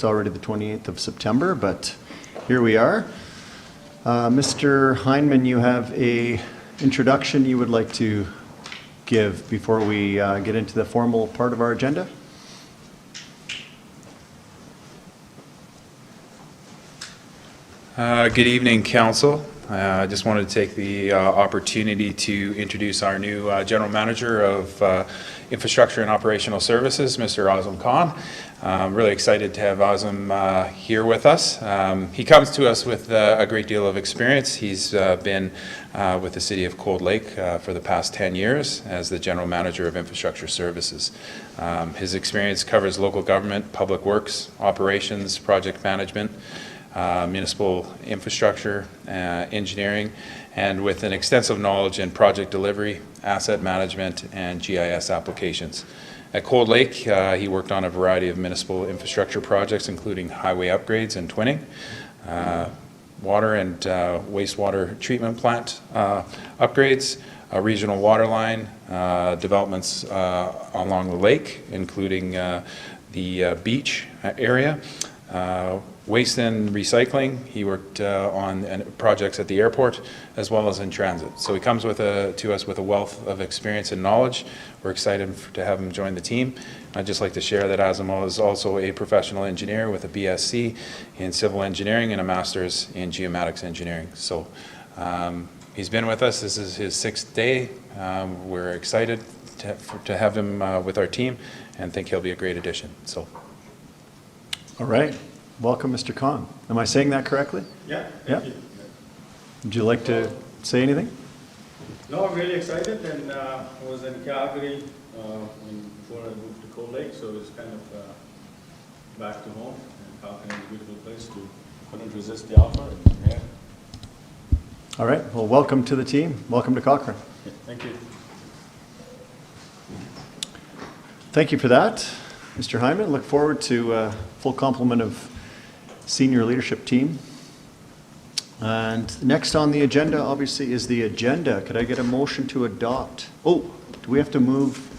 It's already the 28th of September, but here we are. Mr. Heineman, you have a introduction you would like to give before we get into the formal part of our agenda? Good evening, Council. I just wanted to take the opportunity to introduce our new General Manager of Infrastructure and Operational Services, Mr. Azam Khan. I'm really excited to have Azam here with us. He comes to us with a great deal of experience. He's been with the City of Cold Lake for the past 10 years as the General Manager of Infrastructure Services. His experience covers local government, public works, operations, project management, municipal infrastructure, engineering, and with an extensive knowledge in project delivery, asset management, and GIS applications. At Cold Lake, he worked on a variety of municipal infrastructure projects, including highway upgrades and twinning, water and wastewater treatment plant upgrades, a regional water line, developments along the lake, including the beach area, waste and recycling. He worked on projects at the airport as well as in transit. So he comes to us with a wealth of experience and knowledge. We're excited to have him join the team. I'd just like to share that Azam is also a professional engineer with a BSc in civil engineering and a master's in geomatics engineering. So he's been with us. This is his 6th day. We're excited to have him with our team and think he'll be a great addition. So, all right. Welcome, Mr. Khan. Am I saying that correctly? Yeah. Yeah. Would you like to say anything? No, I'm really excited, and I was in Calgary before I moved to Cold Lake, so it's kind of back to home. And Calgary is a beautiful place to couldn't resist the offer. And, yeah. All right. Well, welcome to the team. Welcome to Cochrane. Yeah, thank you. Thank you for that, Mr. Hyman. Look forward to a full complement of senior leadership team. And next on the agenda, obviously, is the agenda. Could I get a motion to adopt? Oh, do we have to move?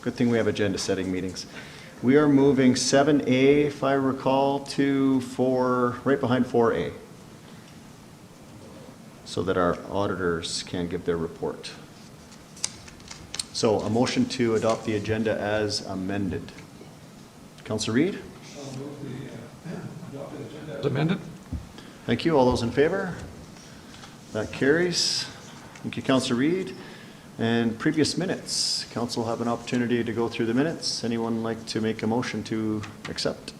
Good thing we have agenda setting meetings. We are moving 7A, if I recall, to right behind 4A, so that our auditors can give their report. So a motion to adopt the agenda as amended. Councillor Reid? I'll move the adopted agenda as amended. Thank you. All those in favor? That carries. Thank you, Councillor Reid. And previous minutes. Council have an opportunity to go through the minutes. Anyone like to make a motion to accept?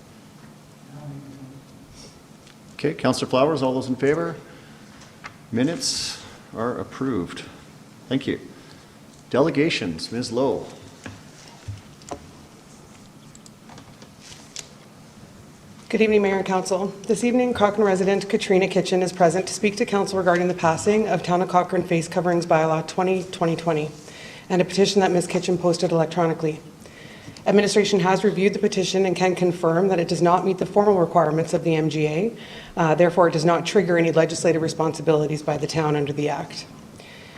Okay, Councillor Flowers, all those in favor? Minutes are approved. Thank you. Delegations, Ms. Lowe. Good evening, Mayor and Council. This evening, Cochrane resident Katrina Kitchen is present to speak to Council regarding the passing of Town of Cochrane Face Coverings Bylaw 2020 and a petition that Ms. Kitchen posted electronically. Administration has reviewed the petition and can confirm that it does not meet the formal requirements of the MGA. Therefore, it does not trigger any legislative responsibilities by the town under the Act.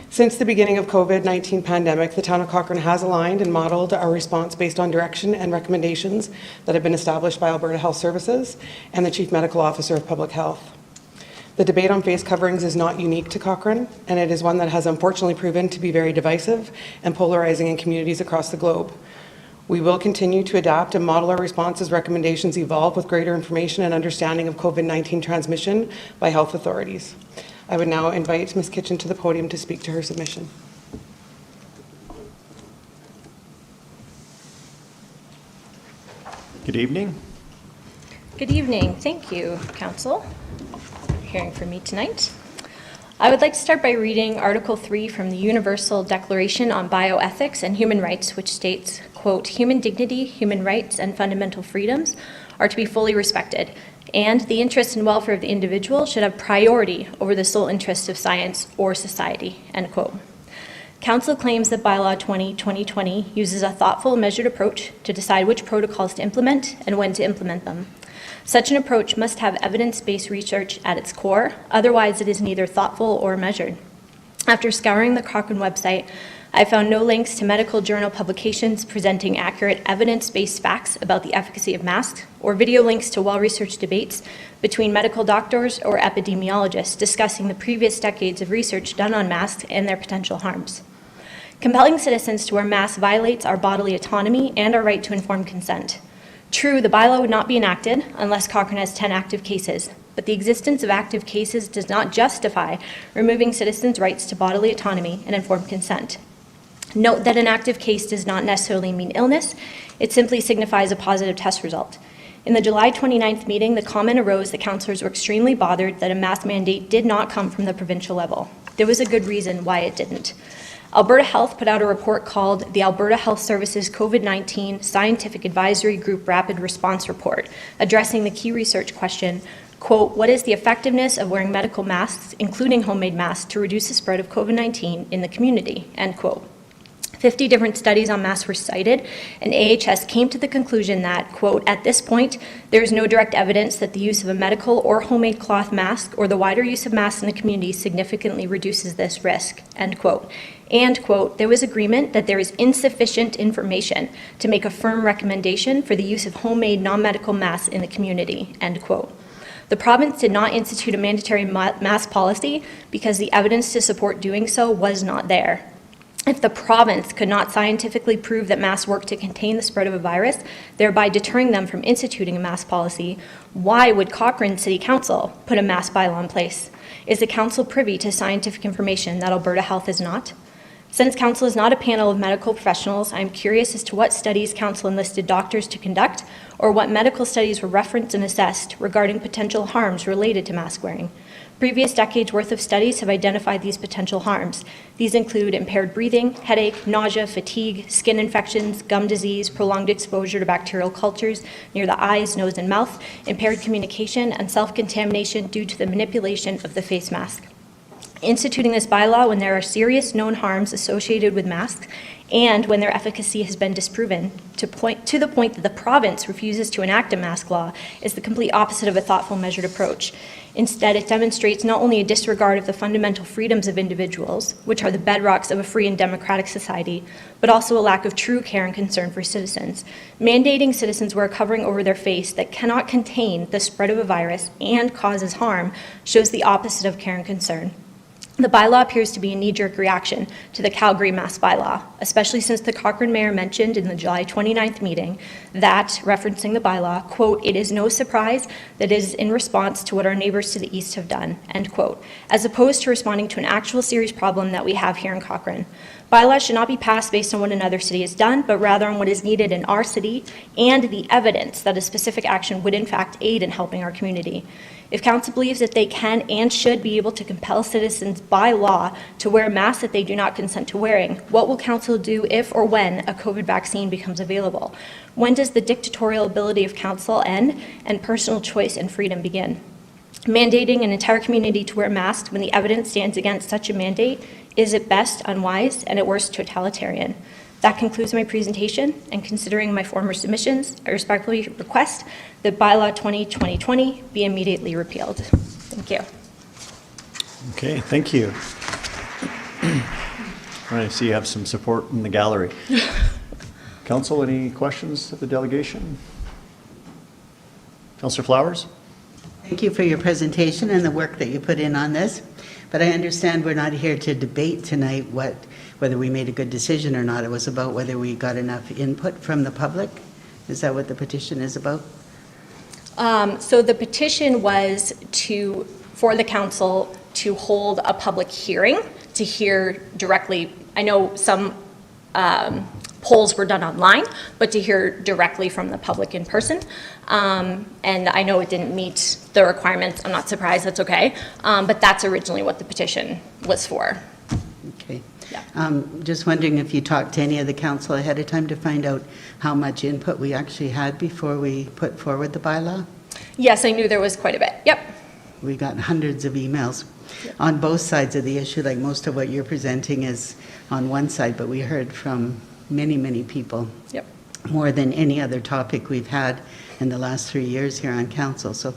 Since the beginning of COVID-19 pandemic, the Town of Cochrane has aligned and modeled our response based on direction and recommendations that have been established by Alberta Health Services and the Chief Medical Officer of Public Health. The debate on face coverings is not unique to Cochrane, and it is one that has unfortunately proven to be very divisive and polarizing in communities across the globe. We will continue to adapt and model our response as recommendations evolve with greater information and understanding of COVID-19 transmission by health authorities. I would now invite Ms. Kitchen to the podium to speak to her submission. Good evening. Good evening. Thank you, Council, for hearing from me tonight. I would like to start by reading Article 3 from the Universal Declaration on Bioethics and Human Rights, which states, quote, "Human dignity, human rights, and fundamental freedoms are to be fully respected, and the interests and welfare of the individual should have priority over the sole interests of science or society," end quote. Council claims that Bylaw 2020 uses a thoughtful, measured approach to decide which protocols to implement and when to implement them. Such an approach must have evidence-based research at its core, otherwise it is neither thoughtful or measured. After scouring the Cochrane website, I found no links to medical journal publications presenting accurate evidence-based facts about the efficacy of masks, or video links to well-researched debates between medical doctors or epidemiologists discussing the previous decades of research done on masks and their potential harms. Compelling citizens to wear masks violates our bodily autonomy and our right to informed consent. True, the bylaw would not be enacted unless Cochrane has 10 active cases, but the existence of active cases does not justify removing citizens' rights to bodily autonomy and informed consent. Note that an active case does not necessarily mean illness, it simply signifies a positive test result. In the July 29th meeting, the comment arose that councillors were extremely bothered that a mask mandate did not come from the provincial level. There was a good reason why it didn't. Alberta Health put out a report called the Alberta Health Services COVID-19 Scientific Advisory Group Rapid Response Report, addressing the key research question, quote, what is the effectiveness of wearing medical masks, including homemade masks, to reduce the spread of COVID-19 in the community, end quote. 50 different studies on masks were cited, and AHS came to the conclusion that, quote, at this point, there is no direct evidence that the use of a medical or homemade cloth mask or the wider use of masks in the community significantly reduces this risk, end quote. And, quote, there was agreement that there is insufficient information to make a firm recommendation for the use of homemade non-medical masks in the community, end quote. The province did not institute a mandatory mask policy because the evidence to support doing so was not there. If the province could not scientifically prove that masks work to contain the spread of a virus, thereby deterring them from instituting a mask policy, why would Cochrane City Council put a mask bylaw in place? Is the council privy to scientific information that Alberta Health is not? Since council is not a panel of medical professionals, I am curious as to what studies council enlisted doctors to conduct, or what medical studies were referenced and assessed regarding potential harms related to mask wearing. Previous decades worth of studies have identified these potential harms. These include impaired breathing, headache, nausea, fatigue, skin infections, gum disease, prolonged exposure to bacterial cultures near the eyes, nose, and mouth, impaired communication, and self-contamination due to the manipulation of the face mask. Instituting this bylaw when there are serious known harms associated with masks and when their efficacy has been disproven to the point that the province refuses to enact a mask law is the complete opposite of a thoughtful, measured approach. Instead, it demonstrates not only a disregard of the fundamental freedoms of individuals, which are the bedrocks of a free and democratic society, but also a lack of true care and concern for citizens. Mandating citizens wear a covering over their face that cannot contain the spread of a virus and causes harm shows the opposite of care and concern. The bylaw appears to be a knee-jerk reaction to the Calgary mask bylaw, especially since the Cochrane mayor mentioned in the July 29th meeting that, referencing the bylaw, quote, it is no surprise that it is in response to what our neighbors to the east have done, end quote, as opposed to responding to an actual serious problem that we have here in Cochrane. Bylaws should not be passed based on what another city has done, but rather on what is needed in our city and the evidence that a specific action would in fact aid in helping our community. If council believes that they can and should be able to compel citizens by law to wear masks that they do not consent to wearing, what will council do if or when a COVID vaccine becomes available? When does the dictatorial ability of council end and personal choice and freedom begin? Mandating an entire community to wear masks when the evidence stands against such a mandate is at best unwise and at worst totalitarian. That concludes my presentation, and considering my former submissions, I respectfully request that Bylaw 2020 be immediately repealed. Thank you. Okay, thank you. I see you have some support in the gallery. Council, any questions of the delegation? Councillor Flowers? Thank you for your presentation and the work that you put in on this. But I understand we're not here to debate tonight whether we made a good decision or not. It was about whether we got enough input from the public. Is that what the petition is about? So the petition was for the council to hold a public hearing to hear directly. I know some polls were done online, but to hear directly from the public in person. And I know it didn't meet the requirements. I'm not surprised, that's okay. But that's originally what the petition was for. Okay. Yeah. Just wondering if you talked to any of the council ahead of time to find out how much input we actually had before we put forward the bylaw? Yes, I knew there was quite a bit. Yep. We got hundreds of emails on both sides of the issue. Like most of what you're presenting is on one side, but we heard from many, many people. Yep. More than any other topic we've had in the last 3 years here on council. So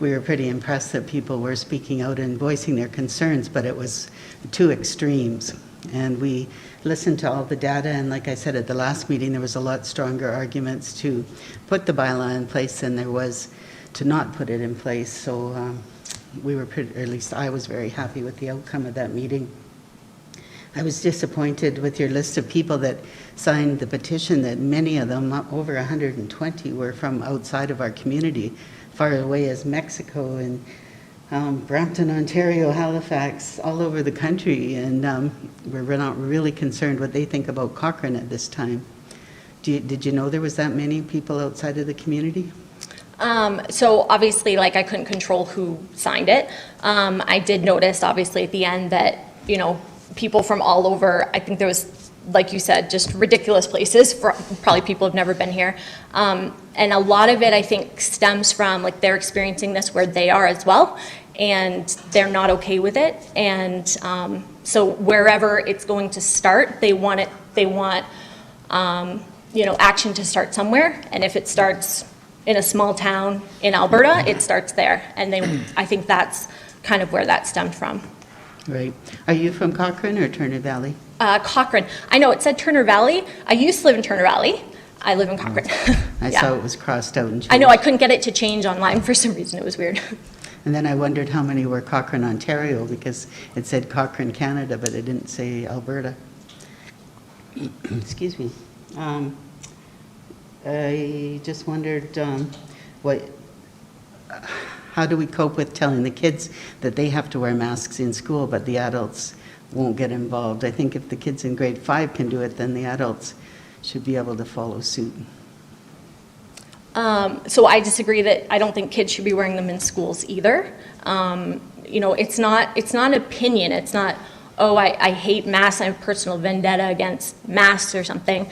we were pretty impressed that people were speaking out and voicing their concerns, but it was two extremes. And we listened to all the data, and like I said at the last meeting, there was a lot stronger arguments to put the bylaw in place than there was to not put it in place. So we were pretty, or at least I was very happy with the outcome of that meeting. I was disappointed with your list of people that signed the petition, that many of them, over 120, were from outside of our community, far away as Mexico and Brampton, Ontario, Halifax, all over the country, and we're not really concerned what they think about Cochrane at this time. Did you know there was that many people outside of the community? So obviously, like, I couldn't control who signed it. I did notice, obviously, at the end that, you know, people from all over, I think there was, like you said, just ridiculous places, for probably people who've never been here. And a lot of it, I think, stems from, like, they're experiencing this where they are as well, and they're not okay with it. And so wherever it's going to start, they want, you know, action to start somewhere. And if it starts in a small town in Alberta, it starts there. And I think that's kind of where that stemmed from. Right. Are you from Cochrane or Turner Valley? Cochrane. I know it said Turner Valley. I used to live in Turner Valley. I live in Cochrane. I Yeah. saw it was crossed out and changed. I know, I couldn't get it to change online for some reason. It was weird. And then I wondered how many were Cochrane, Ontario, because it said Cochrane, Canada, but it didn't say Alberta. Excuse me. I just wondered how do we cope with telling the kids that they have to wear masks in school, but the adults won't get involved? I think if the kids in grade 5 can do it, then the adults should be able to follow suit. So I disagree that I don't think kids should be wearing them in schools either. You know, it's not an opinion. It's not, oh, I hate masks, I have personal vendetta against masks or something.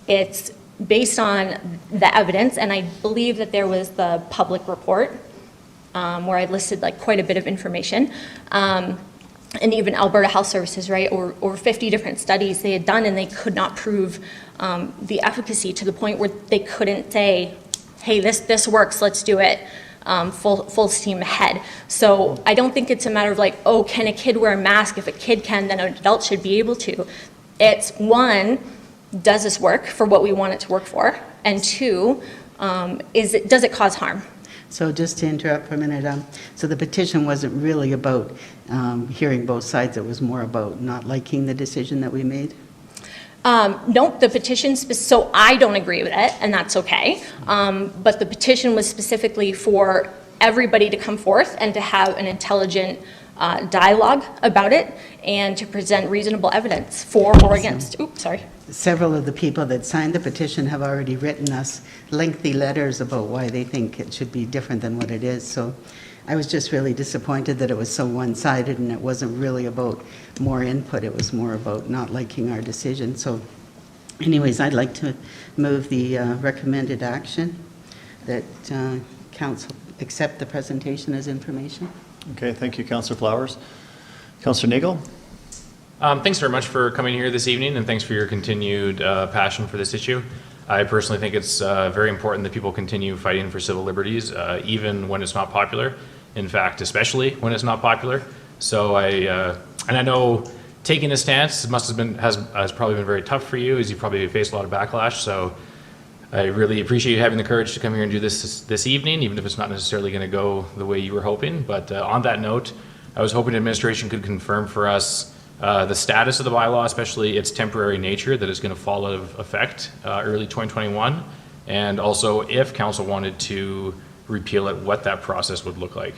It's based on the evidence, and I believe that there was the public report where I listed, like, quite a bit of information. And even Alberta Health Services, right, over 50 different studies they had done, and they could not prove the efficacy to the point where they couldn't say, hey, this works, let's do it, full steam ahead. So I don't think it's a matter of, like, oh, can a kid wear a mask? If a kid can, then an adult should be able to. It's, one, does this work for what we want it to work for? And two, does it cause harm? So just to interrupt for a minute, so the petition wasn't really about hearing both sides, it was more about not liking the decision that we made? Nope, the petition, so I don't agree with it, and that's okay. But the petition was specifically for everybody to come forth and to have an intelligent dialogue about it and to present reasonable evidence for or against. Oops, sorry. Several of the people that signed the petition have already written us lengthy letters about why they think it should be different than what it is. So I was just really disappointed that it was so one-sided and it wasn't really about more input. It was more about not liking our decision. So anyways, I'd like to move the recommended action that Council accept the presentation as information. Okay, thank you, Councillor Flowers. Councillor Nagel? Thanks very much for coming here this evening, and thanks for your continued passion for this issue. I personally think it's very important that people continue fighting for civil liberties, even when it's not popular. In fact, especially when it's not popular. So I know taking a stance has probably been very tough for you, as you probably faced a lot of backlash. So I really appreciate you having the courage to come here and do this evening, even if it's not necessarily going to go the way you were hoping. But on that note, I was hoping administration could confirm for us the status of the bylaw, especially its temporary nature that is going to fall out of effect early 2021, and also if council wanted to repeal it, what that process would look like.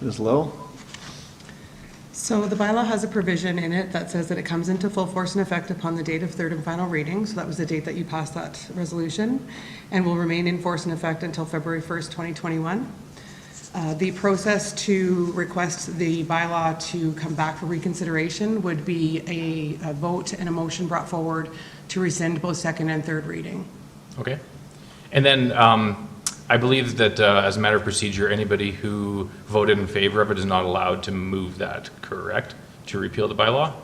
Ms. Lowe? So the bylaw has a provision in it that says that it comes into full force and effect upon the date of third and final reading. So that was the date that you passed that resolution, and will remain in force and effect until February 1st, 2021. The process to request the bylaw to come back for reconsideration would be a vote and a motion brought forward to rescind both second and third reading. Okay. And then I believe that as a matter of procedure, anybody who voted in favor of it is not allowed to move that, correct? To repeal the bylaw?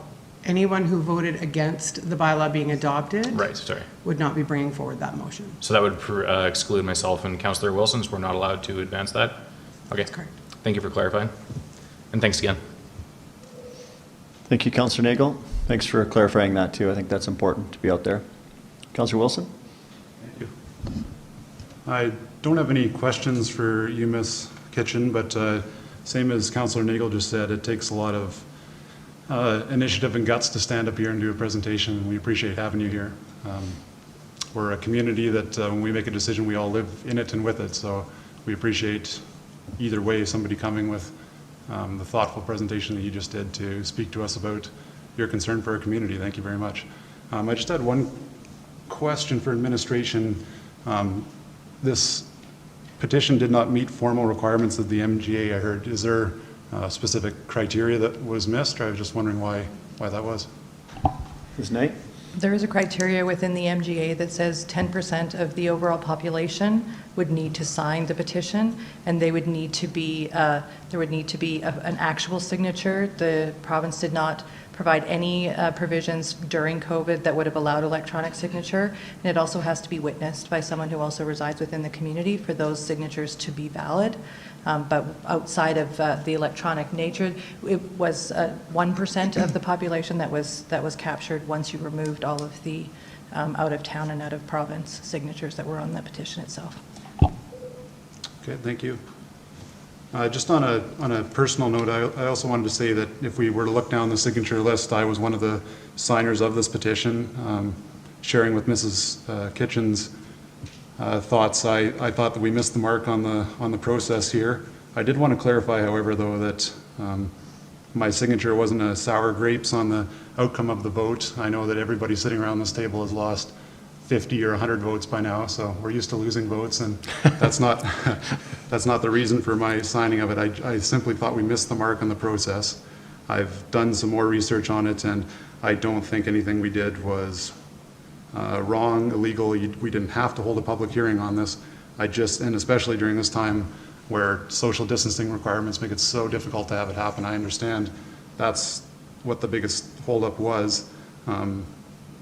Anyone who voted against the bylaw being adopted Right, sorry. would not be bringing forward that motion. So that would exclude myself and Councillor Wilson, so we're not allowed to advance that? Okay. That's correct. Thank you for clarifying. And thanks again. Thank you, Councillor Nagel. Thanks for clarifying that too. I think that's important to be out there. Councillor Wilson? Thank you. I don't have any questions for you, Ms. Kitchen, but same as Councillor Nagel just said, it takes a lot of initiative and guts to stand up here and do a presentation, and we appreciate having you here. We're a community that when we make a decision, we all live in it and with it, so we appreciate either way somebody coming with the thoughtful presentation that you just did to speak to us about your concern for our community. Thank you very much. I just had one question for administration. This petition did not meet formal requirements of the MGA, I heard. Is there specific criteria that was missed? Or I was just wondering why that was. Ms. Knight? There is a criteria within the MGA that says 10% of the overall population would need to sign the petition, and they would need to be, there would need to be an actual signature. The province did not provide any provisions during COVID that would have allowed electronic signature, and it also has to be witnessed by someone who also resides within the community for those signatures to be valid. But outside of the electronic nature, it was 1% of the population that was captured once you removed all of the out of town and out of province signatures that were on the petition itself. Okay, thank you. Just on a personal note, I also wanted to say that if we were to look down the signature list, I was one of the signers of this petition, sharing with Mrs. Kitchen's thoughts. I thought that we missed the mark on the process here. I did want to clarify, however, though, that my signature wasn't a sour grapes on the outcome of the vote. I know that everybody sitting around this table has lost 50 or 100 votes by now, so we're used to losing votes, and that's not the reason for my signing of it. I simply thought we missed the mark on the process. I've done some more research on it, and I don't think anything we did was wrong, illegal. We didn't have to hold a public hearing on this. And especially during this time where social distancing requirements make it so difficult to have it happen, I understand that's what the biggest holdup was.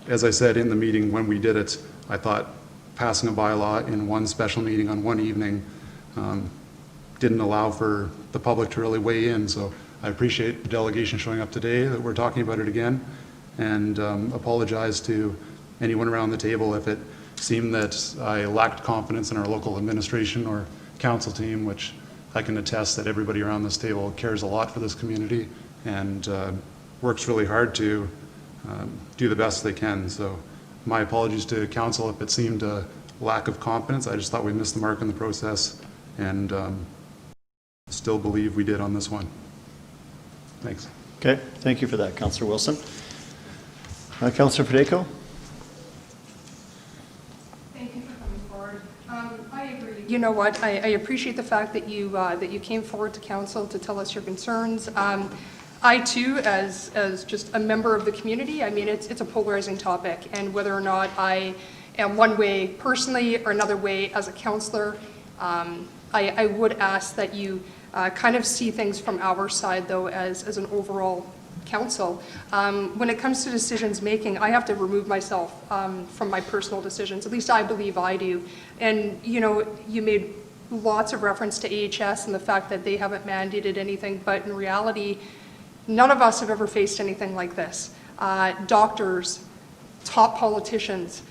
As I said in the meeting when we did it, I thought passing a bylaw in one special meeting on one evening didn't allow for the public to really weigh in. So I appreciate the delegation showing up today, that we're talking about it again, and apologize to anyone around the table if it seemed that I lacked confidence in our local administration or council team, which I can attest that everybody around this table cares a lot for this community and works really hard to do the best they can. So my apologies to council if it seemed a lack of confidence. I just thought we missed the mark in the process, and still believe we did on this one. Thanks. Okay, thank you for that, Councillor Wilson. Councillor Federico? Thank you for coming forward. I agree. You know what? I appreciate the fact that you came forward to council to tell us your concerns. I too, as just a member of the community, I mean, it's a polarizing topic, and whether or not I am one way personally or another way as a councillor, I would ask that you kind of see things from our side, though, as an overall council. When it comes to decisions making, I have to remove myself from my personal decisions. At least I believe I do. And you know, you made lots of reference to AHS and the fact that they haven't mandated anything, but in reality, none of us have ever faced anything like this. Doctors, top politicians,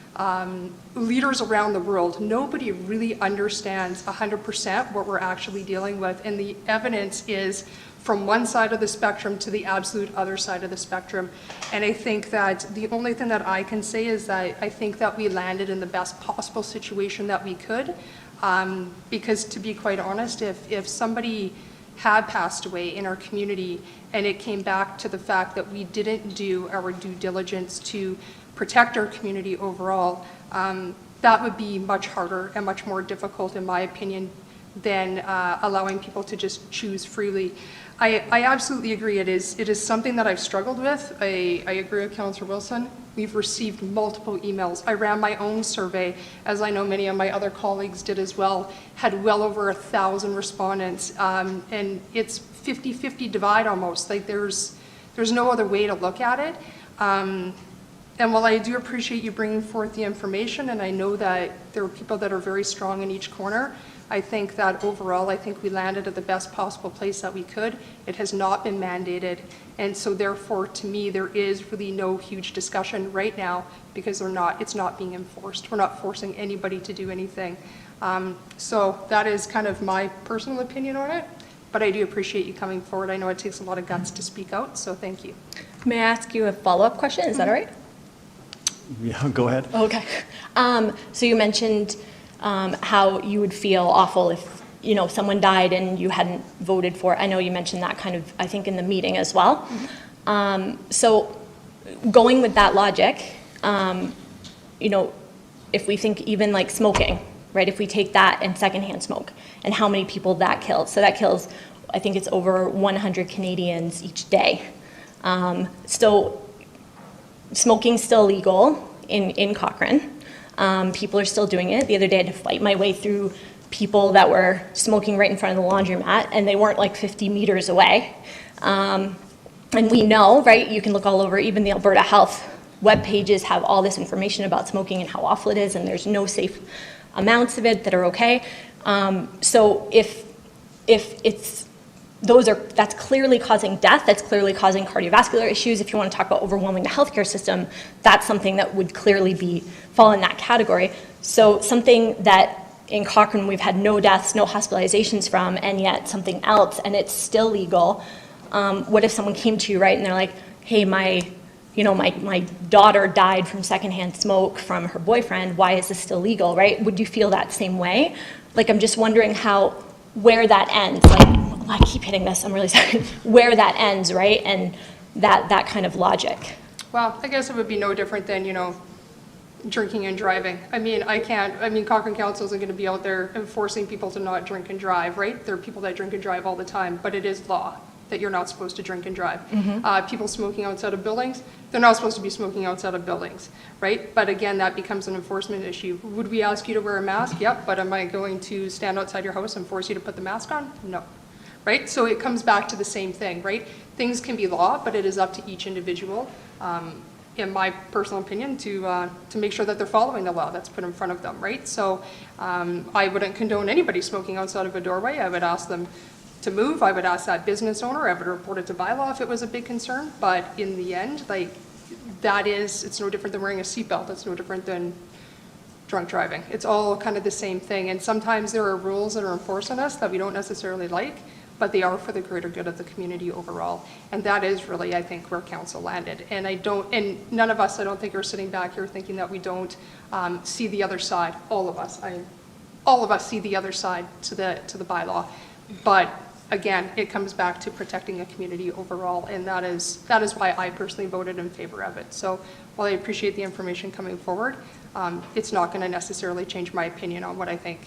leaders around the world, nobody really understands 100% what we're actually dealing with. And the evidence is from one side of the spectrum to the absolute other side of the spectrum. And I think that the only thing that I can say is that I think that we landed in the best possible situation that we could. Because to be quite honest, if somebody had passed away in our community and it came back to the fact that we didn't do our due diligence to protect our community overall, that would be much harder and much more difficult, in my opinion, than allowing people to just choose freely. I absolutely agree. It is something that I've struggled with. I agree with Councillor Wilson. We've received multiple emails. I ran my own survey, as I know many of my other colleagues did as well, had well over 1,000 respondents, and it's 50-50 divide almost. Like there's no other way to look at it. And And while I do appreciate you bringing forth the information, and I know that there are people that are very strong in each corner, I think that overall, I think we landed at the best possible place that we could. It has not been mandated, and so therefore, to me, there is really no huge discussion right now because it's not being enforced. We're not forcing anybody to do anything. So that is kind of my personal opinion on it, but I do appreciate you coming forward. I know it takes a lot of guts to speak out, so thank you. May I ask you a follow-up question? Is that all right? Yeah, go ahead. Okay. So you mentioned how you would feel awful if, you know, someone died and you hadn't voted for it. I know you mentioned that kind of, I think, in the meeting as well. So going with that logic, you know, if we think even like smoking, right? If we take that and secondhand smoke and how many people that kills. So that kills, I think it's over 100 Canadians each day. So smoking's still legal in Cochrane. People are still doing it. The other day I had to fight my way through people that were smoking right in front of the laundromat, and they weren't like 50 meters away. And we know, right, you can look all over, even the Alberta Health web pages have all this information about smoking and how awful it is, and there's no safe amounts of it that are okay. So if it's that's clearly causing death, that's clearly causing cardiovascular issues. If you want to talk about overwhelming the healthcare system, that's something that would clearly fall in that category. So something that in Cochrane we've had no deaths, no hospitalizations from, and yet something else, and it's still legal. What if someone came to you, right, and they're like, hey, my daughter died from secondhand smoke from her boyfriend, why is this still legal, right? Would you feel that same way? Like, I'm just wondering where that ends. Like, I keep hitting this, I'm really sorry. Where that ends, right? And that kind of logic. Well, I guess it would be no different than, you know, drinking and driving. I mean, Cochrane Council isn't going to be out there enforcing people to not drink and drive, right? There are people that drink and drive all the time, but it is law that you're not supposed to drink and drive. People smoking outside of buildings, they're not supposed to be smoking outside of buildings, right? But again, that becomes an enforcement issue. Would we ask you to wear a mask? Yep, but am I going to stand outside your house and force you to put the mask on? No. Right? So it comes back to the same thing, right? Things can be law, but it is up to each individual, in my personal opinion, to make sure that they're following the law that's put in front of them, right? So I wouldn't condone anybody smoking outside of a doorway. I would ask them to move. I would ask that business owner. I would report it to bylaw if it was a big concern. But in the end, like, it's no different than wearing a seatbelt. It's no different than drunk driving. It's all kind of the same thing. And sometimes there are rules that are enforced on us that we don't necessarily like, but they are for the greater good of the community overall. And that is really, I think, where council landed. And none of us, I don't think, are sitting back here thinking that we don't see the other side. All of us see the other side to the bylaw. But again, it comes back to protecting the community overall, and that is why I personally voted in favor of it. So while I appreciate the information coming forward, it's not going to necessarily change my opinion on what I think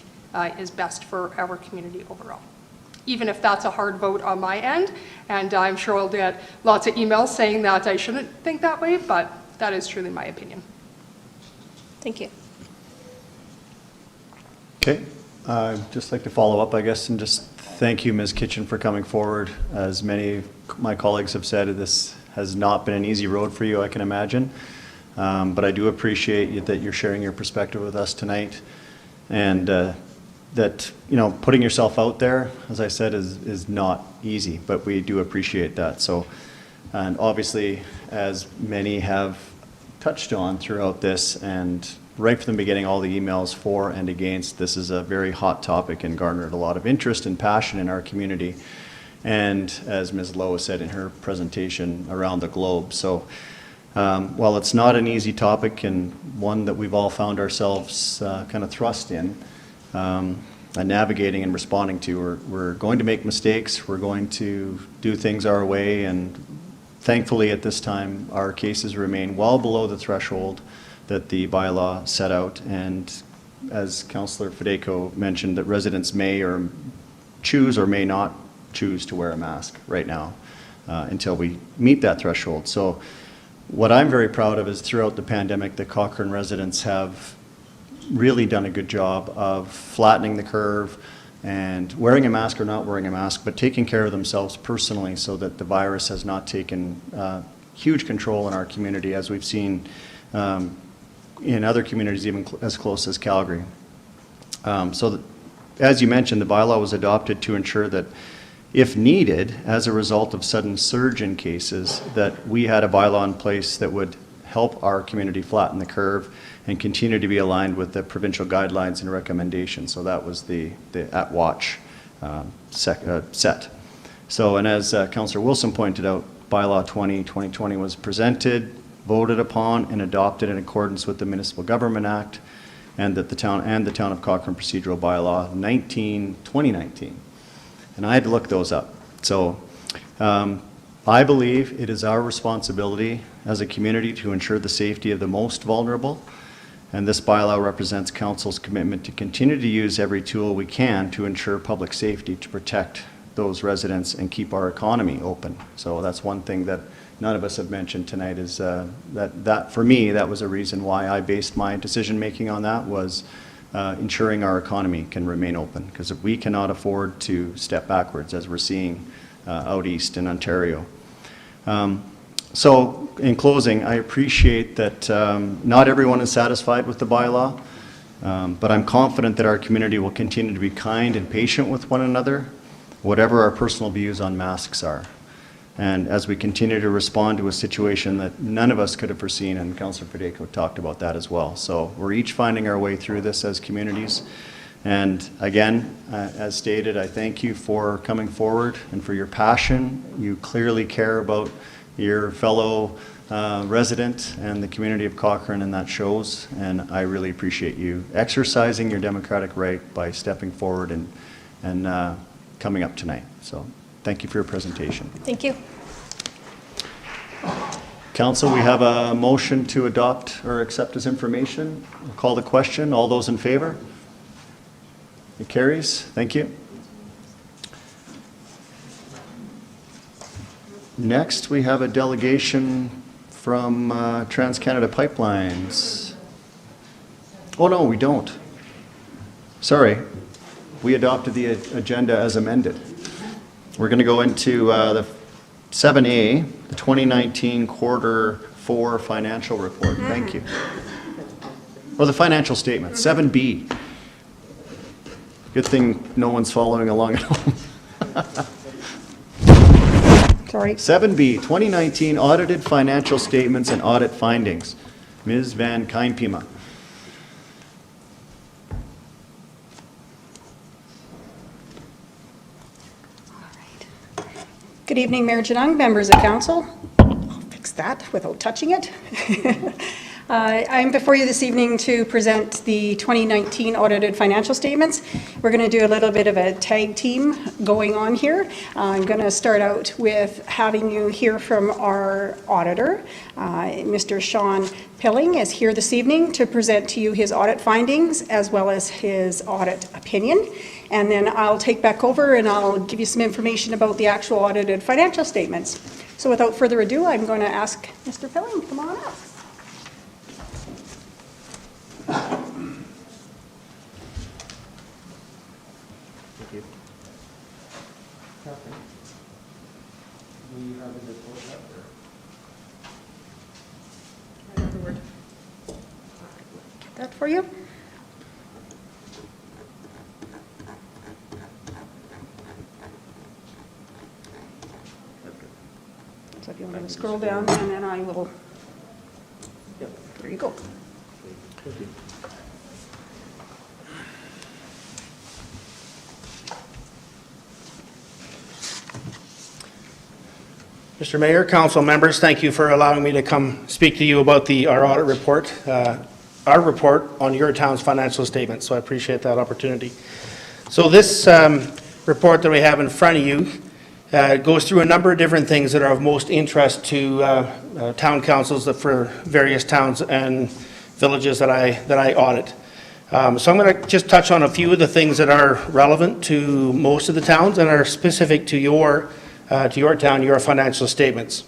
is best for our community overall. Even if that's a hard vote on my end, and I'm sure I'll get lots of emails saying that I shouldn't think that way, but that is truly my opinion. Thank you. Okay. I'd just like to follow up, I guess, and just thank you, Ms. Kitchen, for coming forward. As many of my colleagues have said, this has not been an easy road for you, I can imagine. But I do appreciate that you're sharing your perspective with us tonight. And that, you know, putting yourself out there, as I said, is not easy, but we do appreciate that. So, and obviously, as many have touched on throughout this, and right from the beginning, all the emails for and against, this is a very hot topic and garnered a lot of interest and passion in our community. And as Ms. Lowe said in her presentation, around the globe. So while it's not an easy topic and one that we've all found ourselves kind of thrust in, navigating and responding to, we're going to make mistakes, we're going to do things our way, and thankfully at this time our cases remain well below the threshold that the bylaw set out. And as Councillor Fedeko mentioned, that residents may or choose or may not choose to wear a mask right now until we meet that threshold. So what I'm very proud of is throughout the pandemic, the Cochrane residents have really done a good job of flattening the curve and wearing a mask or not wearing a mask, but taking care of themselves personally so that the virus has not taken huge control in our community, as we've seen in other communities even as close as Calgary. As you mentioned, the bylaw was adopted to ensure that if needed, as a result of sudden surge in cases, that we had a bylaw in place that would help our community flatten the curve and continue to be aligned with the provincial guidelines and recommendations. So that was the at-watch set. So, and as Councillor Wilson pointed out, Bylaw 2020 was presented, voted upon, and adopted in accordance with the Municipal Government Act and that the Town of Cochrane Procedural Bylaw 2019. And I had to look those up. So I believe it is our responsibility as a community to ensure the safety of the most vulnerable. And this bylaw represents Council's commitment to continue to use every tool we can to ensure public safety, to protect those residents and keep our economy open. So that's one thing that none of us have mentioned tonight is that for me, that was a reason why I based my decision making on that, was ensuring our economy can remain open, because we cannot afford to step backwards as we're seeing out east in Ontario. So in closing, I appreciate that not everyone is satisfied with the bylaw, but I'm confident that our community will continue to be kind and patient with one another, whatever our personal views on masks are. And as we continue to respond to a situation that none of us could have foreseen, and Councillor Federico talked about that as well. So we're each finding our way through this as communities. And again, as stated, I thank you for coming forward and for your passion. You clearly care about your fellow resident and the community of Cochrane, and that shows. And I really appreciate you exercising your democratic right by stepping forward and coming up tonight. So thank you for your presentation. Thank you. Council, we have a motion to adopt or accept as information. I'll call the question. All those in favor? It carries. Thank you. Next, we have a delegation from TransCanada Pipelines. Oh, no, we don't. Sorry. We adopted the agenda as amended. We're going to go into the 7A, the 2019 Quarter 4 Financial Report. Thank you. Or the financial statement, 7B. Good thing no one's following along at home. Sorry. 7B, 2019 Audited Financial Statements and Audit Findings. Ms. Van Kijnpima. Good evening, Mayor Janung, members of council. I'll fix that without touching it. I'm before you this evening to present the 2019 audited financial statements. We're going to do a little bit of a tag team going on here. I'm going to start out with having you hear from our auditor. Mr. Sean Pilling is here this evening to present to you his audit findings as well as his audit opinion. And then I'll take back over and I'll give you some information about the actual audited financial statements. So without further ado, I'm going to ask Mr. Pilling to come on up. Thank you. We have a report up there. Another word. Get that for you. So if you want to scroll down, and then I will, yep, there you go. Thank you. Mr. Mayor, council members, thank you for allowing me to come speak to you about our audit report, our report on your town's financial statements, so I appreciate that opportunity. So this report that we have in front of you goes through a number of different things that are of most interest to town councils for various towns and villages that I audit. So I'm going to just touch on a few of the things that are relevant to most of the towns and are specific to your town, your financial statements.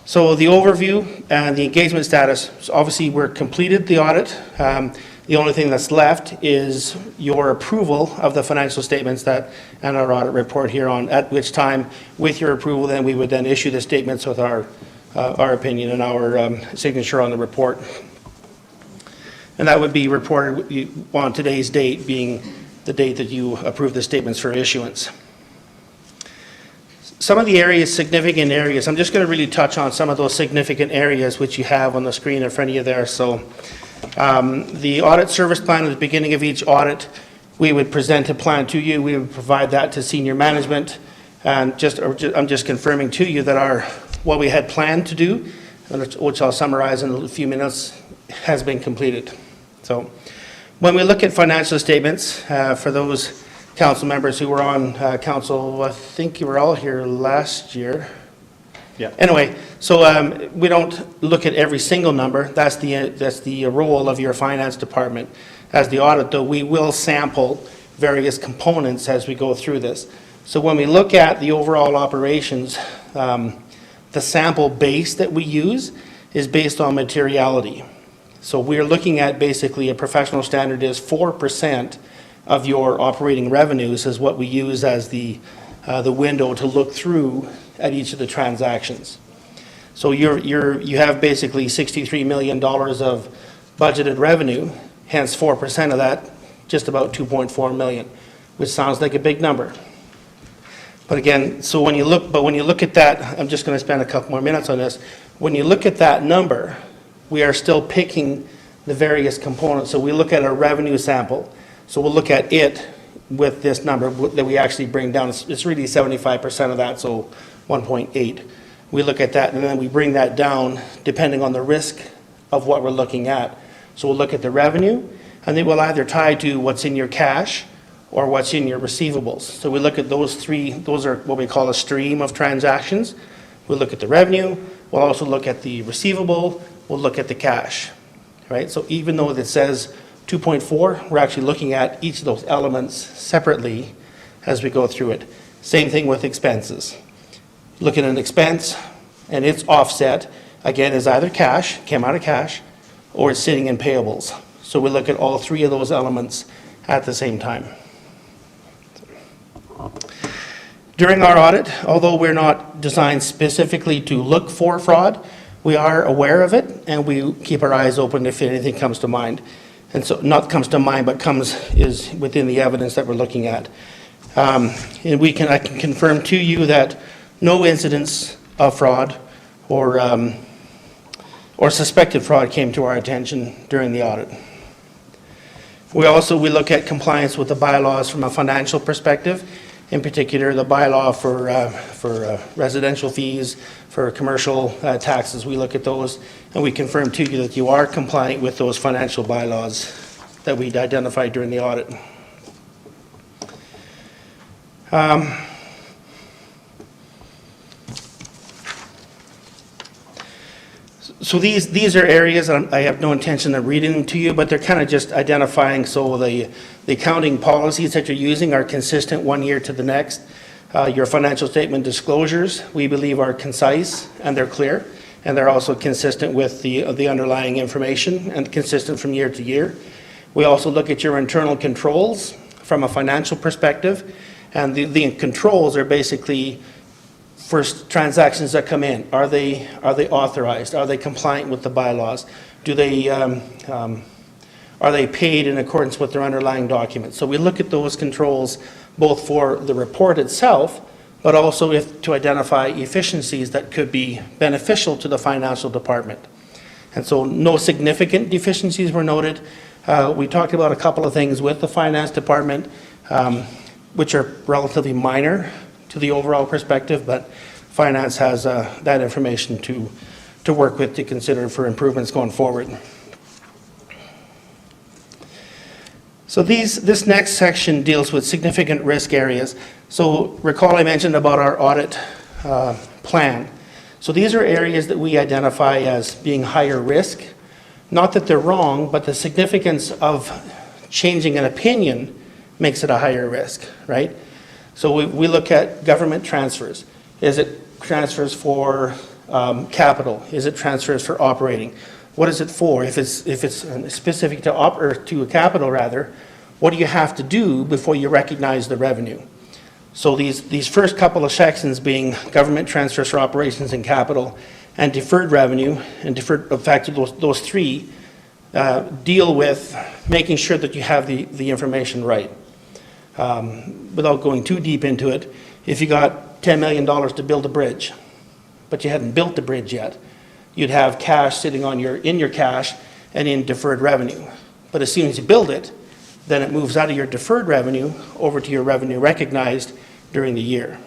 So the overview and the engagement status, so obviously we're completed the audit. The only thing that's left is your approval of the financial statements and our audit report here on, at which time, with your approval, then we would then issue the statements with our our opinion and our signature on the report. And that would be reported on today's date, being the date that you approve the statements for issuance. Some of the areas, significant areas, I'm just going to really touch on some of those significant areas which you have on the screen in front of you there. So the audit service plan at the beginning of each audit, we would present a plan to you. We would provide that to senior management. And I'm just confirming to you that what we had planned to do, which I'll summarize in a few minutes, has been completed. So when we look at financial statements, for those council members who were on council, I think you were all here last year. Yeah. Anyway, so we don't look at every single number. That's the role of your finance department. As the audit, though, we will sample various components as we go through this. So when we look at the overall operations, the sample base that we use is based on materiality. So we're looking at basically a professional standard is 4% of your operating revenues is what we use as the window to look through at each of the transactions. So you have basically $63 million of budgeted revenue, hence 4% of that, just about 2.4 million, which sounds like a big number. But again, so when you look at that, I'm just going to spend a couple more minutes on this. When you look at that number, we are still picking the various components. So we look at a revenue sample. So we'll look at it with this number that we actually bring down. It's really 75% of that, so 1.8. We look at that and then we bring that down depending on the risk of what we're looking at. So we'll look at the revenue, and then we'll either tie to what's in your cash or what's in your receivables. So we look at those three. Those are what we call a stream of transactions. We'll look at the revenue. We'll also look at the receivable. We'll look at the cash, right? So even though it says 2.4, we're actually looking at each of those elements separately as we go through it. Same thing with expenses. Look at an expense, and its offset, again, is either cash, came out of cash, or it's sitting in payables. So we look at all three of those elements at the same time. During our audit, although we're not designed specifically to look for fraud, we are aware of it, and we keep our eyes open if anything comes to mind. And so, not comes to mind, but is within the evidence that we're looking at. And I can confirm to you that no incidents of fraud or suspected fraud came to our attention during the audit. We look at compliance with the bylaws from a financial perspective. In particular, the bylaw for residential fees, for commercial taxes. We look at those, and we confirm to you that you are compliant with those financial bylaws that we identified during the audit. So these are areas that I have no intention of reading them to you, but they're kind of just identifying so the accounting policies that you're using are consistent one year to the next. Your financial statement disclosures, we believe, are concise and they're clear, and they're also consistent with the underlying information and consistent from year to year. We also look at your internal controls from a financial perspective, and the controls are basically for transactions that come in. Are they authorized? Are they compliant with the bylaws? Are they paid in accordance with their underlying documents? So we look at those controls both for the report itself, but also to identify efficiencies that could be beneficial to the financial department. And so no significant deficiencies were noted. We talked about a couple of things with the finance department, which are relatively minor to the overall perspective, but finance has that information to work with to consider for improvements going forward. So this next section deals with significant risk areas. So recall I mentioned about our audit plan. So these are areas that we identify as being higher risk. Not that they're wrong, but the significance of changing an opinion makes it a higher risk, right? So we look at government transfers. Is it transfers for capital? Is it transfers for operating? What is it for? If it's specific to a capital rather, what do you have to do before you recognize the revenue? So these first couple of sections being government transfers for operations and capital, and deferred revenue, and deferred, in fact, those three deal with making sure that you have the information right. Without going too deep into it, if you got $10 million to build a bridge, but you hadn't built the bridge yet, you'd have cash sitting in your cash and in deferred revenue. But as soon as you build it, then it moves out of your deferred revenue over to your revenue recognized during the year,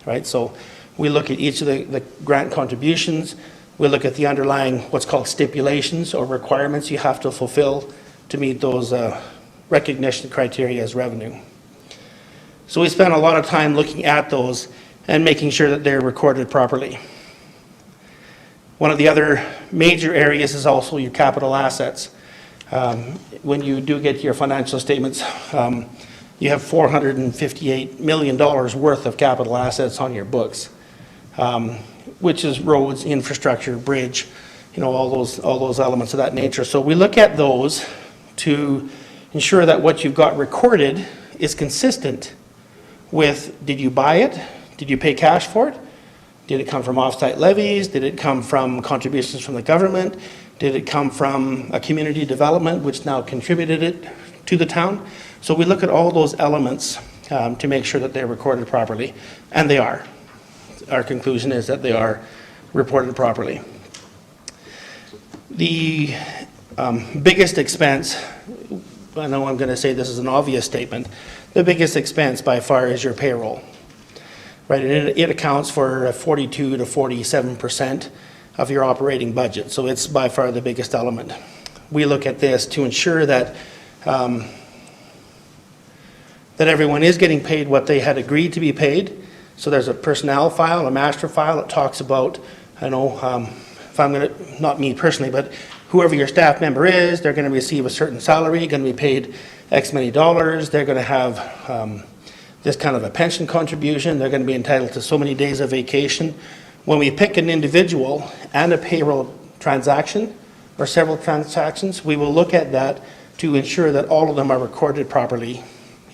right? So we look at each of the grant contributions. We look at the underlying, what's called stipulations or requirements you have to fulfill to meet those recognition criteria as revenue. So we spent a lot of time looking at those and making sure that they're recorded properly. One of the other major areas is also your capital assets. When you do get your financial statements, you have $458 million worth of capital assets on your books, which is roads, infrastructure, bridge, all those elements of that nature. So we look at those to ensure that what you've got recorded is consistent with, did you buy it? Did you pay cash for it? Did it come from off-site levies? Did it come from contributions from the government? Did it come from a community development which now contributed it to the town? So we look at all those elements to make sure that they're recorded properly, and they are. Our conclusion is that they are reported properly. The biggest expense, I know I'm going to say this is an obvious statement, the biggest expense by far is your payroll, right? And it accounts for 42 to 47% of your operating budget, so it's by far the biggest element. We look at this to ensure that that everyone is getting paid what they had agreed to be paid. So there's a personnel file, a master file that talks about, if I'm going to, not me personally, but whoever your staff member is, they're going to receive a certain salary, going to be paid X many dollars, they're going to have this kind of a pension contribution, they're going to be entitled to so many days of vacation. When we pick an individual and a payroll transaction, or several transactions, we will look at that to ensure that all of them are recorded properly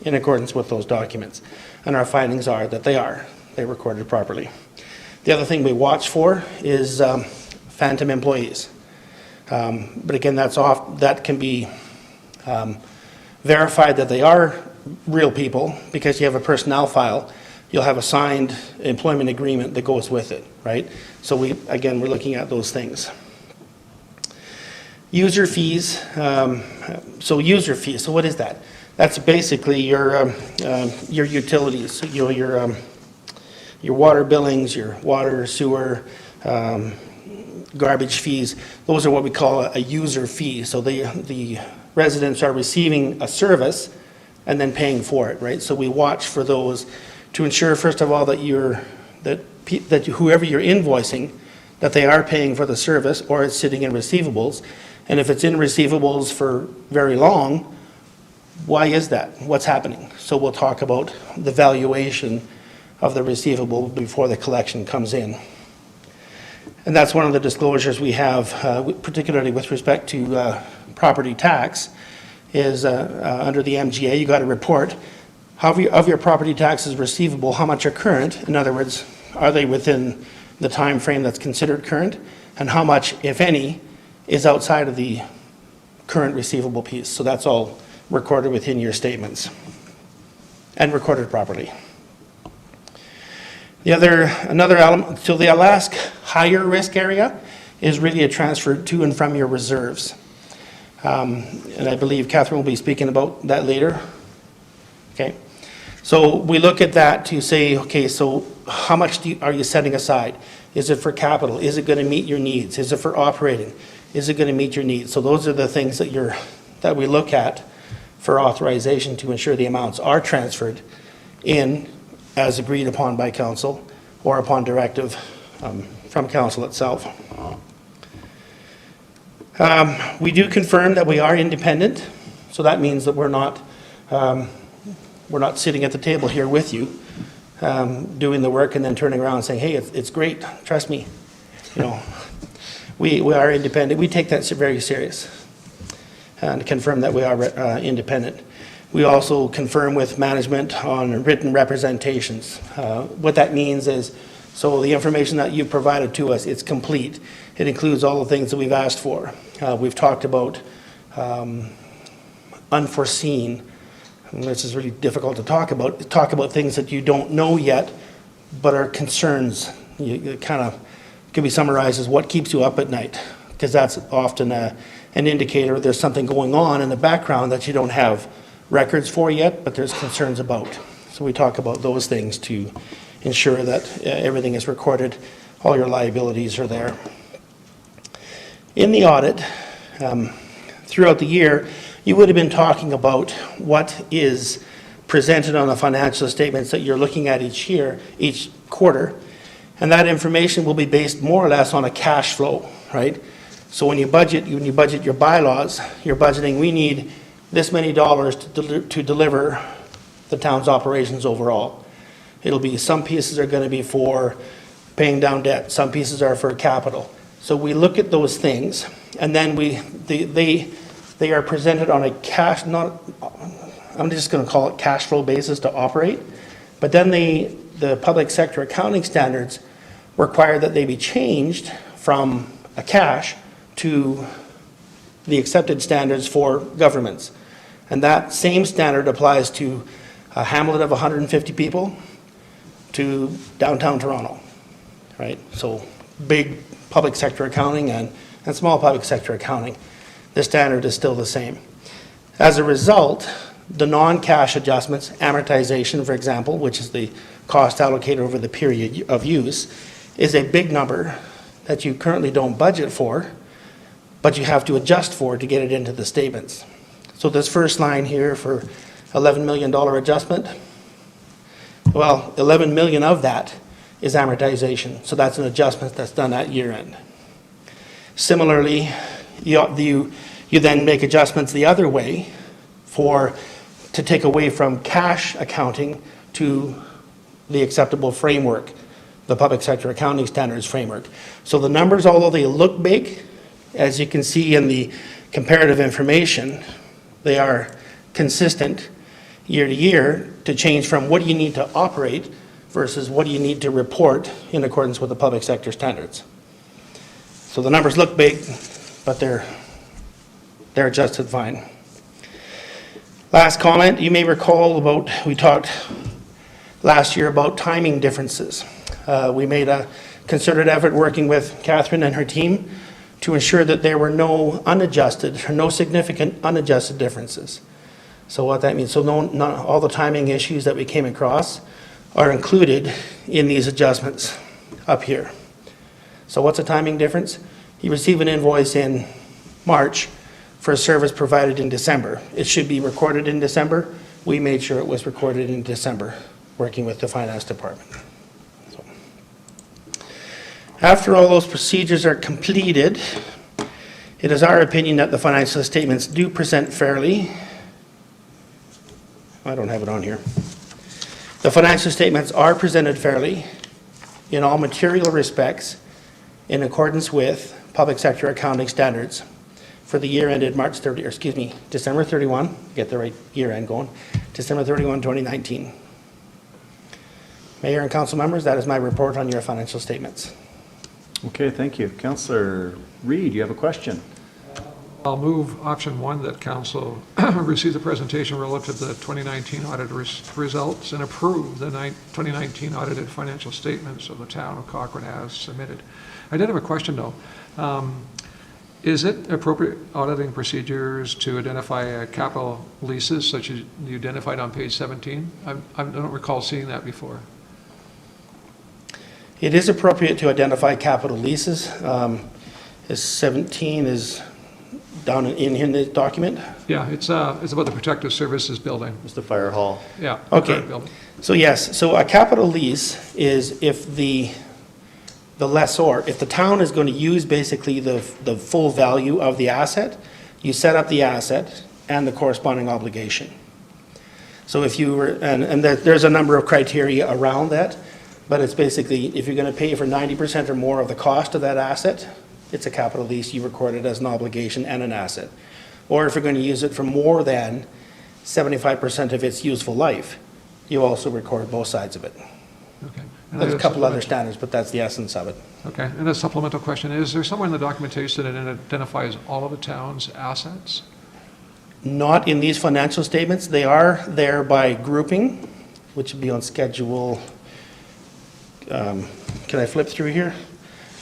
in accordance with those documents. And our findings are that they're recorded properly. The other thing we watch for is phantom employees. But again, that can be verified that they are real people because you have a personnel file. You'll have a signed employment agreement that goes with it, right? So we're looking at those things. User fees. User fees. So what is that? That's basically your utilities, your water billings, your water, sewer, garbage fees. Those are what we call a user fee. So the residents are receiving a service and then paying for it, right? So we watch for those to ensure, first of all, that whoever you're invoicing, that they are paying for the service or it's sitting in receivables. And if it's in receivables for very long, why is that? What's happening? So we'll talk about the valuation of the receivable before the collection comes in. And that's one of the disclosures we have, particularly with respect to property tax, is under the MGA, you got to report of your property taxes receivable, how much are current? In other words, are they within the time frame that's considered current? And how much, if any, is outside of the current receivable piece? So that's all recorded within your statements and recorded properly. Another element, so the last higher risk area is really a transfer to and from your reserves. And I believe Catherine will be speaking about that later. Okay. So we look at that to say, okay, so how much are you setting aside? Is it for capital? Is it going to meet your needs? Is it for operating? Is it going to meet your needs? So those are the things that we look at for authorization to ensure the amounts are transferred in as agreed upon by council or upon directive from council itself. We do confirm that we are independent, so that means that we're not sitting at the table here with you doing the work and then turning around and saying, hey, it's great, trust me. We are independent. We take that very serious and confirm that we are independent. We also confirm with management on written representations. What that means is So the information that you've provided to us, it's complete. It includes all the things that we've asked for. We've talked about unforeseen, and this is really difficult to talk about things that you don't know yet, but are concerns. It kind of can be summarized as what keeps you up at night, because that's often an indicator there's something going on in the background that you don't have records for yet, but there's concerns about. So we talk about those things to ensure that everything is recorded, all your liabilities are there. In the audit, throughout the year, you would have been talking about what is presented on the financial statements that you're looking at each year, each quarter, and that information will be based more or less on a cash flow, right? So when you budget your bylaws, you're budgeting, we need this many dollars to deliver the town's operations overall. It'll be, some pieces are going to be for paying down debt, some pieces are for capital. So we look at those things, and then they are presented on a cash, I'm just going to call it cash flow basis to operate, but then the public sector accounting standards require that they be changed from a cash to the accepted standards for governments. And that same standard applies to a hamlet of 150 people to downtown Toronto, right? So big public sector accounting and small public sector accounting, the standard is still the same. As a result, the non-cash adjustments, amortization, for example, which is the cost allocated over the period of use, is a big number that you currently don't budget for, but you have to adjust for to get it into the statements. So this first line here for $11 million adjustment, well, 11 million of that is amortization. So that's an adjustment that's done at year end. Similarly, you then make adjustments the other way to take away from cash accounting to the acceptable framework, the public sector accounting standards framework. So the numbers, although they look big, as you can see in the comparative information, they are consistent year to year to change from what do you need to operate versus what do you need to report in accordance with the public sector standards. So the numbers look big, but they're adjusted fine. Last comment, you may recall we talked last year about timing differences. We made a concerted effort working with Catherine and her team to ensure that there were no significant unadjusted differences. So what that means, so not all the timing issues that we came across are included in these adjustments up here. So what's a timing difference? You receive an invoice in March for a service provided in December. It should be recorded in December. We made sure it was recorded in December, working with the finance department. So, after all those procedures are completed, it is our opinion that the financial statements do present fairly. I don't have it on here. The financial statements are presented fairly in all material respects in accordance with public sector accounting standards for the year ended December 31, get the right year end going, December 31, 2019. Mayor and council members, that is my report on your financial statements. Okay, thank you. Councillor Reid, you have a question? I'll move option 1, that council receive the presentation relative to the 2019 audit results and approve the 2019 audited financial statements of the town of Cochrane as submitted. I did have a question though. Is it appropriate auditing procedures to identify capital leases such as you identified on page 17? I don't recall seeing that before. It is appropriate to identify capital leases. 17 is down in the document? Yeah, it's about the protective services building. It's the fire hall. Yeah. Okay. So yes, so a capital lease is if the lessor, if the town is going to use basically the full value of the asset, you set up the asset and the corresponding obligation. So if you were, and there's a number of criteria around that, but it's basically if you're going to pay for 90% or more of the cost of that asset, it's a capital lease, you record it as an obligation and an asset. Or if you're going to use it for more than 75% of its useful life, you also record both sides of it. Okay. And There's a a couple other supplement- standards, but that's the essence of it. Okay, and a supplemental question, is there somewhere in the documentation that it identifies all of the town's assets? Not in these financial statements. They are there by grouping, which would be on schedule, can I flip through here?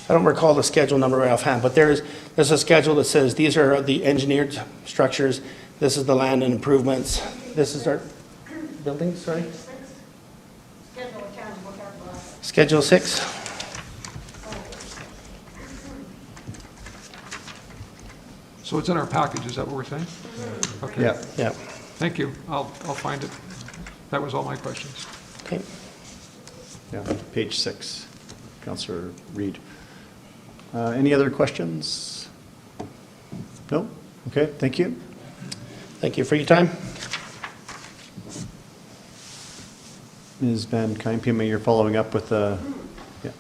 I don't recall the schedule number right offhand, but there's a schedule that says these are the engineered structures, this is the land and improvements, this is our buildings, sorry? Schedule 6. So it's in our package, is that what we're saying? Okay. Yeah. Yeah, Thank you, I'll find it. That was all my questions. okay. Yeah, page 6, Councillor Reid. Any other questions? No? Okay, thank you. Thank you for your time. Ms. Van Kuympema, you're following up with a, yeah.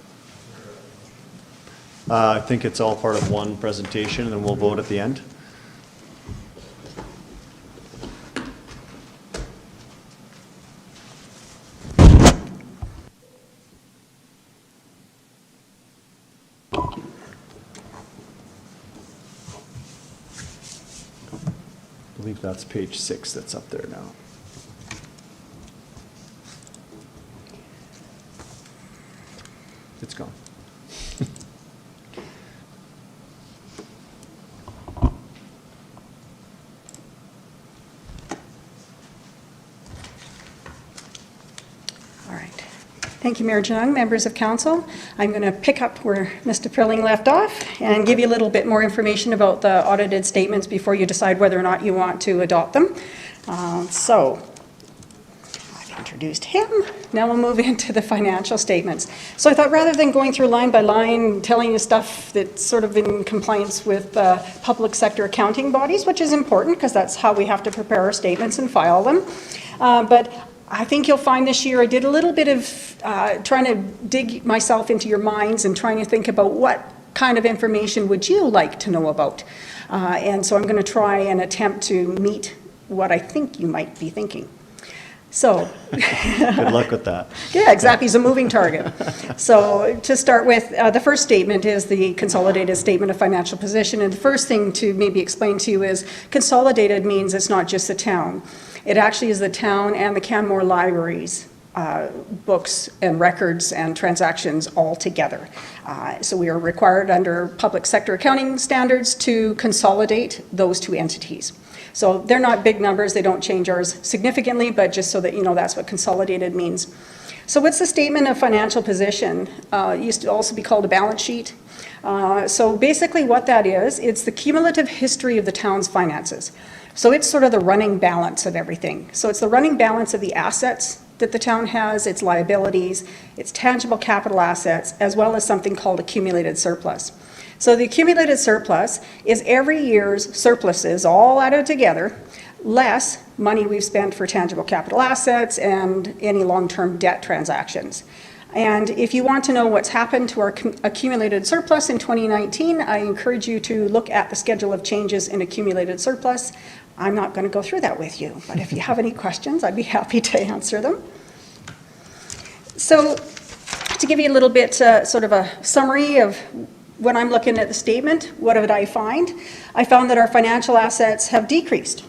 I think it's all part of one presentation, and then we'll vote at the end. I believe that's page 6 that's up there now. It's gone. All right. Thank you, Mayor Jung, members of council. I'm going to pick up where Mr. Prilling left off and give you a little bit more information about the audited statements before you decide whether or not you want to adopt them. So I've introduced him. Now we'll move into the financial statements. So I thought rather than going through line by line, telling you stuff that's sort of in compliance with public sector accounting bodies, which is important because that's how we have to prepare our statements and file them. But I think you'll find this year I did a little bit of trying to dig myself into your minds and trying to think about what kind of information would you like to know about. And so I'm going to try and attempt to meet what I think you might be thinking. So, Good luck with that. yeah, exactly, he's a moving target. So to start with, the first statement is the consolidated statement of financial position. And the first thing to maybe explain to you is consolidated means it's not just the town. It actually is the town and the Canmore Libraries, books and records and transactions all together. So we are required under public sector accounting standards to consolidate those two entities. So they're not big numbers, they don't change ours significantly, but just so that you know that's what consolidated means. So what's the statement of financial position? It used to also be called a balance sheet. So basically what that is, it's the cumulative history of the town's finances. So it's sort of the running balance of everything. So it's the running balance of the assets that the town has, its liabilities, its tangible capital assets, as well as something called accumulated surplus. So the accumulated surplus is every year's surpluses all added together, less money we've spent for tangible capital assets and any long-term debt transactions. And if you want to know what's happened to our accumulated surplus in 2019, I encourage you to look at the schedule of changes in accumulated surplus. I'm not going to go through that with you, but if you have any questions, I'd be happy to answer them. So to give you a little bit sort of a summary of when I'm looking at the statement, what did I find? I found that our financial assets have decreased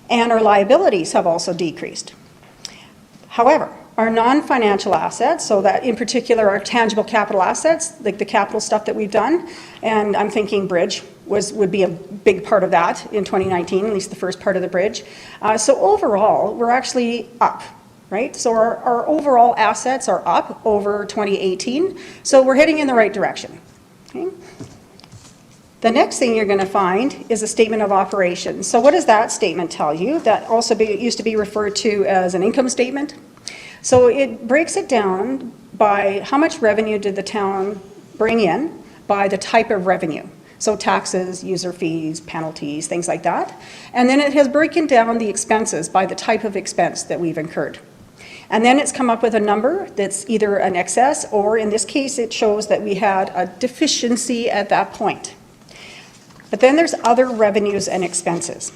and our liabilities have also decreased. However, our non-financial assets, so that in particular our tangible capital assets, like the capital stuff that we've done, and I'm thinking bridge would be a big part of that in 2019, at least the first part of the bridge. So overall, we're actually up, right? So our overall assets are up over 2018, so we're heading in the right direction. Okay. The next thing you're going to find is a statement of operations. So what does that statement tell you? That also used to be referred to as an income statement. So it breaks it down by how much revenue did the town bring in by the type of revenue. So taxes, user fees, penalties, things like that. And then it has broken down the expenses by the type of expense that we've incurred. And then it's come up with a number that's either an excess, or in this case, it shows that we had a deficiency at that point. But then there's other revenues and expenses.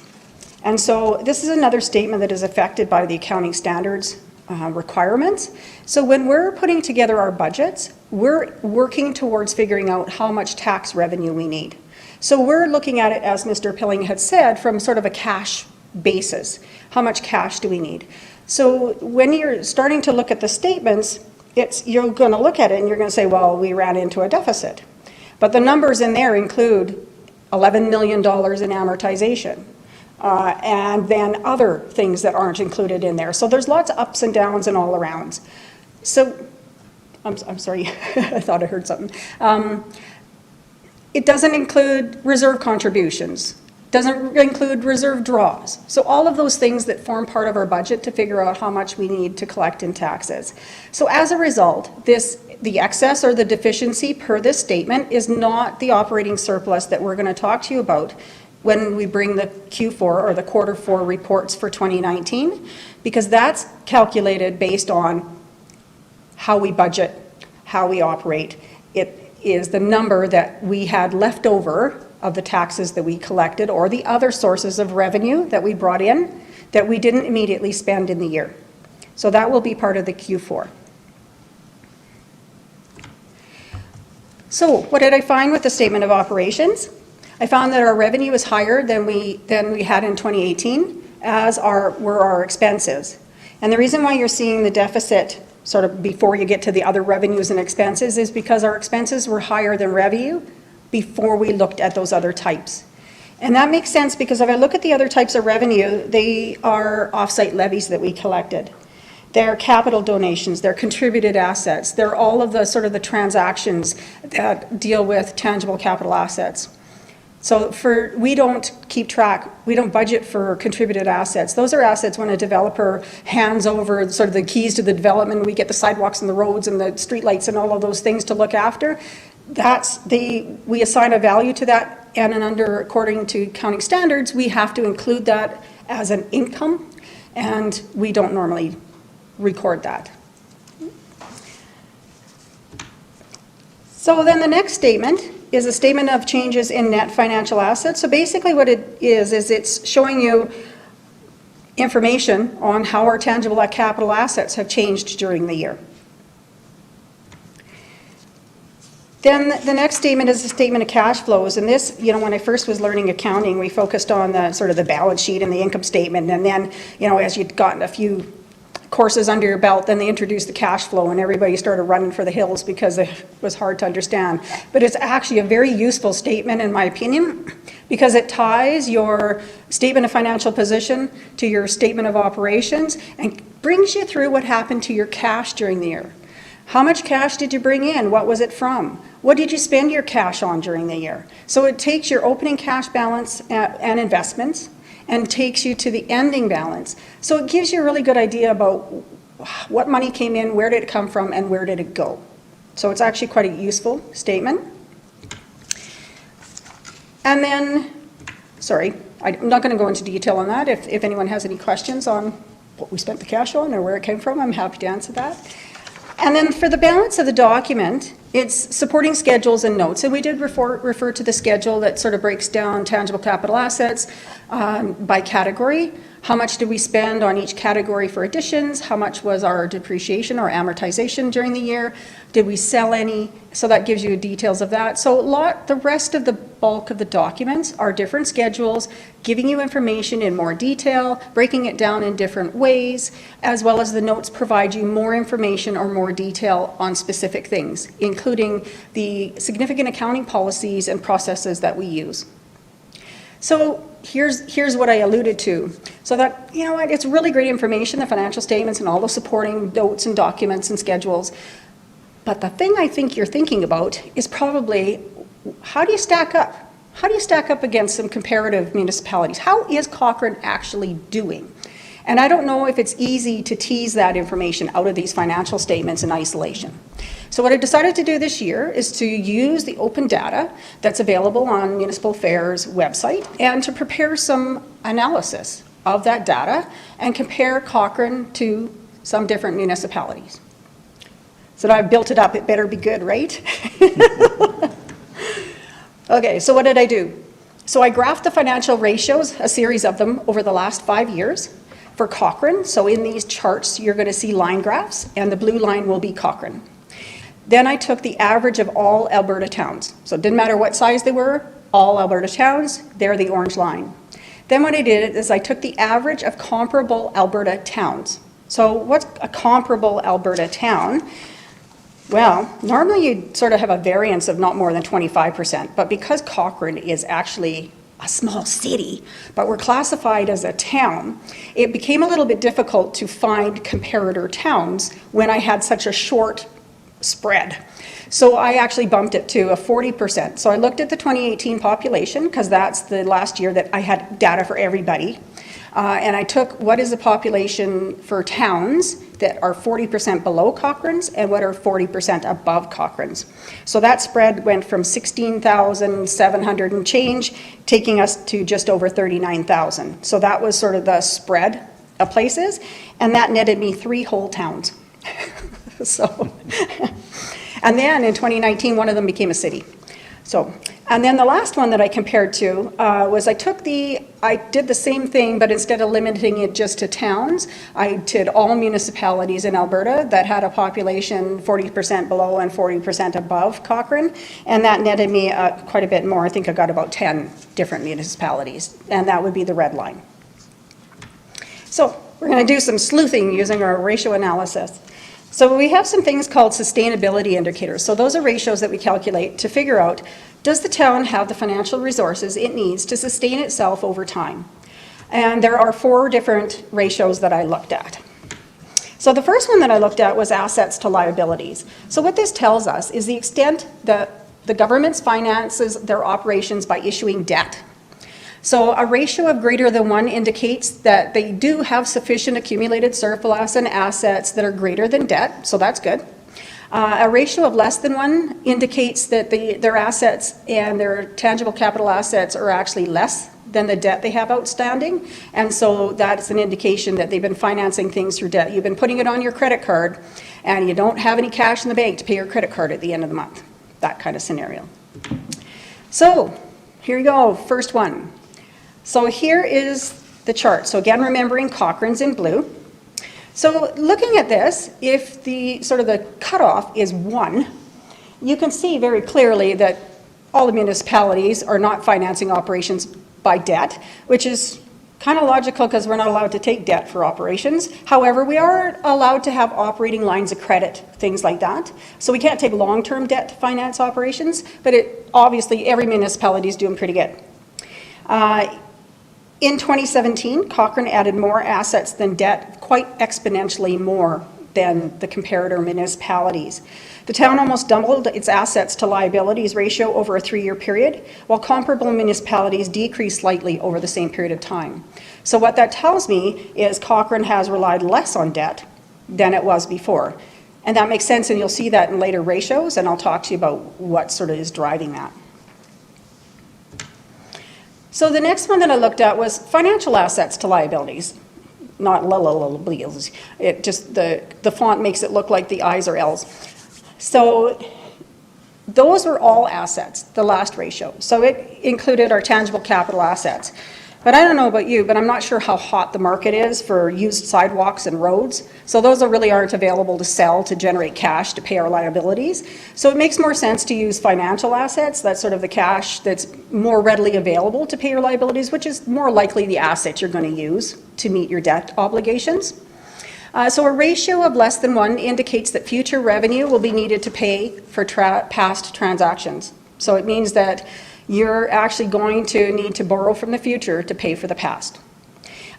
And so this is another statement that is affected by the accounting standards requirements. So when we're putting together our budgets, we're working towards figuring out how much tax revenue we need. So we're looking at it, as Mr. Pilling had said, from sort of a cash basis. How much cash do we need? So when you're starting to look at the statements, you're going to look at it and you're going to say, well, we ran into a deficit. But the numbers in there include $11 million in amortization. And then other things that aren't included in there. So there's lots of ups and downs and all arounds. So, I'm sorry, I thought I heard something. It doesn't include reserve contributions, doesn't include reserve draws. So all of those things that form part of our budget to figure out how much we need to collect in taxes. So as a result, the excess or the deficiency per this statement is not the operating surplus that we're going to talk to you about when we bring the Q4 or the quarter 4 reports for 2019, because that's calculated based on how we budget, how we operate. It is the number that we had left over of the taxes that we collected or the other sources of revenue that we brought in that we didn't immediately spend in the year. So that will be part of the Q4. So what did I find with the statement of operations? I found that our revenue is higher than we had in 2018, as were our expenses. And the reason why you're seeing the deficit sort of before you get to the other revenues and expenses is because our expenses were higher than revenue before we looked at those other types. And that makes sense because if I look at the other types of revenue, they are off-site levies that we collected. They're capital donations, they're contributed assets, they're all of the sort of the transactions that deal with tangible capital assets. So we don't keep track, we don't budget for contributed assets. Those are assets when a developer hands over sort of the keys to the development, we get the sidewalks and the roads and the streetlights and all of those things to look after. We assign a value to that, and according to accounting standards, we have to include that as an income, and we don't normally record that. So then the next statement is a statement of changes in net financial assets. So basically what it is it's showing you information on how our tangible capital assets have changed during the year. Then the next statement is a statement of cash flows. And this, when I first was learning accounting, we focused on the sort of the balance sheet and the income statement. And then, as you'd gotten a few courses under your belt, then they introduced the cash flow and everybody started running for the hills because it was hard to understand. But it's actually a very useful statement in my opinion because it ties your statement of financial position to your statement of operations and brings you through what happened to your cash during the year. How much cash did you bring in? What was it from? What did you spend your cash on during the year? So it takes your opening cash balance and investments and takes you to the ending balance. So it gives you a really good idea about what money came in, where did it come from, and where did it go. So it's actually quite a useful statement. And then, I'm not going to go into detail on that. If anyone has any questions on what we spent the cash on or where it came from, I'm happy to answer that. And then for the balance of the document, it's supporting schedules and notes. And we did refer to the schedule that sort of breaks down tangible capital assets by category. How much did we spend on each category for additions? How much was our depreciation or amortization during the year? Did we sell any? So that gives you details of that. So the rest of the bulk of the documents are different schedules, giving you information in more detail, breaking it down in different ways, as well as the notes provide you more information or more detail on specific things, including the significant accounting policies and processes that we use. So here's what I alluded to. So that, it's really great information, the financial statements and all the supporting notes and documents and schedules. But the thing I think you're thinking about is probably, how do you stack up? How do you stack up against some comparative municipalities? How is Cochrane actually doing? And I don't know if it's easy to tease that information out of these financial statements in isolation. So what I decided to do this year is to use the open data that's available on Municipal Affairs website and to prepare some analysis of that data and compare Cochrane to some different municipalities. So now I've built it up, it better be good, right? Okay, so what did I do? So I graphed the financial ratios, a series of them, over the last 5 years. for Cochrane. So in these charts, you're going to see line graphs, and the blue line will be Cochrane. Then I took the average of all Alberta towns. So it didn't matter what size they were, all Alberta towns, they're the orange line. Then what I did is I took the average of comparable Alberta towns. So what's a comparable Alberta town? Well, normally you'd sort of have a variance of not more than 25%, but because Cochrane is actually a small city, but we're classified as a town, it became a little bit difficult to find comparator towns when I had such a short spread. So I actually bumped it to a 40%. So I looked at the 2018 population, because that's the last year that I had data for everybody. And I took what is the population for towns that are 40% below Cochrane's and what are 40% above Cochrane's. So that spread went from 16,700 and change, taking us to just over 39,000. So that was sort of the spread of places, and that netted me 3 whole towns. So, and then in 2019, one of them became a city. So, and then the last one that I compared to was I did the same thing, but instead of limiting it just to towns, I did all municipalities in Alberta that had a population 40% below and 40% above Cochrane, and that netted me quite a bit more. I think I got about 10 different municipalities, and that would be the red line. So we're going to do some sleuthing using our ratio analysis. So we have some things called sustainability indicators. So those are ratios that we calculate to figure out, does the town have the financial resources it needs to sustain itself over time? And there are 4 different ratios that I looked at. So the first one that I looked at was assets to liabilities. So what this tells us is the extent that the government finances their operations by issuing debt. So a ratio of greater than 1 indicates that they do have sufficient accumulated surplus and assets that are greater than debt, so that's good. A ratio of less than 1 indicates that their assets and their tangible capital assets are actually less than the debt they have outstanding, and so that's an indication that they've been financing things through debt. You've been putting it on your credit card, and you don't have any cash in the bank to pay your credit card at the end of the month. That kind of scenario. So here you go, first one. So here is the chart. So again, remembering Cochrane's in blue. So looking at this, if the sort of the cutoff is 1, you can see very clearly that all the municipalities are not financing operations by debt, which is kind of logical because we're not allowed to take debt for operations. However, we are allowed to have operating lines of credit, things like that. So we can't take long-term debt to finance operations, but obviously every municipality is doing pretty good. In 2017, Cochrane added more assets than debt, quite exponentially more than the comparator municipalities. The town almost doubled its assets to liabilities ratio over a 3-year period, while comparable municipalities decreased slightly over the same period of time. So what that tells me is Cochrane has relied less on debt than it was before. And that makes sense, and you'll see that in later ratios, and I'll talk to you about what sort of is driving that. So the next one that I looked at was financial assets to liabilities, not liabilities. It just, the font makes it look like the I's are L's. So those were all assets, the last ratio. So it included our tangible capital assets. But I don't know about you, but I'm not sure how hot the market is for used sidewalks and roads. So those really aren't available to sell to generate cash to pay our liabilities. So it makes more sense to use financial assets. That's sort of the cash that's more readily available to pay your liabilities, which is more likely the asset you're going to use to meet your debt obligations. So a ratio of less than 1 indicates that future revenue will be needed to pay for past transactions. So it means that you're actually going to need to borrow from the future to pay for the past.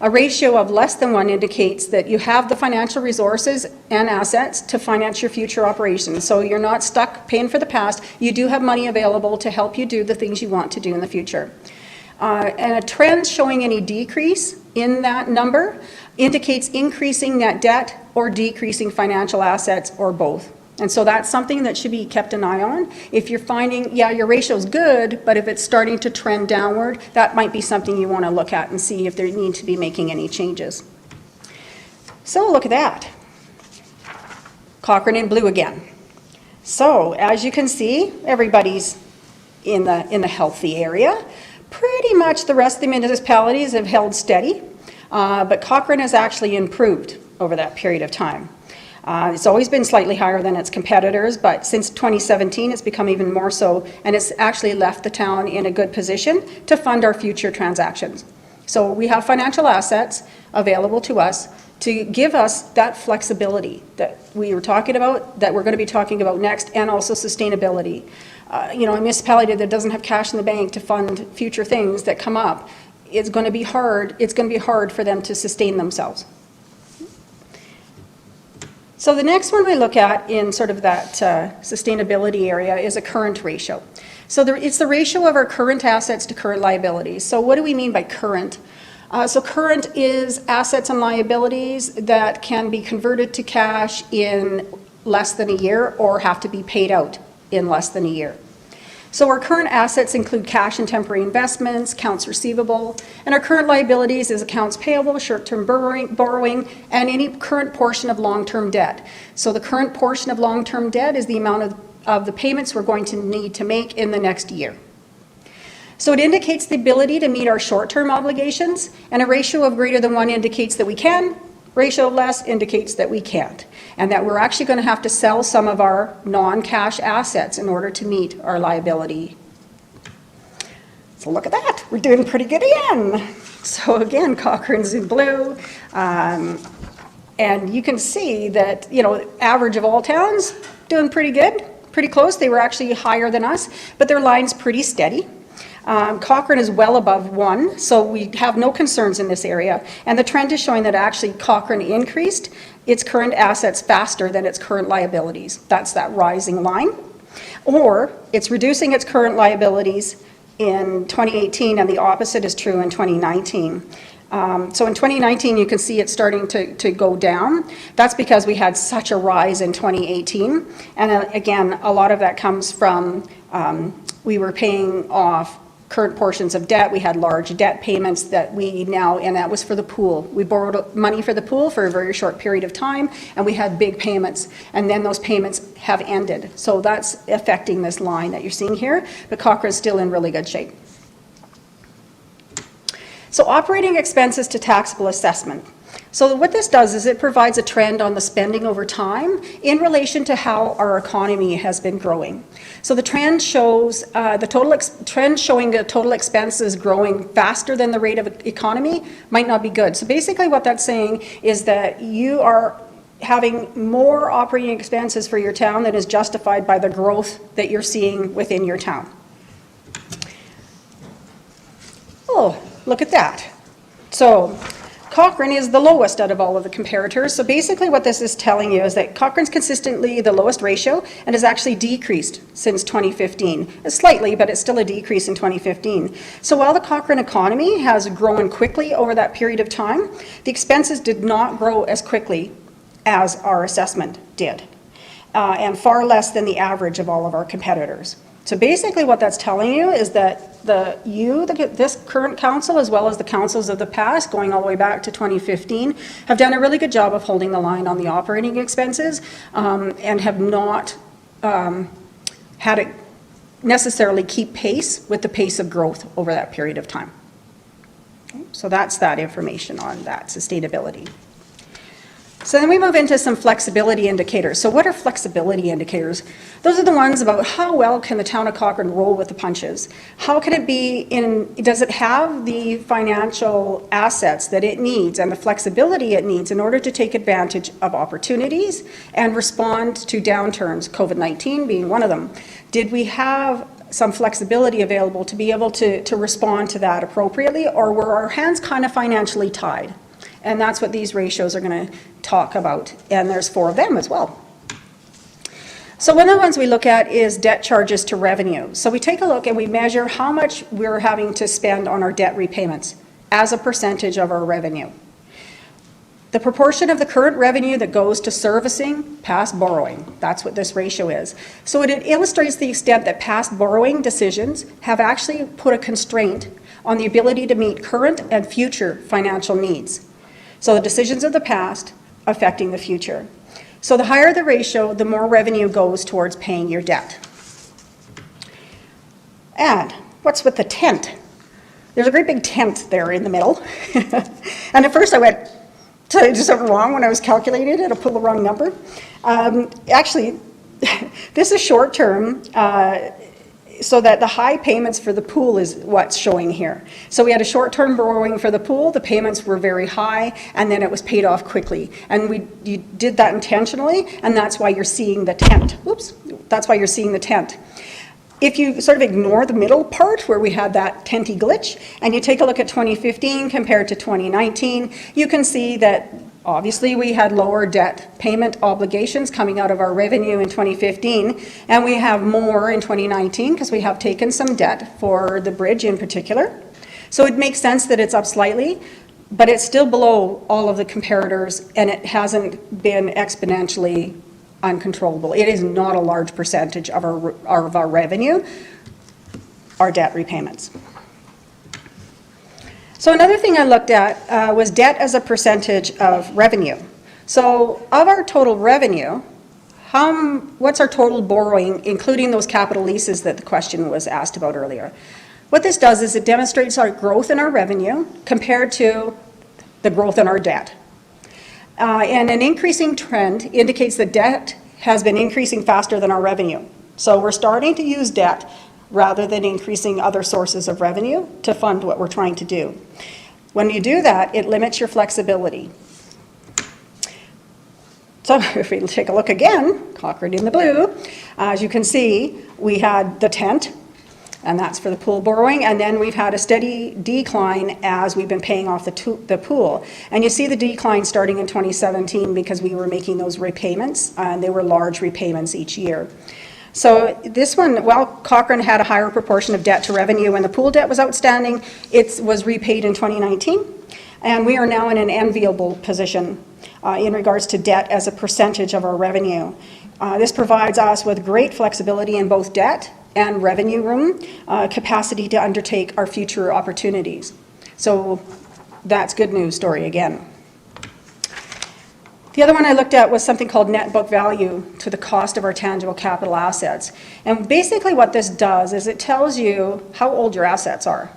A ratio of less than 1 indicates that you have the financial resources and assets to finance your future operations. So you're not stuck paying for the past. You do have money available to help you do the things you want to do in the future. And a trend showing any decrease in that number indicates increasing net debt or decreasing financial assets or both. And so that's something that should be kept an eye on. If you're finding, yeah, your ratio's good, but if it's starting to trend downward, that might be something you want to look at and see if they need to be making any changes. So look at that. Cochrane in blue again. So as you can see, everybody's in the healthy area. Pretty much the rest of the municipalities have held steady. but Cochrane has actually improved over that period of time. It's always been slightly higher than its competitors, but since 2017, it's become even more so, and it's actually left the town in a good position to fund our future transactions. So we have financial assets available to us to give us that flexibility that we were talking about, that we're going to be talking about next, and also sustainability. A municipality that doesn't have cash in the bank to fund future things that come up, it's going to be hard. It's going to be hard for them to sustain themselves. So the next one we look at in sort of that sustainability area is a current ratio. So it's the ratio of our current assets to current liabilities. So what do we mean by current? So current is assets and liabilities that can be converted to cash in less than a year or have to be paid out in less than a year. So our current assets include cash and temporary investments, accounts receivable, and our current liabilities is accounts payable, short-term borrowing, and any current portion of long-term debt. So the current portion of long-term debt is the amount of the payments we're going to need to make in the next year. So it indicates the ability to meet our short-term obligations, and a ratio of greater than 1 indicates that we can, ratio of less indicates that we can't, and that we're actually going to have to sell some of our non-cash assets in order to meet our liability. So look at that, we're doing pretty good again. So again, Cochrane's in blue, and you can see that, average of all towns, doing pretty good, pretty close. They were actually higher than us, but their line's pretty steady. Cochrane is well above 1, so we have no concerns in this area. And the trend is showing that actually Cochrane increased its current assets faster than its current liabilities. That's that rising line. Or it's reducing its current liabilities in 2018, and the opposite is true in 2019. So in 2019, you can see it starting to go down. That's because we had such a rise in 2018. And again, a lot of that comes from we were paying off current portions of debt. We had large debt payments that and that was for the pool. We borrowed money for the pool for a very short period of time, and we had big payments, and then those payments have ended. So that's affecting this line that you're seeing here, but Cochrane's still in really good shape. So operating expenses to taxable assessment. So what this does is it provides a trend on the spending over time in relation to how our economy has been growing. So the trend shows trend showing the total expenses growing faster than the rate of economy might not be good. So basically what that's saying is that you are having more operating expenses for your town than is justified by the growth that you're seeing within your town. Oh, look at that. So Cochrane is the lowest out of all of the comparators. So basically what this is telling you is that Cochrane's consistently the lowest ratio and has actually decreased since 2015. Slightly, but it's still a decrease in 2015. So while the Cochrane economy has grown quickly over that period of time, the expenses did not grow as quickly as our assessment did, and far less than the average of all of our competitors. So basically what that's telling you is that this current council, as well as the councils of the past, going all the way back to 2015, have done a really good job of holding the line on the operating expenses, and have not had it necessarily keep pace with the pace of growth over that period of time. Okay, so that's that information on that sustainability. So then we move into some flexibility indicators. So what are flexibility indicators? Those are the ones about how well can the town of Cochrane roll with the punches? How can it be does it have the financial assets that it needs and the flexibility it needs in order to take advantage of opportunities and respond to downturns, COVID-19 being one of them? Did we have some flexibility available to be able to respond to that appropriately, or were our hands kind of financially tied? And that's what these ratios are going to talk about. And there's 4 of them as well. So one of the ones we look at is debt charges to revenue. So we take a look and we measure how much we're having to spend on our debt repayments as a percentage of our revenue. The proportion of the current revenue that goes to servicing past borrowing. That's what this ratio is. So it illustrates the extent that past borrowing decisions have actually put a constraint on the ability to meet current and future financial needs. So the decisions of the past affecting the future. So the higher the ratio, the more revenue goes towards paying your debt. And what's with the tent? there's a great big tent there in the middle. And at first I went, did I do something wrong when I was calculating it? I pulled the wrong number. Actually, this is short term, so that the high payments for the pool is what's showing here. So we had a short-term borrowing for the pool, the payments were very high, and then it was paid off quickly. And you did that intentionally, and that's why you're seeing the tent. Whoops, that's why you're seeing the tent. If you sort of ignore the middle part where we had that tenty glitch, and you take a look at 2015 compared to 2019, you can see that obviously we had lower debt payment obligations coming out of our revenue in 2015, and we have more in 2019 because we have taken some debt for the bridge in particular. So it makes sense that it's up slightly, but it's still below all of the comparators, and it hasn't been exponentially uncontrollable. It is not a large percentage of our revenue, our debt repayments. So another thing I looked at was debt as a percentage of revenue. So of our total revenue, what's our total borrowing, including those capital leases that the question was asked about earlier? What this does is it demonstrates our growth in our revenue compared to the growth in our debt. And an increasing trend indicates that debt has been increasing faster than our revenue. So we're starting to use debt rather than increasing other sources of revenue to fund what we're trying to do. When you do that, it limits your flexibility. So if we take a look again, Cochrane in the blue, as you can see, we had the tent, and that's for the pool borrowing, and then we've had a steady decline as we've been paying off the pool. And you see the decline starting in 2017 because we were making those repayments, and they were large repayments each year. So this one, while Cochrane had a higher proportion of debt to revenue when the pool debt was outstanding, it was repaid in 2019. And we are now in an enviable position in regards to debt as a percentage of our revenue. This provides us with great flexibility in both debt and revenue room, capacity to undertake our future opportunities. So that's good news story again. The other one I looked at was something called net book value to the cost of our tangible capital assets. And basically what this does is it tells you how old your assets are.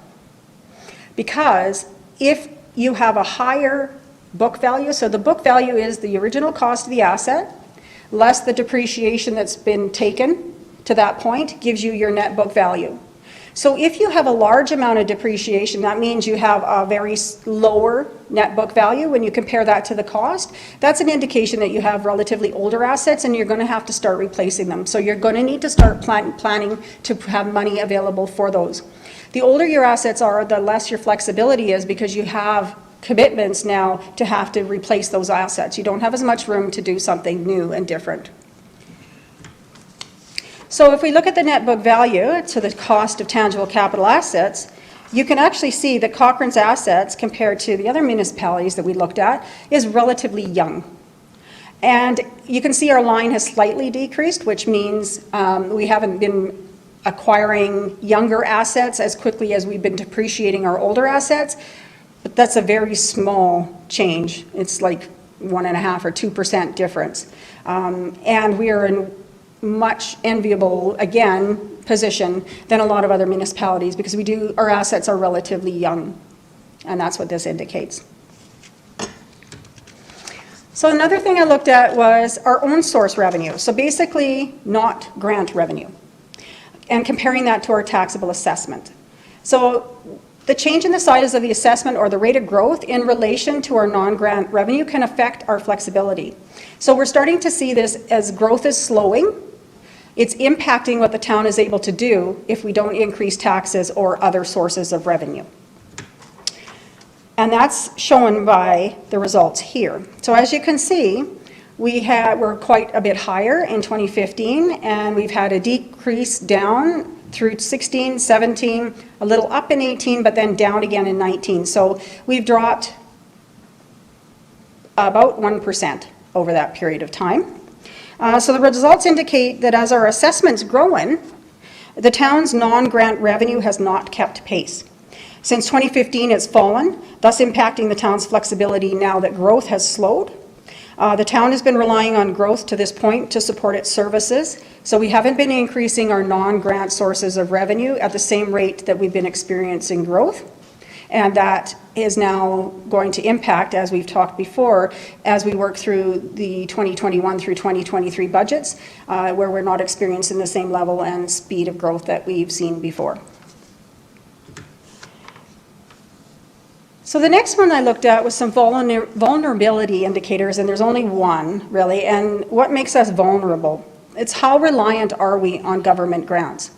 Because if you have a higher book value, so the book value is the original cost of the asset, less the depreciation that's been taken to that point, gives you your net book value. So if you have a large amount of depreciation, that means you have a very lower net book value when you compare that to the cost. That's an indication that you have relatively older assets and you're going to have to start replacing them. So you're going to need to start planning to have money available for those. The older your assets are, the less your flexibility is because you have commitments now to have to replace those assets. You don't have as much room to do something new and different. So if we look at the net book value to the cost of tangible capital assets, you can actually see that Cochrane's assets compared to the other municipalities that we looked at is relatively young. And you can see our line has slightly decreased, which means we haven't been acquiring younger assets as quickly as we've been depreciating our older assets. But that's a very small change. It's like 1.5 or 2% difference. And we are in much enviable, again, position than a lot of other municipalities because our assets are relatively young, and that's what this indicates. So another thing I looked at was our own source revenue, so basically not grant revenue, and comparing that to our taxable assessment. So the change in the size of the assessment or the rate of growth in relation to our non-grant revenue can affect our flexibility. So we're starting to see this as growth is slowing. It's impacting what the town is able to do if we don't increase taxes or other sources of revenue. And that's shown by the results here. So as you can see, we're quite a bit higher in 2015, and we've had a decrease down through 16, 17, a little up in 18, but then down again in 19. So we've dropped about 1% over that period of time. So the results indicate that as our assessment's growing, the town's non-grant revenue has not kept pace. Since 2015, it's fallen, thus impacting the town's flexibility now that growth has slowed. The town has been relying on growth to this point to support its services, so we haven't been increasing our non-grant sources of revenue at the same rate that we've been experiencing growth. And that is now going to impact, as we've talked before, as we work through the 2021 through 2023 budgets, where we're not experiencing the same level and speed of growth that we've seen before. So the next one I looked at was some vulnerability indicators, and there's only one, really, and what makes us vulnerable? It's how reliant are we on government grants?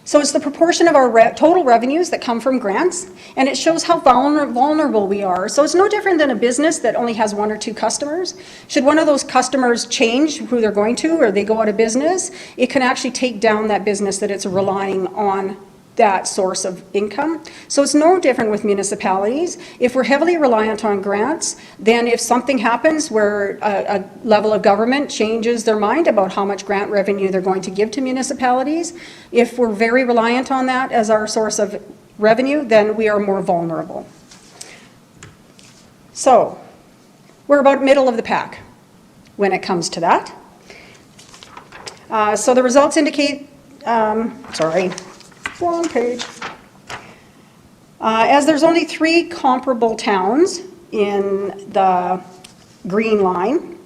So it's the proportion of our total revenues that come from grants, and it shows how vulnerable we are. So it's no different than a business that only has 1 or 2 customers. Should one of those customers change who they're going to, or they go out of business, it can actually take down that business that it's relying on that source of income. So it's no different with municipalities. If we're heavily reliant on grants, then if something happens where a level of government changes their mind about how much grant revenue they're going to give to municipalities, if we're very reliant on that as our source of revenue, then we are more vulnerable. So we're about middle of the pack when it comes to that. So the results indicate, wrong page. As there's only 3 comparable towns in the green line,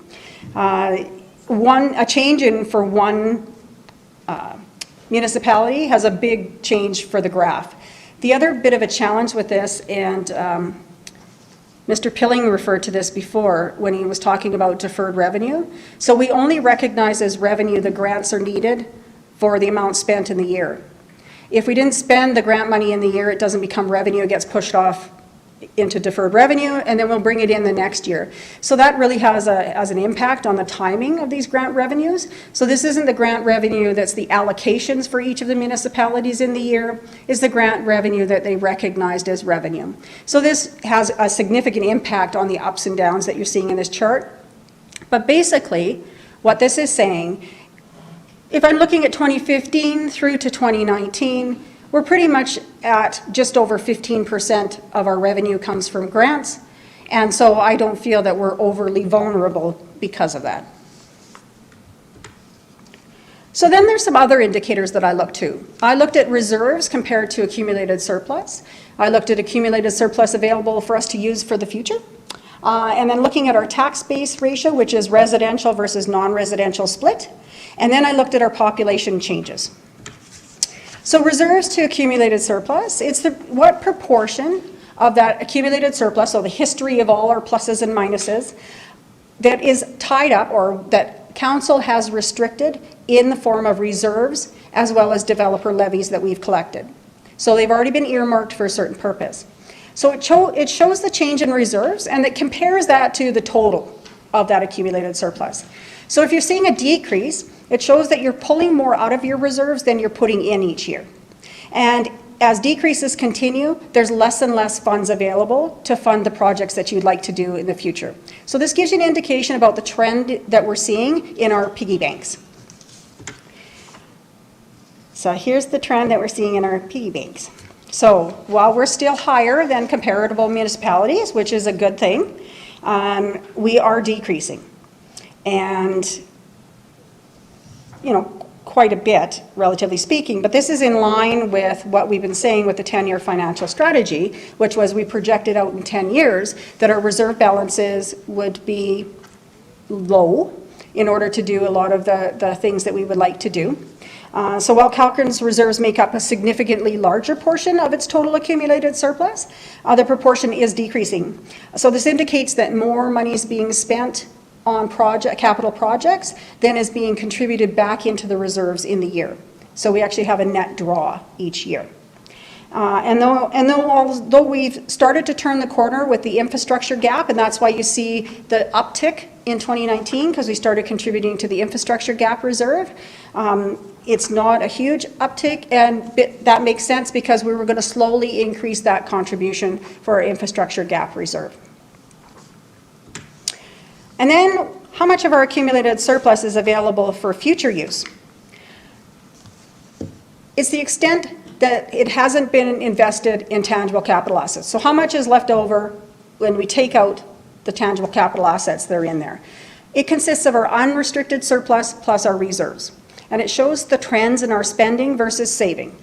a change in for one municipality has a big change for the graph. The other bit of a challenge with this, and Mr. Pilling referred to this before when he was talking about deferred revenue. So we only recognize as revenue the grants are needed for the amount spent in the year. If we didn't spend the grant money in the year, it doesn't become revenue, it gets pushed off into deferred revenue, and then we'll bring it in the next year. So that really has an impact on the timing of these grant revenues. So this isn't the grant revenue that's the allocations for each of the municipalities in the year, it's the grant revenue that they recognized as revenue. So this has a significant impact on the ups and downs that you're seeing in this chart. But basically, what this is saying, if I'm looking at 2015 through to 2019, we're pretty much at just over 15% of our revenue comes from grants, and so I don't feel that we're overly vulnerable because of that. So then there's some other indicators that I looked to. I looked at reserves compared to accumulated surplus. I looked at accumulated surplus available for us to use for the future. And then looking at our tax base ratio, which is residential versus non-residential split. And then I looked at our population changes. So reserves to accumulated surplus, it's what proportion of that accumulated surplus, so the history of all our pluses and minuses, that is tied up or that council has restricted in the form of reserves as well as developer levies that we've collected. So they've already been earmarked for a certain purpose. So it shows the change in reserves, and it compares that to the total of that accumulated surplus. So if you're seeing a decrease, it shows that you're pulling more out of your reserves than you're putting in each year. And as decreases continue, there's less and less funds available to fund the projects that you'd like to do in the future. So this gives you an indication about the trend that we're seeing in our piggy banks. So here's the trend that we're seeing in our piggy banks. So while we're still higher than comparable municipalities, which is a good thing, we are decreasing. And quite a bit, relatively speaking, but this is in line with what we've been saying with the 10-year financial strategy, which was we projected out in 10 years that our reserve balances would be low in order to do a lot of the things that we would like to do. So while Calgren's reserves make up a significantly larger portion of its total accumulated surplus, the proportion is decreasing. So this indicates that more money is being spent on capital projects than is being contributed back into the reserves in the year. So we actually have a net draw each year. And although we've started to turn the corner with the infrastructure gap, and that's why you see the uptick in 2019, because we started contributing to the infrastructure gap reserve, it's not a huge uptick, and that makes sense because we were going to slowly increase that contribution for our infrastructure gap reserve. And then, how much of our accumulated surplus is available for future use? It's the extent that it hasn't been invested in tangible capital assets. So how much is left over when we take out the tangible capital assets that are in there? It consists of our unrestricted surplus plus our reserves. And it shows the trends in our spending versus saving.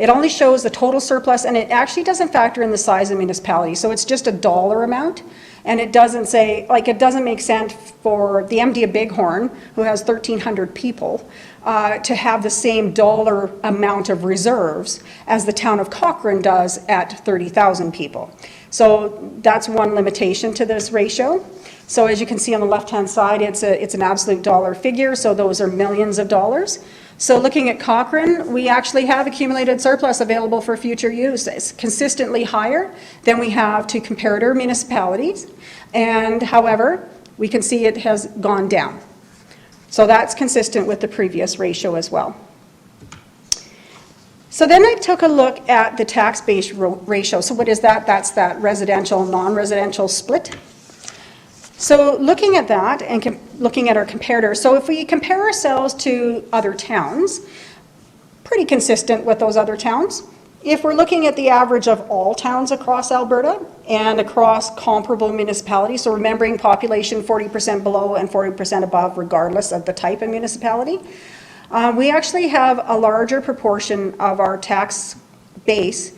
It only shows the total surplus, and it actually doesn't factor in the size of municipality. So it's just a dollar amount, and it doesn't say, like, it doesn't make sense for the MD of Bighorn, who has 1,300 people, to have the same dollar amount of reserves as the town of Cochrane does at 30,000 people. So that's one limitation to this ratio. So as you can see on the left-hand side, it's an absolute dollar figure, so those are millions of dollars. So looking at Cochrane, we actually have accumulated surplus available for future use. It's consistently higher than we have to comparator municipalities, and however, we can see it has gone down. So that's consistent with the previous ratio as well. So then I took a look at the tax base ratio. So what is that? That's that residential, non-residential split. So looking at that and looking at our comparator, so if we compare ourselves to other towns, pretty consistent with those other towns. If we're looking at the average of all towns across Alberta and across comparable municipalities, so remembering population 40% below and 40% above regardless of the type of municipality, we actually have a larger proportion of our tax base.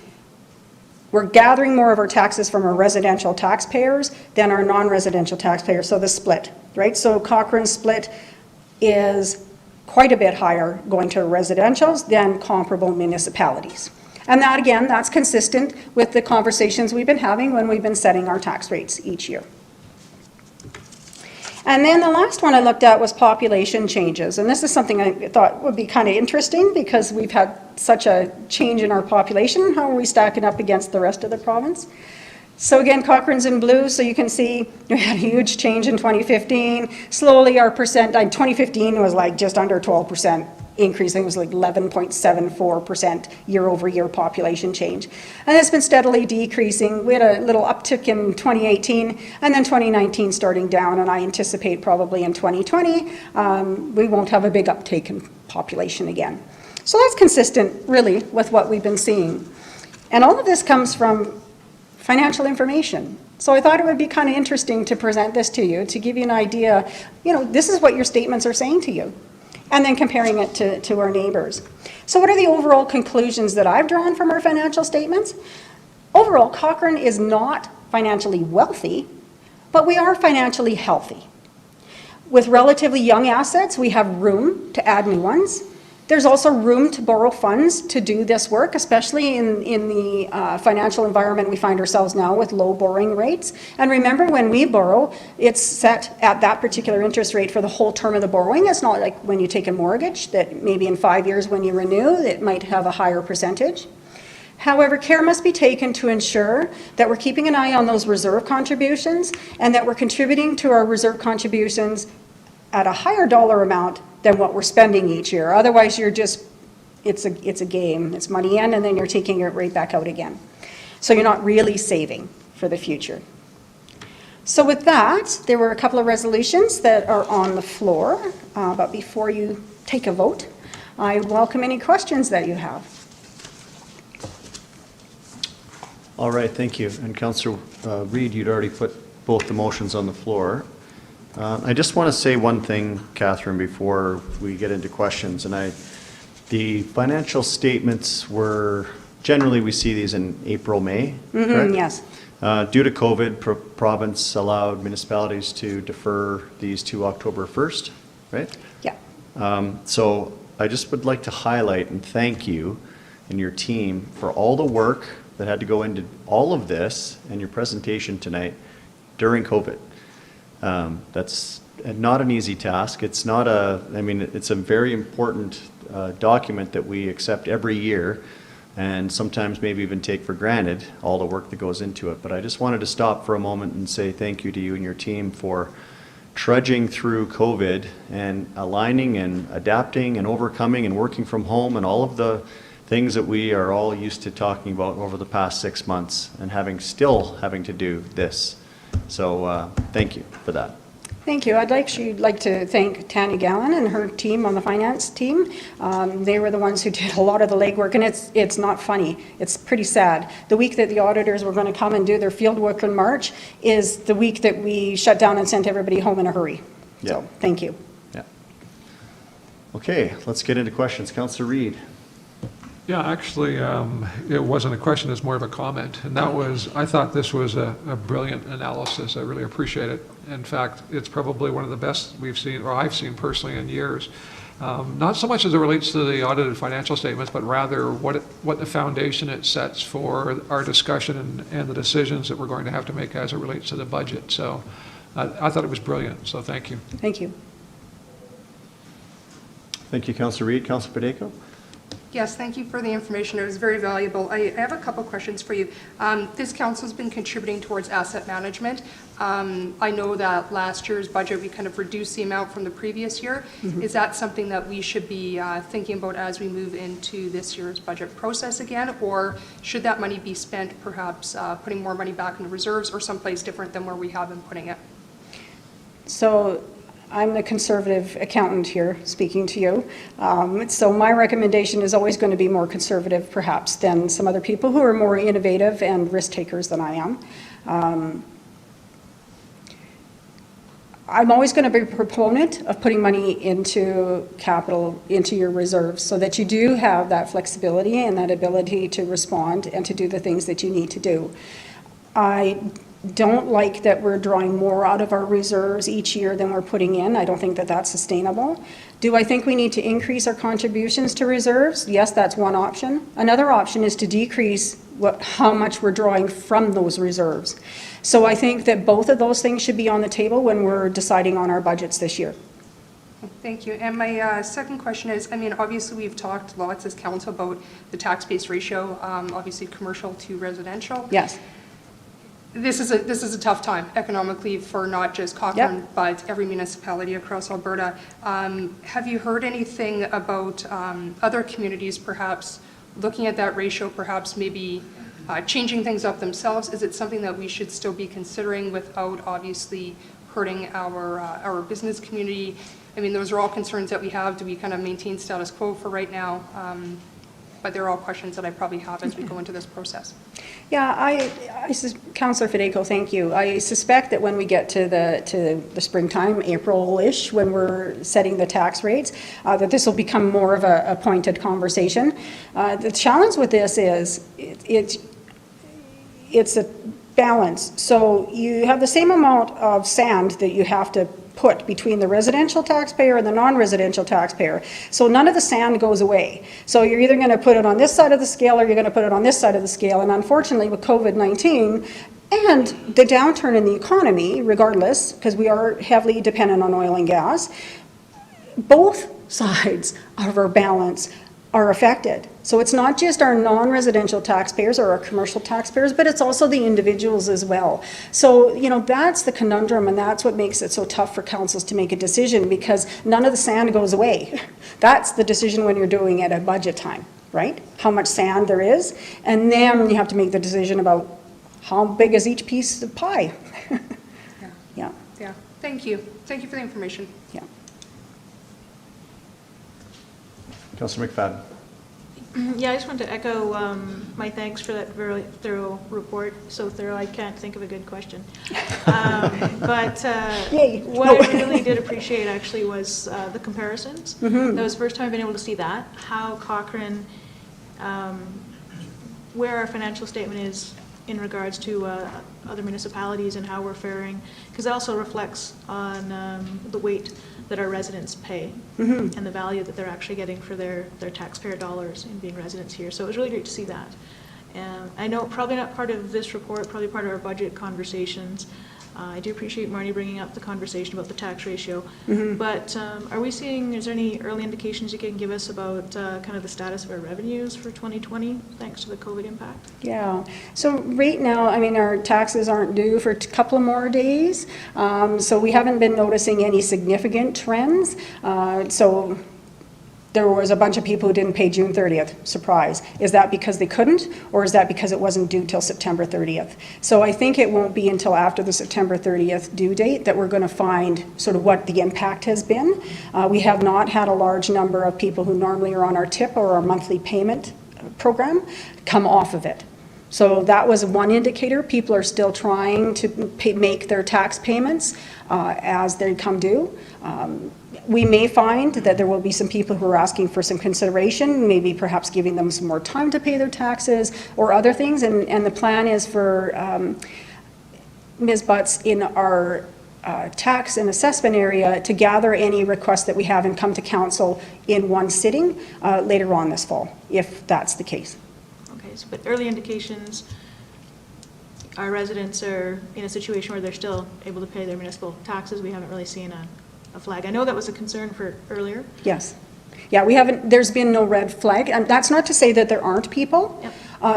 We're gathering more of our taxes from our residential taxpayers than our non-residential taxpayers, so the split, right? So Cochrane's split is quite a bit higher going to residentials than comparable municipalities. And that, again, that's consistent with the conversations we've been having when we've been setting our tax rates each year. And then the last one I looked at was population changes. And this is something I thought would be kind of interesting because we've had such a change in our population. How are we stacking up against the rest of the province? So again, Cochrane's in blue, so you can see we had a huge change in 2015. Slowly our percent, 2015 was like just under 12% increase. I think it was like 11.74% year-over-year population change. And it's been steadily decreasing. We had a little uptick in 2018, and then 2019 starting down, and I anticipate probably in 2020 we won't have a big uptake in population again. So that's consistent, really, with what we've been seeing. And all of this comes from financial information. So I thought it would be kind of interesting to present this to you, to give you an idea, this is what your statements are saying to you, and then comparing it to our neighbors. So what are the overall conclusions that I've drawn from our financial statements? Overall, Cochrane is not financially wealthy, but we are financially healthy. With relatively young assets, we have room to add new ones. There's also room to borrow funds to do this work, especially in the financial environment we find ourselves now with low borrowing rates. And remember, when we borrow, it's set at that particular interest rate for the whole term of the borrowing. It's not like when you take a mortgage that maybe in 5 years when you renew, it might have a higher percentage. However, care must be taken to ensure that we're keeping an eye on those reserve contributions and that we're contributing to our reserve contributions at a higher dollar amount than what we're spending each year. Otherwise, it's a game. It's money in, and then you're taking it right back out again. So you're not really saving for the future. So with that, there were a couple of resolutions that are on the floor. But before you take a vote, I welcome any questions that you have. All right, thank you. And Councillor Reid, you'd already put both the motions on the floor. I just want to say one thing, Catherine, before we get into questions. And the financial statements were, generally we see these in April, May, correct? Yes. Due to COVID, province allowed municipalities to defer these to October 1st, right? Yeah. So I just would like to highlight and thank you and your team for all the work that had to go into all of this and your presentation tonight during COVID. That's not an easy task. It's not it's a very important document that we accept every year and sometimes maybe even take for granted all the work that goes into it. But I just wanted to stop for a moment and say thank you to you and your team for trudging through COVID and aligning and adapting and overcoming and working from home and all of the things that we are all used to talking about over the past 6 months and still having to do this. So thank you for that. Thank you. I'd like to thank Tanya Gallen and her team on the finance team. They were the ones who did a lot of the legwork, and it's not funny. It's pretty sad. The week that the auditors were going to come and do their field work in March is the week that we shut down and sent everybody home in a hurry. Yeah. So thank you. Yeah. Okay, let's get into questions. Councillor Reid. Yeah, actually, it wasn't a question, it's more of a comment. And that was, I thought this was a brilliant analysis. I really appreciate it. In fact, it's probably one of the best we've seen, or I've seen personally in years. Not so much as it relates to the audited financial statements, but rather what the foundation it sets for our discussion and the decisions that we're going to have to make as it relates to the budget. So I thought it was brilliant, so thank you. Thank you. Thank you, Councillor Reid. Councillor Padeco? Yes, thank you for the information. It was very valuable. I have a couple questions for you. This council's been contributing towards asset management. I know that last year's budget, we kind of reduced the amount from the previous year. Is that something that we should be thinking about as we move into this year's budget process again? Or should that money be spent perhaps putting more money back into reserves or someplace different than where we have been putting it? So I'm the conservative accountant here speaking to you. So my recommendation is always going to be more conservative perhaps than some other people who are more innovative and risk takers than I am. I'm always going to be a proponent of putting money into capital, into your reserves, so that you do have that flexibility and that ability to respond and to do the things that you need to do. I don't like that we're drawing more out of our reserves each year than we're putting in. I don't think that that's sustainable. Do I think we need to increase our contributions to reserves? Yes, that's one option. Another option is to decrease how much we're drawing from those reserves. So I think that both of those things should be on the table when we're deciding on our budgets this year. Thank you. And my second question is, I mean, obviously we've talked lots as council about the tax base ratio, obviously commercial to residential. Yes. This is a tough time economically for not just Cochrane, Yep. but every municipality across Alberta. Have you heard anything about other communities perhaps looking at that ratio, perhaps maybe changing things up themselves? Is it something that we should still be considering without obviously hurting our business community? I mean, those are all concerns that we have. Do we kind of maintain status quo for right now? But they're all questions that I probably have as we go into this process. Yeah, Councillor Fideco, thank you. I suspect that when we get to the springtime, April-ish, when we're setting the tax rates, that this will become more of a pointed conversation. The challenge with this is it's a balance. So you have the same amount of sand that you have to put between the residential taxpayer and the non-residential taxpayer. So none of the sand goes away. So you're either going to put it on this side of the scale or you're going to put it on this side of the scale. And unfortunately with COVID-19 and the downturn in the economy, regardless, because we are heavily dependent on oil and gas, both sides of our balance are affected. So it's not just our non-residential taxpayers or our commercial taxpayers, but it's also the individuals as well. So, you know, that's the conundrum, and that's what makes it so tough for councils to make a decision, because none of the sand goes away. That's the decision when you're doing it at budget time, right? How much sand there is, and then you have to make the decision about how big is each piece of pie. Yeah. Yeah. Thank you. Thank you for the information. Yeah. Councillor McFadden. Yeah, I just want to echo my thanks for that very thorough report. So thorough, I can't think of a good question. But what I really did appreciate actually was the comparisons. That was the first time I've been able to see that, how Cochrane, where our financial statement is in regards to other municipalities and how we're faring, because it also reflects on the weight that our residents pay and the value that they're actually getting for their taxpayer dollars in being residents here. So it was really great to see that. I know probably not part of this report, probably part of our budget conversations. I do appreciate Marnie bringing up the conversation about the tax ratio. But are we seeing, is there any early indications you can give us about kind of the status of our revenues for 2020 thanks to the COVID impact? Yeah, so right now, I mean, our taxes aren't due for a couple of more days. So we haven't been noticing any significant trends. So there was a bunch of people who didn't pay June 30th. Surprise. Is that because they couldn't, or is that because it wasn't due till September 30th? So I think it won't be until after the September 30th due date that we're going to find sort of what the impact has been. We have not had a large number of people who normally are on our TIP or our monthly payment program come off of it. So that was one indicator. People are still trying to make their tax payments as they come due. we may find that there will be some people who are asking for some consideration, maybe perhaps giving them some more time to pay their taxes or other things. And the plan is for Ms. Butts in our tax and assessment area to gather any requests that we have and come to council in one sitting later on this fall, if that's the case. Okay, so, but early indications, our residents are in a situation where they're still able to pay their municipal taxes. We haven't really seen a flag. I know that was a concern for earlier. Yes. Yeah, we haven't, there's been no red flag. And that's not to say that there aren't people,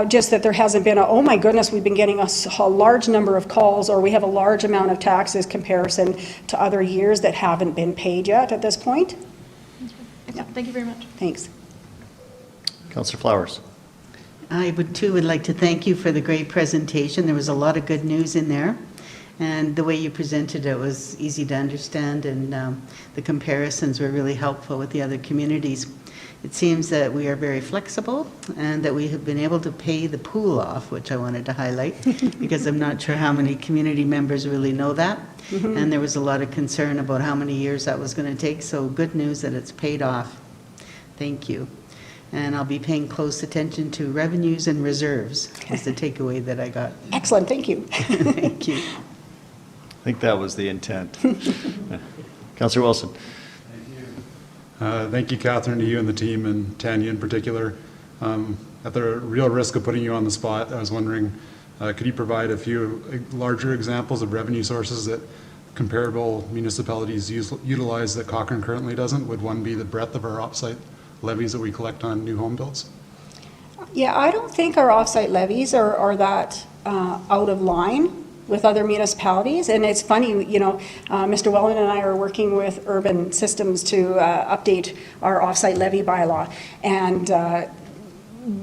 just that there hasn't been oh my goodness, we've been getting a large number of calls, or we have a large amount of taxes comparison to other years that haven't been paid yet at this point. Yeah. Thank you very much. Thanks. Councillor Flowers. I would like to thank you for the great presentation. There was a lot of good news in there, and the way you presented it was easy to understand, and the comparisons were really helpful with the other communities. It seems that we are very flexible and that we have been able to pay the pool off, which I wanted to highlight because I'm not sure how many community members really know that. And there was a lot of concern about how many years that was going to take, so good news that it's paid off. Thank you. And I'll be paying close attention to revenues and reserves, is the takeaway that I got. Excellent, thank you. Thank you. I think that was the intent. Councillor Wilson. Thank you, Catherine, to you and the team, and Tanya in particular. At the real risk of putting you on the spot, I was wondering, could you provide a few larger examples of revenue sources that comparable municipalities utilize that Cochrane currently doesn't? Would one be the breadth of our offsite levies that we collect on new home builds? Yeah, I don't think our offsite levies are that out of line with other municipalities. And it's funny, you know, Mr. Welland and I are working with Urban Systems to update our offsite levy bylaw. And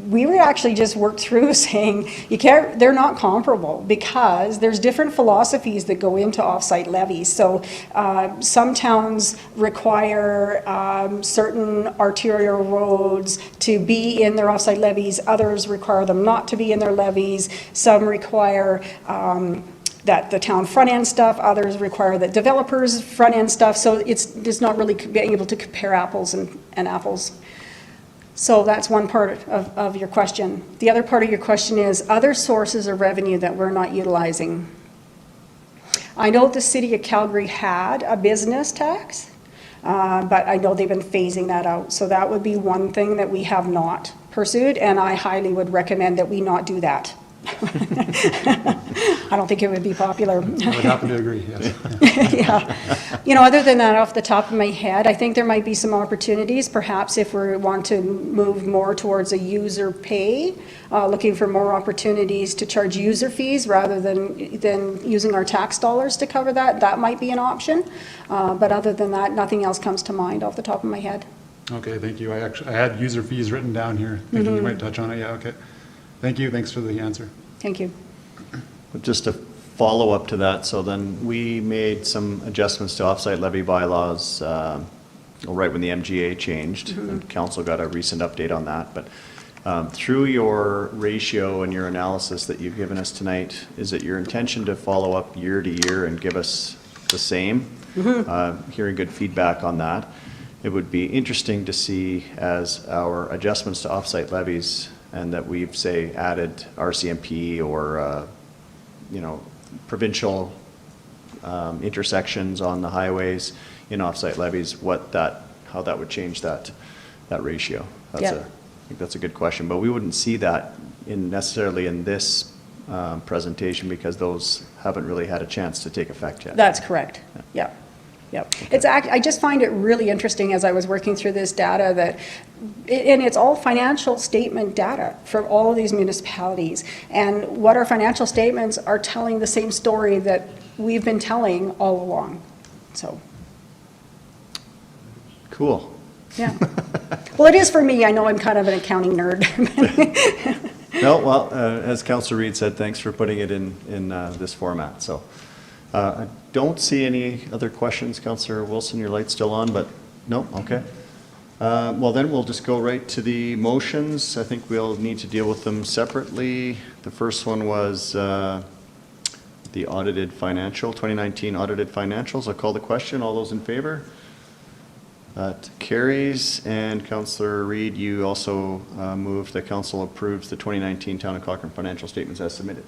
we were actually just worked through saying they're not comparable because there's different philosophies that go into offsite levies. So some towns require certain arterial roads to be in their offsite levies, others require them not to be in their levies, some require that the town front end stuff, others require that developers front end stuff, so it's not really being able to compare apples and apples. So that's one part of your question. The other part of your question is other sources of revenue that we're not utilizing. I know the city of Calgary had a business tax, but I know they've been phasing that out. So that would be one thing that we have not pursued, and I highly would recommend that we not do that. I don't think it would be popular. I would happen to agree, yes. Yeah. You know, other than that, off the top of my head, I think there might be some opportunities, perhaps if we want to move more towards a user pay, looking for more opportunities to charge user fees rather than using our tax dollars to cover that. That might be an option. But other than that, nothing else comes to mind off the top of my head. Okay, thank you. I had user fees written down here, thinking you might touch on it. Yeah, okay. Thank you. Thanks for the answer. Thank you. But just a follow-up to that, so then we made some adjustments to offsite levy bylaws right when the MGA changed, and council got a recent update on that. But through your ratio and your analysis that you've given us tonight, is it your intention to follow up year to year and give us the same? Hearing good feedback on that. It would be interesting to see as our adjustments to offsite levies and that we've, say, added RCMP or, you know, provincial intersections on the highways in offsite levies, how that would change that ratio. I think that's a good question, but we wouldn't see that necessarily in this presentation because those haven't really had a chance to take effect yet. That's correct. Yeah. Yep. I just find it really interesting as I was working through this data and it's all financial statement data for all of these municipalities. And what our financial statements are telling the same story that we've been telling all along. So. Cool. Yeah. Well, it is for me. I know I'm kind of an accounting nerd. No, well, as Councillor Reid said, thanks for putting it in this format. So. I don't see any other questions. Councillor Wilson, your light's still on, but no? Okay. Well, then we'll just go right to the motions. I think we'll need to deal with them separately. The first one was the audited financial, 2019 audited financials. I'll call the question. All those in favor? That carries. And Councillor Reid, you also moved that council approves the 2019 Town of Cochrane financial statements as submitted.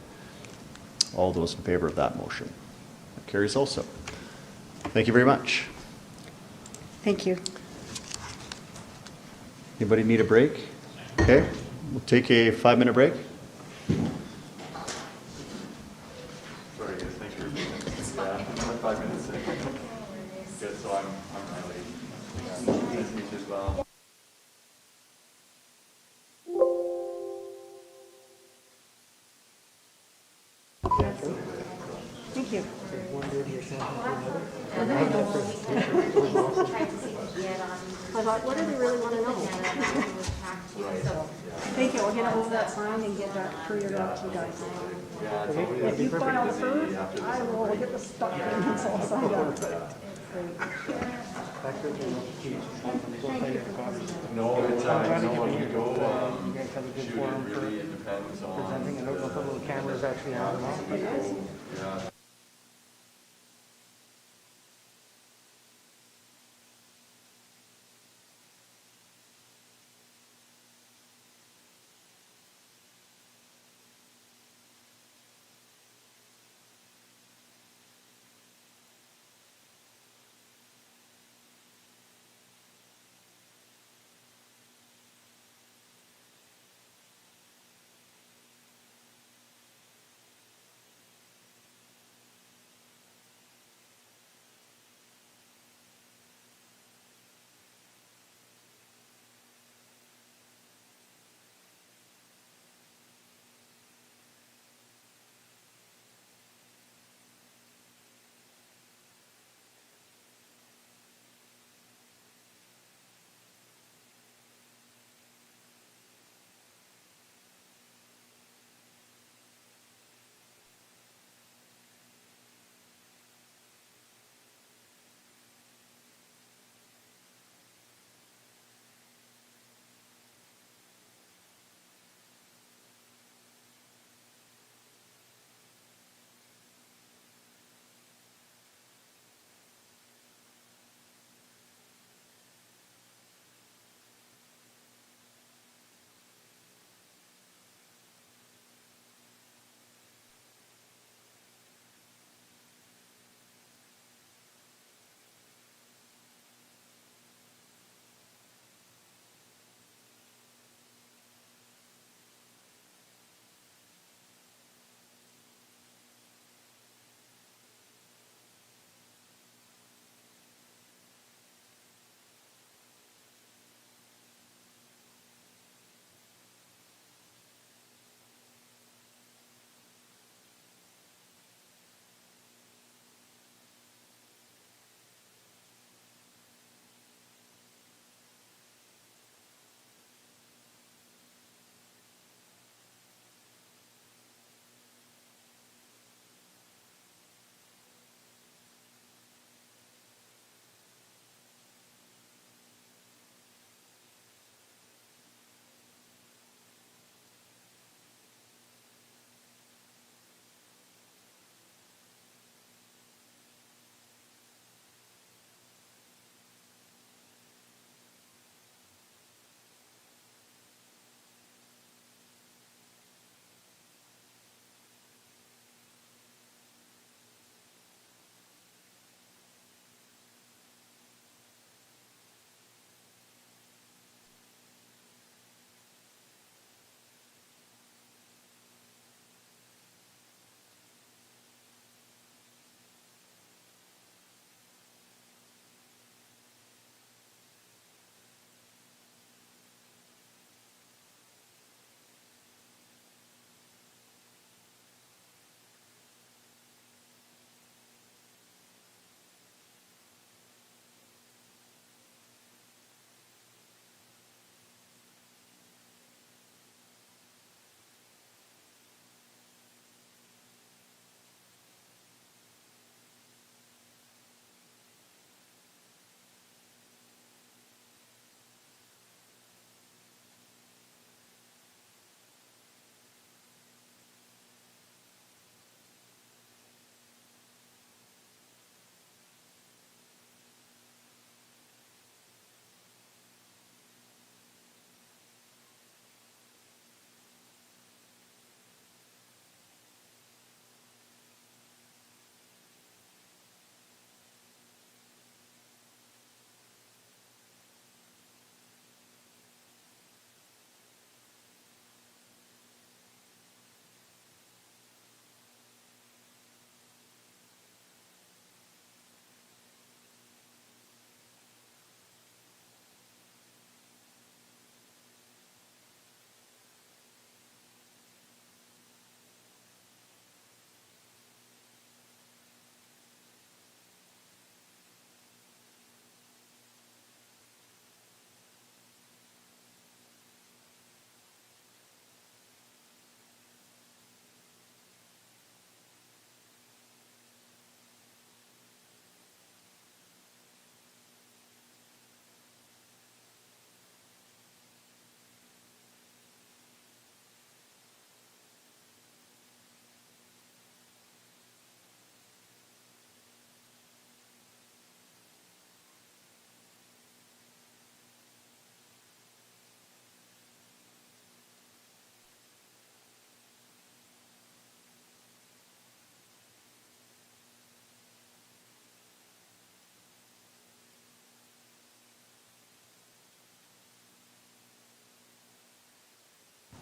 All those in favor of that motion? That carries also. Thank you very much. Thank you. Anybody need a break? Okay, we'll take a 5-minute break. Sorry guys, thanks for yeah, 5 minutes. Good, so I'm Riley. Nice to meet you as well. Thank you. I thought, what do they really want to know? Thank you, I'll get all of that signed and get that couriered out to you guys. If you file first, I will get the stuff in and so I'll sign up. No, it's no, when you go, shoot, it really depends on Presenting, I don't know if the little cameras actually have them on, but yeah.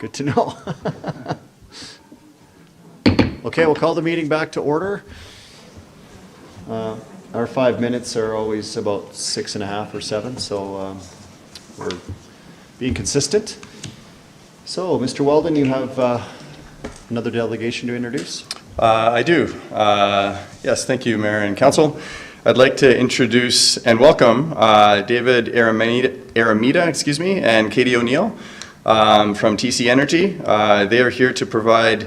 Good to know. Okay, we'll call the meeting back to order. Our 5 minutes are always about 6.5 or 7, so we're being consistent. So, Mr. Weldon, you have another delegation to introduce? I do. Yes, thank you, Mayor and Council. I'd like to introduce and welcome David Aramita, and Katie O'Neill from TC Energy. They are here to provide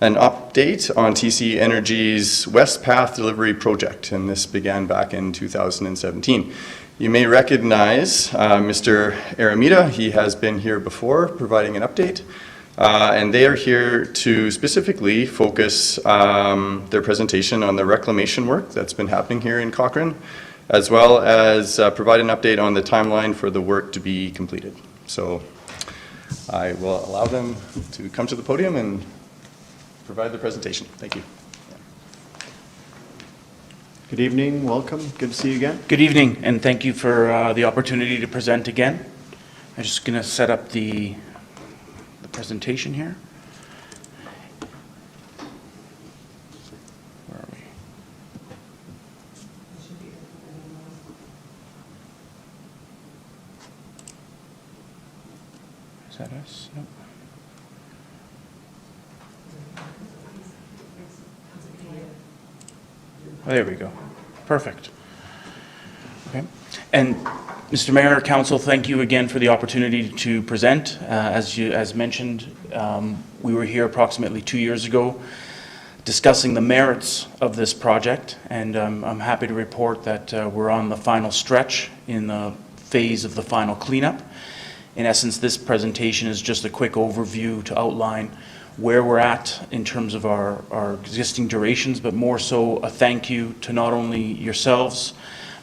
an update on TC Energy's West Path Delivery Project, and this began back in 2017. You may recognize Mr. Aramita. He has been here before providing an update, and they are here to specifically focus their presentation on the reclamation work that's been happening here in Cochrane, as well as provide an update on the timeline for the work to be completed. So I will allow them to come to the podium and provide the presentation. Thank you. Good evening, welcome, good to see you again. Good evening, and thank you for the opportunity to present again. I'm just going to set up the presentation here. Where are we? Is that us? Nope. Oh, there we go. Perfect. Okay. And Mr. Mayor, Council, thank you again for the opportunity to present. As mentioned, we were here approximately 2 years ago discussing the merits of this project, and I'm happy to report that we're on the final stretch in the phase of the final cleanup. In essence, this presentation is just a quick overview to outline where we're at in terms of our existing durations, but more so a thank you to not only yourselves,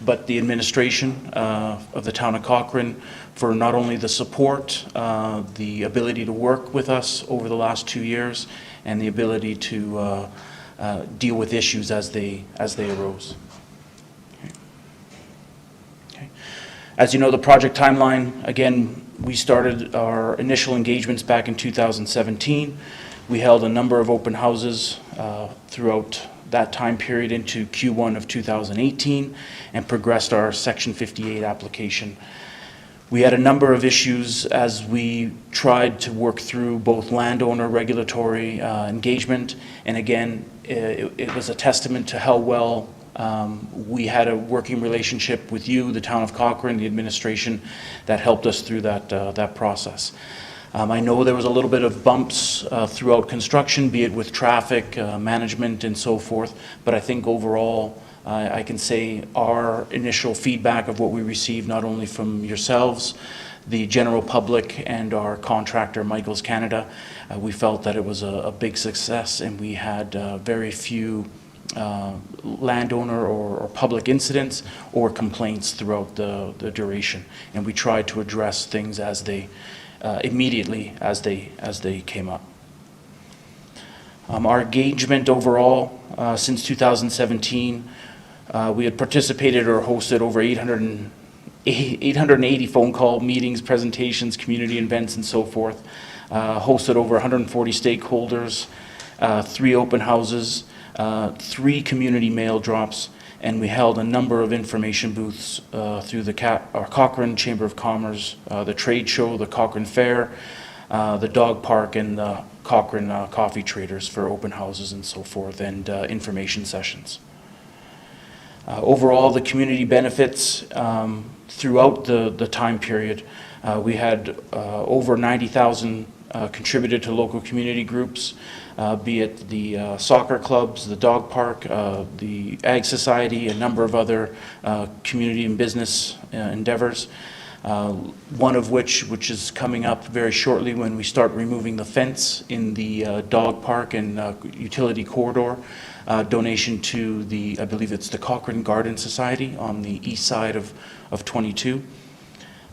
but the administration of the town of Cochrane for not only the support, the ability to work with us over the last 2 years, and the ability to deal with issues as they arose. Okay. As you know, the project timeline, again, we started our initial engagements back in 2017. We held a number of open houses throughout that time period into Q1 of 2018 and progressed our Section 58 application. We had a number of issues as we tried to work through both landowner regulatory engagement, and again, it was a testament to how well we had a working relationship with you, the town of Cochrane, the administration, that helped us through that process. I know there was a little bit of bumps throughout construction, be it with traffic, management, and so forth, but I think overall, I can say our initial feedback of what we received, not only from yourselves, the general public, and our contractor, Michaels Canada, we felt that it was a big success, and we had very few landowner or public incidents or complaints throughout the duration, and we tried to address things as they immediately as they came up. Our engagement overall since 2017, we had participated or hosted over 880 phone call meetings, presentations, community events, and so forth. Hosted over 140 stakeholders, 3 open houses, 3 community mail drops, and we held a number of information booths through our Cochrane Chamber of Commerce, the trade show, the Cochrane Fair, the dog park, and the Cochrane Coffee Traders for open houses and so forth, and information sessions. Overall, the community benefits throughout the time period, we had over 90,000 contributed to local community groups, be it the soccer clubs, the dog park, the Ag Society, a number of other community and business endeavors. One of which is coming up very shortly when we start removing the fence in the dog park and utility corridor. Donation to I believe it's the Cochrane Garden Society on the east side of 22.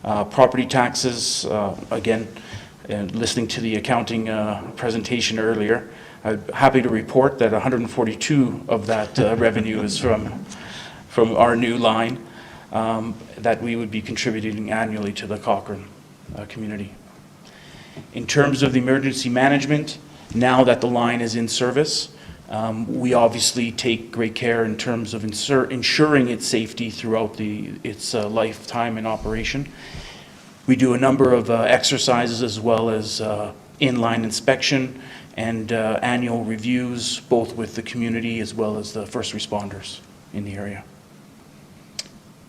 Property taxes, again, and listening to the accounting presentation earlier, I'm happy to report that 142 of that revenue is from our new line that we would be contributing annually to the Cochrane community. In terms of the emergency management, now that the line is in service, we obviously take great care in terms of ensuring its safety throughout its lifetime in operation. We do a number of exercises as well as inline inspection and annual reviews, both with the community as well as the first responders in the area.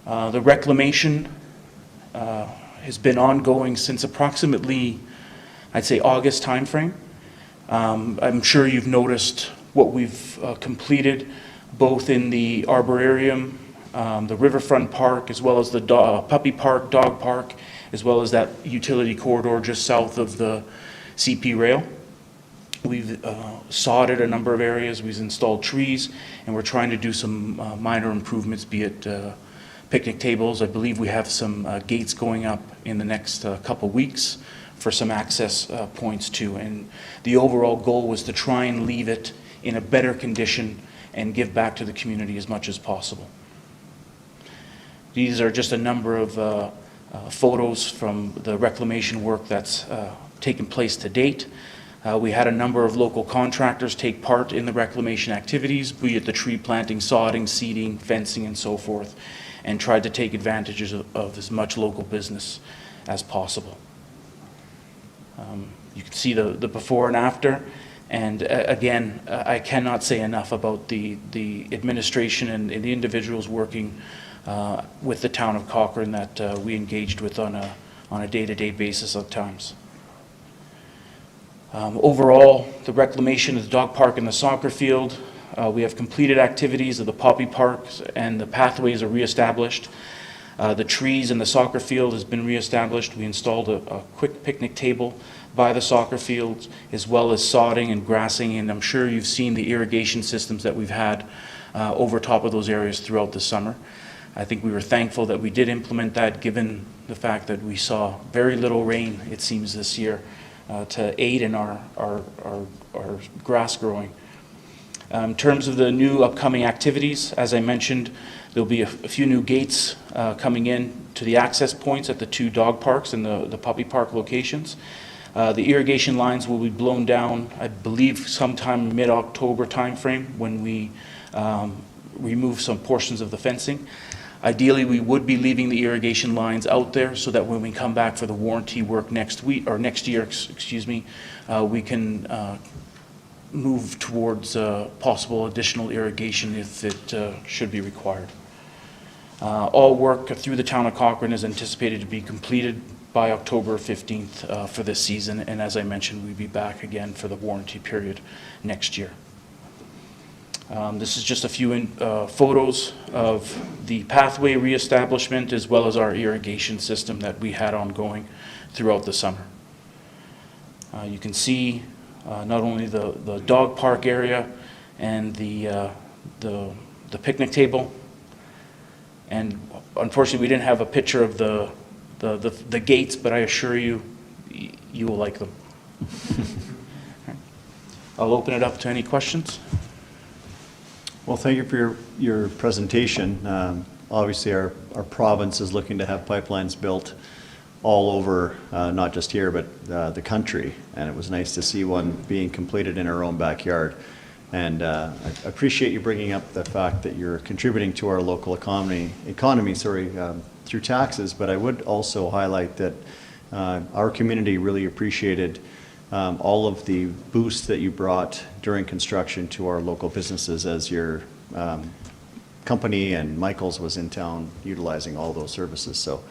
The reclamation has been ongoing since approximately, I'd say, August timeframe. I'm sure you've noticed what we've completed both in the arboretum, the riverfront park, as well as the puppy park, dog park, as well as that utility corridor just south of the CP rail. We've sodded a number of areas, we've installed trees, and we're trying to do some minor improvements, be it picnic tables. I believe we have some gates going up in the next couple weeks for some access points too. And the overall goal was to try and leave it in a better condition and give back to the community as much as possible. These are just a number of photos from the reclamation work that's taken place to date. We had a number of local contractors take part in the reclamation activities, be it the tree planting, sodding, seeding, fencing, and so forth, and tried to take advantage of as much local business as possible. You can see the before and after, and again, I cannot say enough about the administration and the individuals working with the town of Cochrane that we engaged with on a day-to-day basis at times. Overall, the reclamation of the dog park and the soccer field, we have completed activities of the poppy parks and the pathways are reestablished. The trees in the soccer field has been reestablished. We installed a quick picnic table by the soccer fields, as well as sodding and grassing, and I'm sure you've seen the irrigation systems that we've had over top of those areas throughout the summer. I think we were thankful that we did implement that, given the fact that we saw very little rain, it seems, this year to aid in our grass growing. In terms of the new upcoming activities, as I mentioned, there'll be a few new gates coming in to the access points at the two dog parks and the puppy park locations. The irrigation lines will be blown down, I believe, sometime mid-October timeframe when we remove some portions of the fencing. Ideally, we would be leaving the irrigation lines out there so that when we come back for the warranty work next year, we can move towards possible additional irrigation if it should be required. All work through the town of Cochrane is anticipated to be completed by October 15th for this season, and as I mentioned, we'll be back again for the warranty period next year. This is just a few photos of the pathway reestablishment as well as our irrigation system that we had ongoing throughout the summer. You can see not only the dog park area and the picnic table, and unfortunately we didn't have a picture of the gates, but I assure you, you will like them. I'll open it up to any questions. Well, thank you for your presentation. Obviously, our province is looking to have pipelines built all over, not just here, but the country. And it was nice to see one being completed in our own backyard. And I appreciate you bringing up the fact that you're contributing to our local economy through taxes. But I would also highlight that our community really appreciated all of the boost that you brought during construction to our local businesses as your company and Michael's was in town utilizing all those services. So,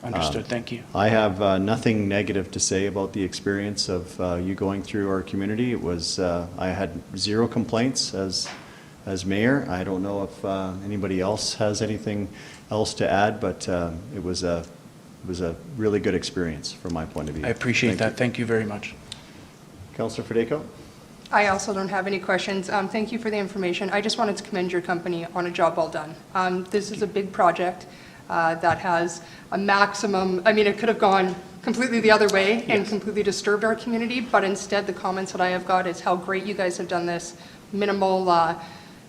understood. Thank you. I have nothing negative to say about the experience of you going through our community. It was I had zero complaints as mayor. I don't know if anybody else has anything else to add, but it was a really good experience from my point of view. I appreciate that. Thank you very much. Councillor Fedeko? I also don't have any questions. Thank you for the information. I just wanted to commend your company on a job well done. This is a big project that has a maximum, I mean, it could have gone completely the other way and completely disturbed our community, but instead the comments that I have got is how great you guys have done this, minimal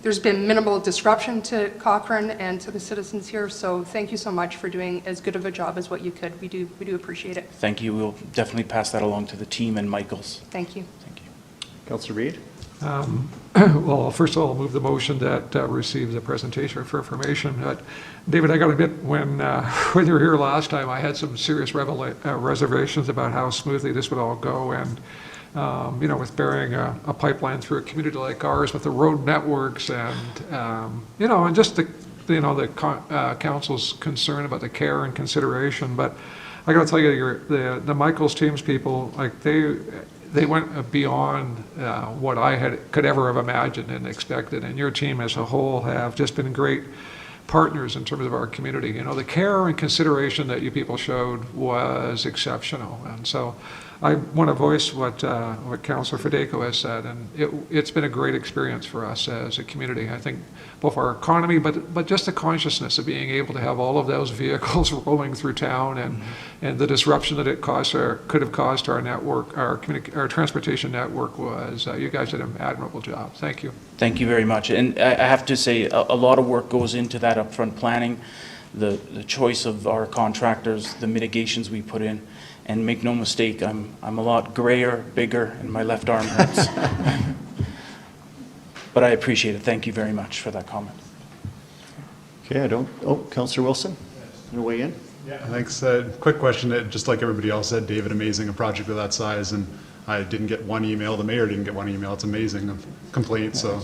there's been minimal disruption to Cochrane and to the citizens here, so thank you so much for doing as good of a job as what you could. We do appreciate it. Thank you. We'll definitely pass that along to the team and Michael's. Thank you. Thank you. Councillor Reid? Well, first of all, I'll move the motion that receives the presentation for information. David, I got to admit, when you were here last time, I had some serious reservations about how smoothly this would all go, and with burying a pipeline through a community like ours with the road networks and, and just the council's concern about the care and consideration. But I got to tell you, the Michael's team's people, like they went beyond what I could ever have imagined and expected. And your team as a whole have just been great partners in terms of our community. The care and consideration that you people showed was exceptional. And so I want to voice what Councillor Federico has said, and it's been a great experience for us as a community. I think both our economy, but just the consciousness of being able to have all of those vehicles rolling through town, and the disruption that it could have caused our network, our transportation network, was you guys did an admirable job. Thank you. Thank you very much. And I have to say, a lot of work goes into that upfront planning, the choice of our contractors, the mitigations we put in. And make no mistake, I'm a lot grayer, bigger, and my left arm hurts. But I appreciate it. Thank you very much for that comment. Okay, Councillor Wilson, you want to weigh in? Yeah, thanks. Quick question, just like everybody else said, David, amazing, a project of that size, and I didn't get one email, the mayor didn't get one email, it's amazing, of complaints, so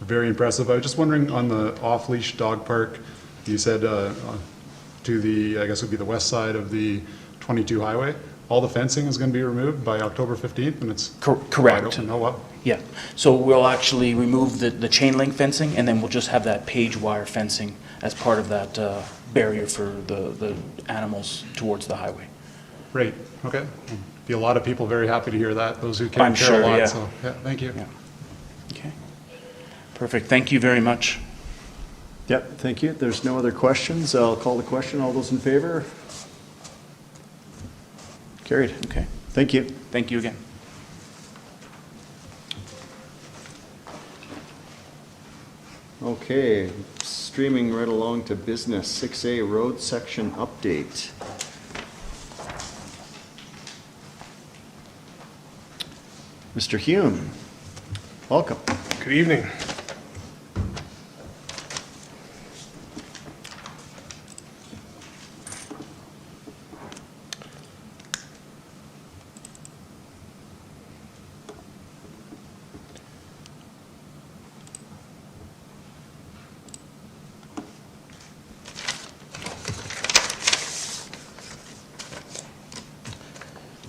very impressive. I was just wondering, on the off-leash dog park, you said to the, I guess it would be the west side of the 22 highway, all the fencing is going to be removed by October 15th, and it's Correct. wide open. Oh, wow. Yeah, so we'll actually remove the chain link fencing, and then we'll just have that page wire fencing as part of that barrier for the animals towards the highway. Great, okay. Be a lot of people very happy to hear that, those who care I'm sure, a lot, yeah. so, yeah, thank you. Yeah. Okay, perfect, thank you very much. Yep, thank you. There's no other questions. I'll call the question. All those in favor? Carried. Okay. Thank you. Thank you again. Okay, streaming right along to business. 6A road section update. Mr. Hume, welcome. Good evening.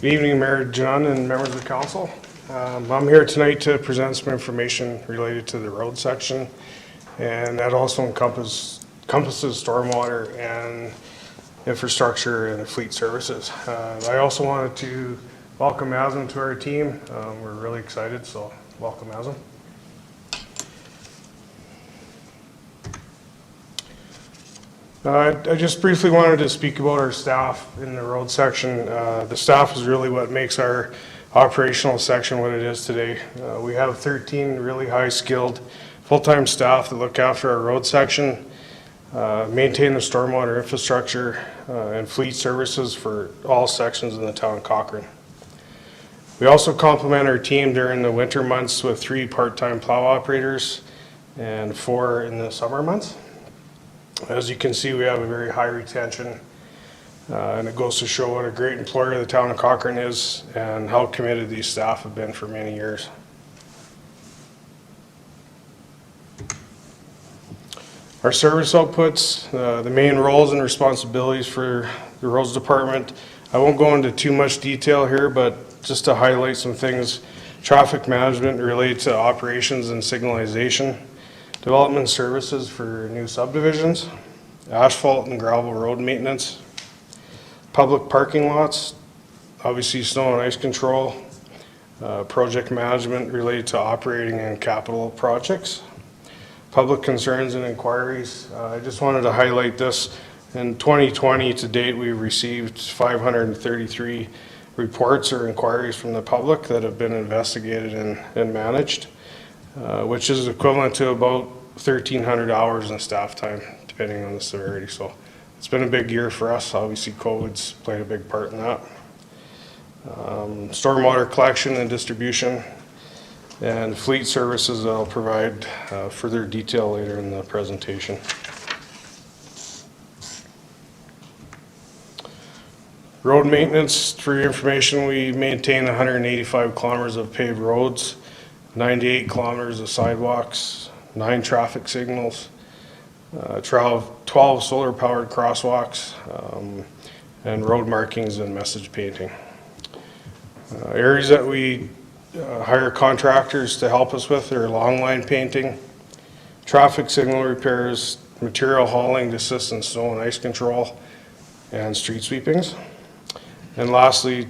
Good evening, Mayor John and members of the council. I'm here tonight to present some information related to the road section, and that also encompasses stormwater and infrastructure and fleet services. I also wanted to welcome Aslan to our team. We're really excited, so welcome, Aslan. I just briefly wanted to speak about our staff in the road section. The staff is really what makes our operational section what it is today. We have 13 really high-skilled full-time staff that look after our road section, maintain the stormwater infrastructure, and fleet services for all sections in the town of Cochrane. We also complement our team during the winter months with 3 part-time plow operators and 4 in the summer months. As you can see, we have a very high retention, and it goes to show what a great employer the town of Cochrane is and how committed these staff have been for many years. Our service outputs, the main roles and responsibilities for the roads department. I won't go into too much detail here, but just to highlight some things: traffic management related to operations and signalization, development services for new subdivisions, asphalt and gravel road maintenance, public parking lots, obviously snow and ice control, project management related to operating and capital projects, public concerns and inquiries. I just wanted to highlight this. In 2020 to date, we've received 533 reports or inquiries from the public that have been investigated and managed. which is equivalent to about 1,300 hours in staff time, depending on the severity. So it's been a big year for us. Obviously, COVID's played a big part in that. Stormwater collection and distribution, and fleet services I'll provide further detail later in the presentation. Road maintenance, for your information, we maintain 185 kilometers of paved roads, 98 kilometers of sidewalks, 9 traffic signals, 12 solar-powered crosswalks, and road markings and message painting. Areas that we hire contractors to help us with are long line painting, traffic signal repairs, material hauling to assist in snow and ice control, and street sweepings. And lastly,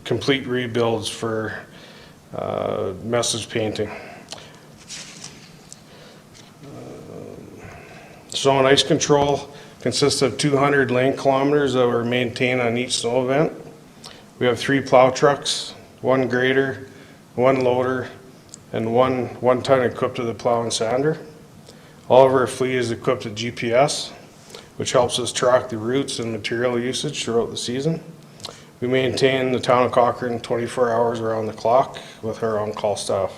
complete rebuilds for message painting. Snow and ice control consists of 200 lane kilometers that are maintained on each snow event. We have 3 plow trucks, 1 grader, 1 loader, and one ton equipped with a plow and sander. All of our fleet is equipped with GPS, which helps us track the routes and material usage throughout the season. We maintain the town of Cochrane 24 hours around the clock with our on-call staff.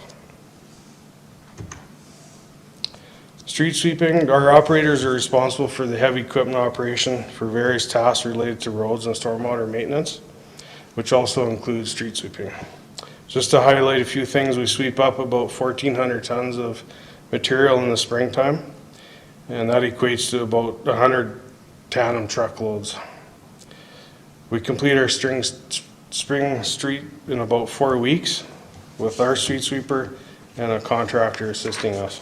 Street sweeping, our operators are responsible for the heavy equipment operation for various tasks related to roads and stormwater maintenance, which also includes street sweeping. Just to highlight a few things, we sweep up about 1,400 tons of material in the springtime, and that equates to about 100 tandem truckloads. We complete our spring street in about 4 weeks with our street sweeper and a contractor assisting us.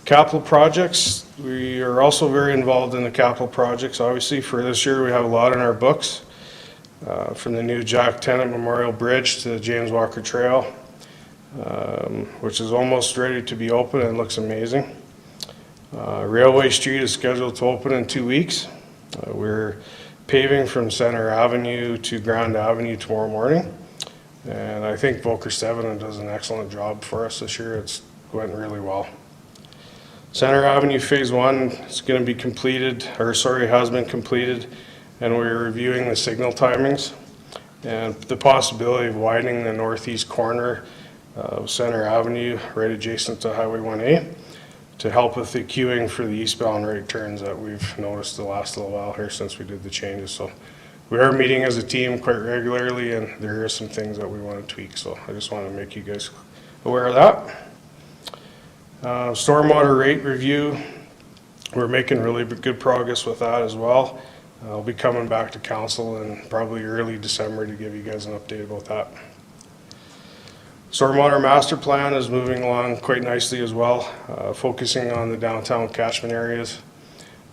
Capital projects, we are also very involved in the capital projects. Obviously, for this year, we have a lot in our books, from the new Jack Tennant Memorial Bridge to the James Walker Trail, which is almost ready to be open and looks amazing. Railway Street is scheduled to open in 2 weeks. We're paving from Center Avenue to Grand Avenue tomorrow morning, and I think Volker Steven does an excellent job for us this year. It's went really well. Center Avenue Phase 1 is going to be completed, or sorry, has been completed, and we're reviewing the signal timings and the possibility of widening the northeast corner of Center Avenue right adjacent to Highway 1A to help with the queuing for the eastbound right turns that we've noticed the last little while here since we did the changes. So we are meeting as a team quite regularly, and there are some things that we want to tweak. So I just want to make you guys aware of that. Stormwater rate review, we're making really good progress with that as well. I'll be coming back to council in probably early December to give you guys an update about that. Stormwater master plan is moving along quite nicely as well, focusing on the downtown catchment areas.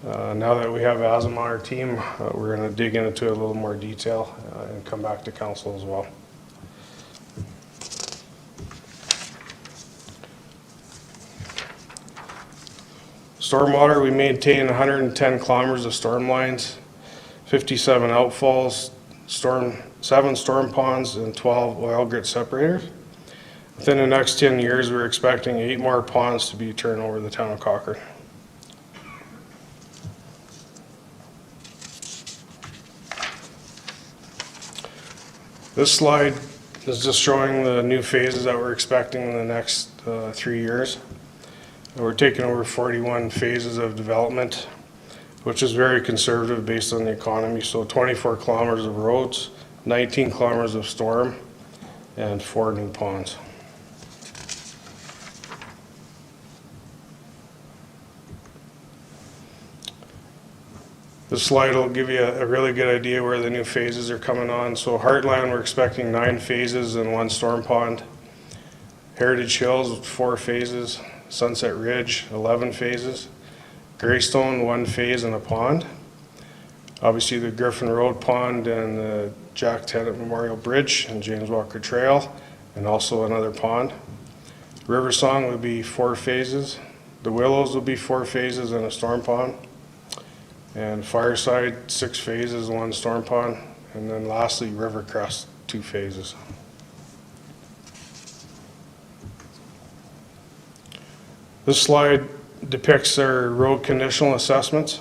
Now that we have Azam on our team, we're going to dig into it a little more detail and come back to council as well. Stormwater, we maintain 110 kilometers of storm lines, 57 outfalls, 7 storm ponds, and 12 oil grit separators. Within the next 10 years, we're expecting 8 more ponds to be turned over the town of Cochrane. This slide is just showing the new phases that we're expecting in the next 3 years. We're taking over 41 phases of development, which is very conservative based on the economy. So 24 kilometers of roads, 19 kilometers of storm, and 4 new ponds. This slide will give you a really good idea where the new phases are coming on. So Heartland, we're expecting 9 phases and 1 storm pond. Heritage Hills, 4 phases. Sunset Ridge, 11 phases. Greystone, 1 phase and a pond. Obviously the Griffin Road Pond and the Jack Tennant Memorial Bridge and James Walker Trail, and also another pond. River Song will be 4 phases. The Willows will be 4 phases and a storm pond. And Fireside, 6 phases, 1 storm pond. And then lastly, Rivercrest, 2 phases. This slide depicts our road conditional assessments.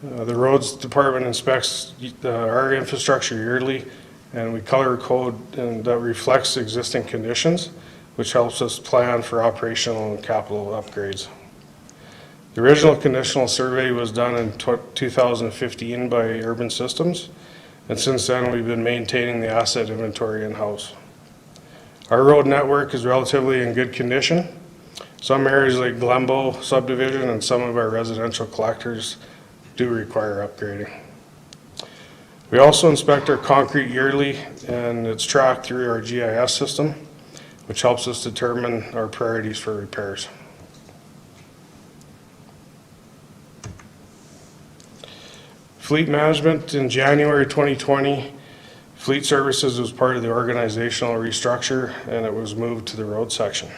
The roads department inspects our infrastructure yearly, and we color code and that reflects existing conditions, which helps us plan for operational and capital upgrades. The original conditional survey was done in 2015 by Urban Systems, and since then we've been maintaining the asset inventory in-house. Our road network is relatively in good condition. Some areas like Glenbow subdivision and some of our residential collectors do require upgrading. We also inspect our concrete yearly, and it's tracked through our GIS system, which helps us determine our priorities for repairs. Fleet management in January 2020, Fleet Services was part of the organizational restructure, and it was moved to the road section.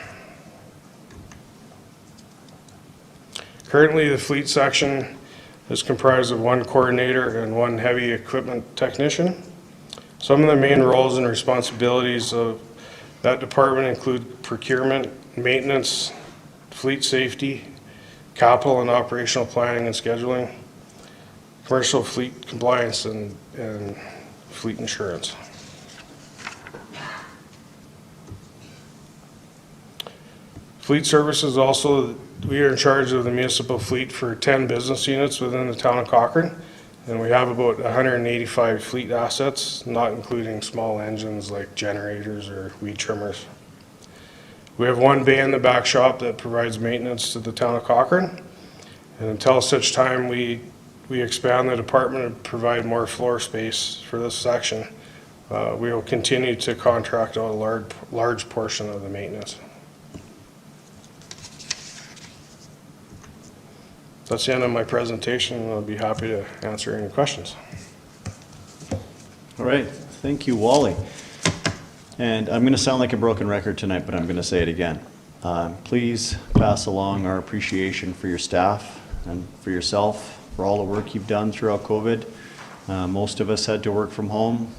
Currently, the fleet section is comprised of one coordinator and one heavy equipment technician. Some of the main roles and responsibilities of that department include procurement, maintenance, fleet safety, capital and operational planning and scheduling, commercial fleet compliance, and fleet insurance. Fleet Services also, we are in charge of the municipal fleet for 10 business units within the town of Cochrane, and we have about 185 fleet assets, not including small engines like generators or weed trimmers. We have one bay in the back shop that provides maintenance to the town of Cochrane, and until such time we expand the department and provide more floor space for this section, we will continue to contract out a large portion of the maintenance. That's the end of my presentation, and I'll be happy to answer any questions. All right, thank you, Wally. And I'm going to sound like a broken record tonight, but I'm going to say it again. Please pass along our appreciation for your staff and for yourself, for all the work you've done throughout COVID. Most of us had to work from home.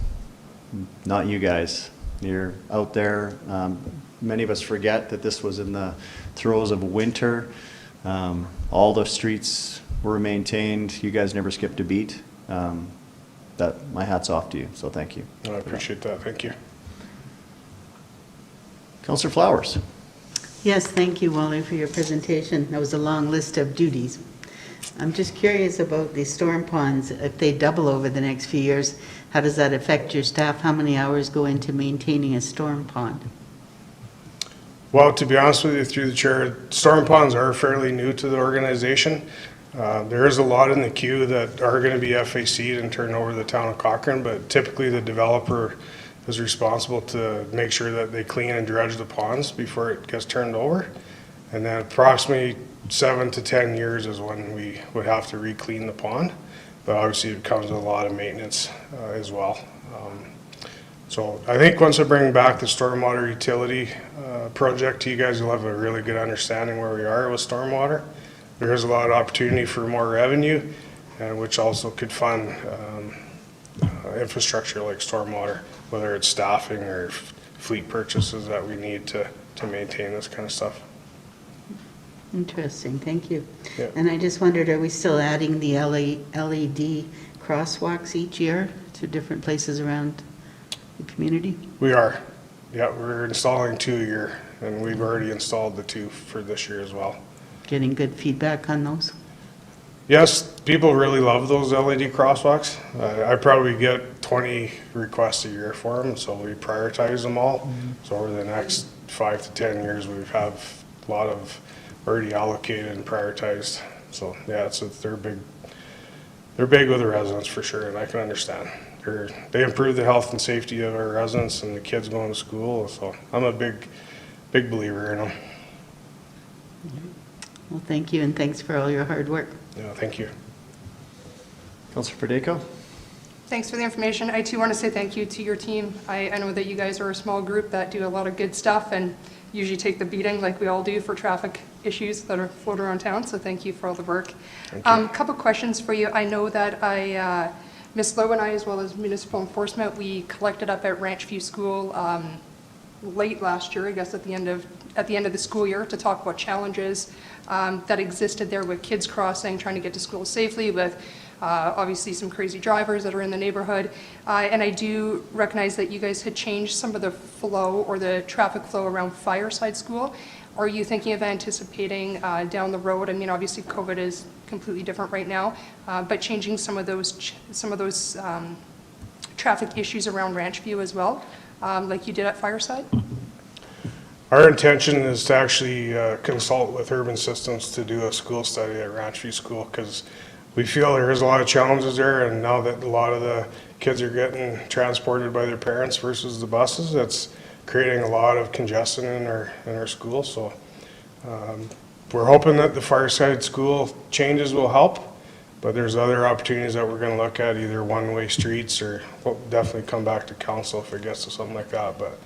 Not you guys. You're out there. Many of us forget that this was in the throes of winter. All the streets were maintained. You guys never skipped a beat. My hat's off to you, so thank you. I appreciate that. Thank you. Councillor Flowers. Yes, thank you, Wally, for your presentation. That was a long list of duties. I'm just curious about the storm ponds. If they double over the next few years, how does that affect your staff? How many hours go into maintaining a storm pond? Well, to be honest with you, through the chair, storm ponds are fairly new to the organization. There is a lot in the queue that are going to be FAC'd and turned over to the town of Cochrane, but typically the developer is responsible to make sure that they clean and dredge the ponds before it gets turned over. And then approximately 7 to 10 years is when we would have to re-clean the pond. But obviously it comes with a lot of maintenance as well. So I think once I bring back the stormwater utility project to you guys, you'll have a really good understanding where we are with stormwater. There is a lot of opportunity for more revenue, which also could fund infrastructure like stormwater, whether it's staffing or fleet purchases that we need to maintain this kind of stuff. Interesting, thank you. Yeah. And I just wondered, are we still adding the LED crosswalks each year to different places around the community? We are. Yeah, we're installing 2 a year, and we've already installed the 2 for this year as well. Getting good feedback on those? Yes, people really love those LED crosswalks. I probably get 20 requests a year for them, so we prioritize them all. Mm-hmm. So over the next 5 to 10 years, we have a lot of already allocated and prioritized. So yeah, they're big. They're big with the residents for sure, and I can understand. They improve the health and safety of our residents and the kids going to school. So I'm a big believer in them. Well, thank you, and thanks for all your hard work. Yeah, thank you. Councillor Federico. Thanks for the information. I too want to say thank you to your team. I know that you guys are a small group that do a lot of good stuff and usually take the beating like we all do for traffic issues that are floating around town, so thank you for all the work. Couple questions for you. I know that Ms. Lowe and I, as well as municipal enforcement, we collected up at Ranch View School late last year, I guess at the end of at the end of the school year to talk about challenges that existed there with kids crossing, trying to get to school safely, with obviously some crazy drivers that are in the neighborhood. And I do recognize that you guys had changed some of the flow or the traffic flow around Fireside School. Are you thinking of anticipating down the road? I mean, obviously COVID is completely different right now, but changing some of those traffic issues around Ranchview as well, like you did at Fireside? Our intention is to actually consult with Urban Systems to do a school study at Ranchview School, because we feel there is a lot of challenges there, and now that a lot of the kids are getting transported by their parents versus the buses, it's creating a lot of congestion in our school. So we're hoping that the Fireside School changes will help, but there's other opportunities that we're going to look at, either one-way streets, or we'll definitely come back to council if it gets to something like that. But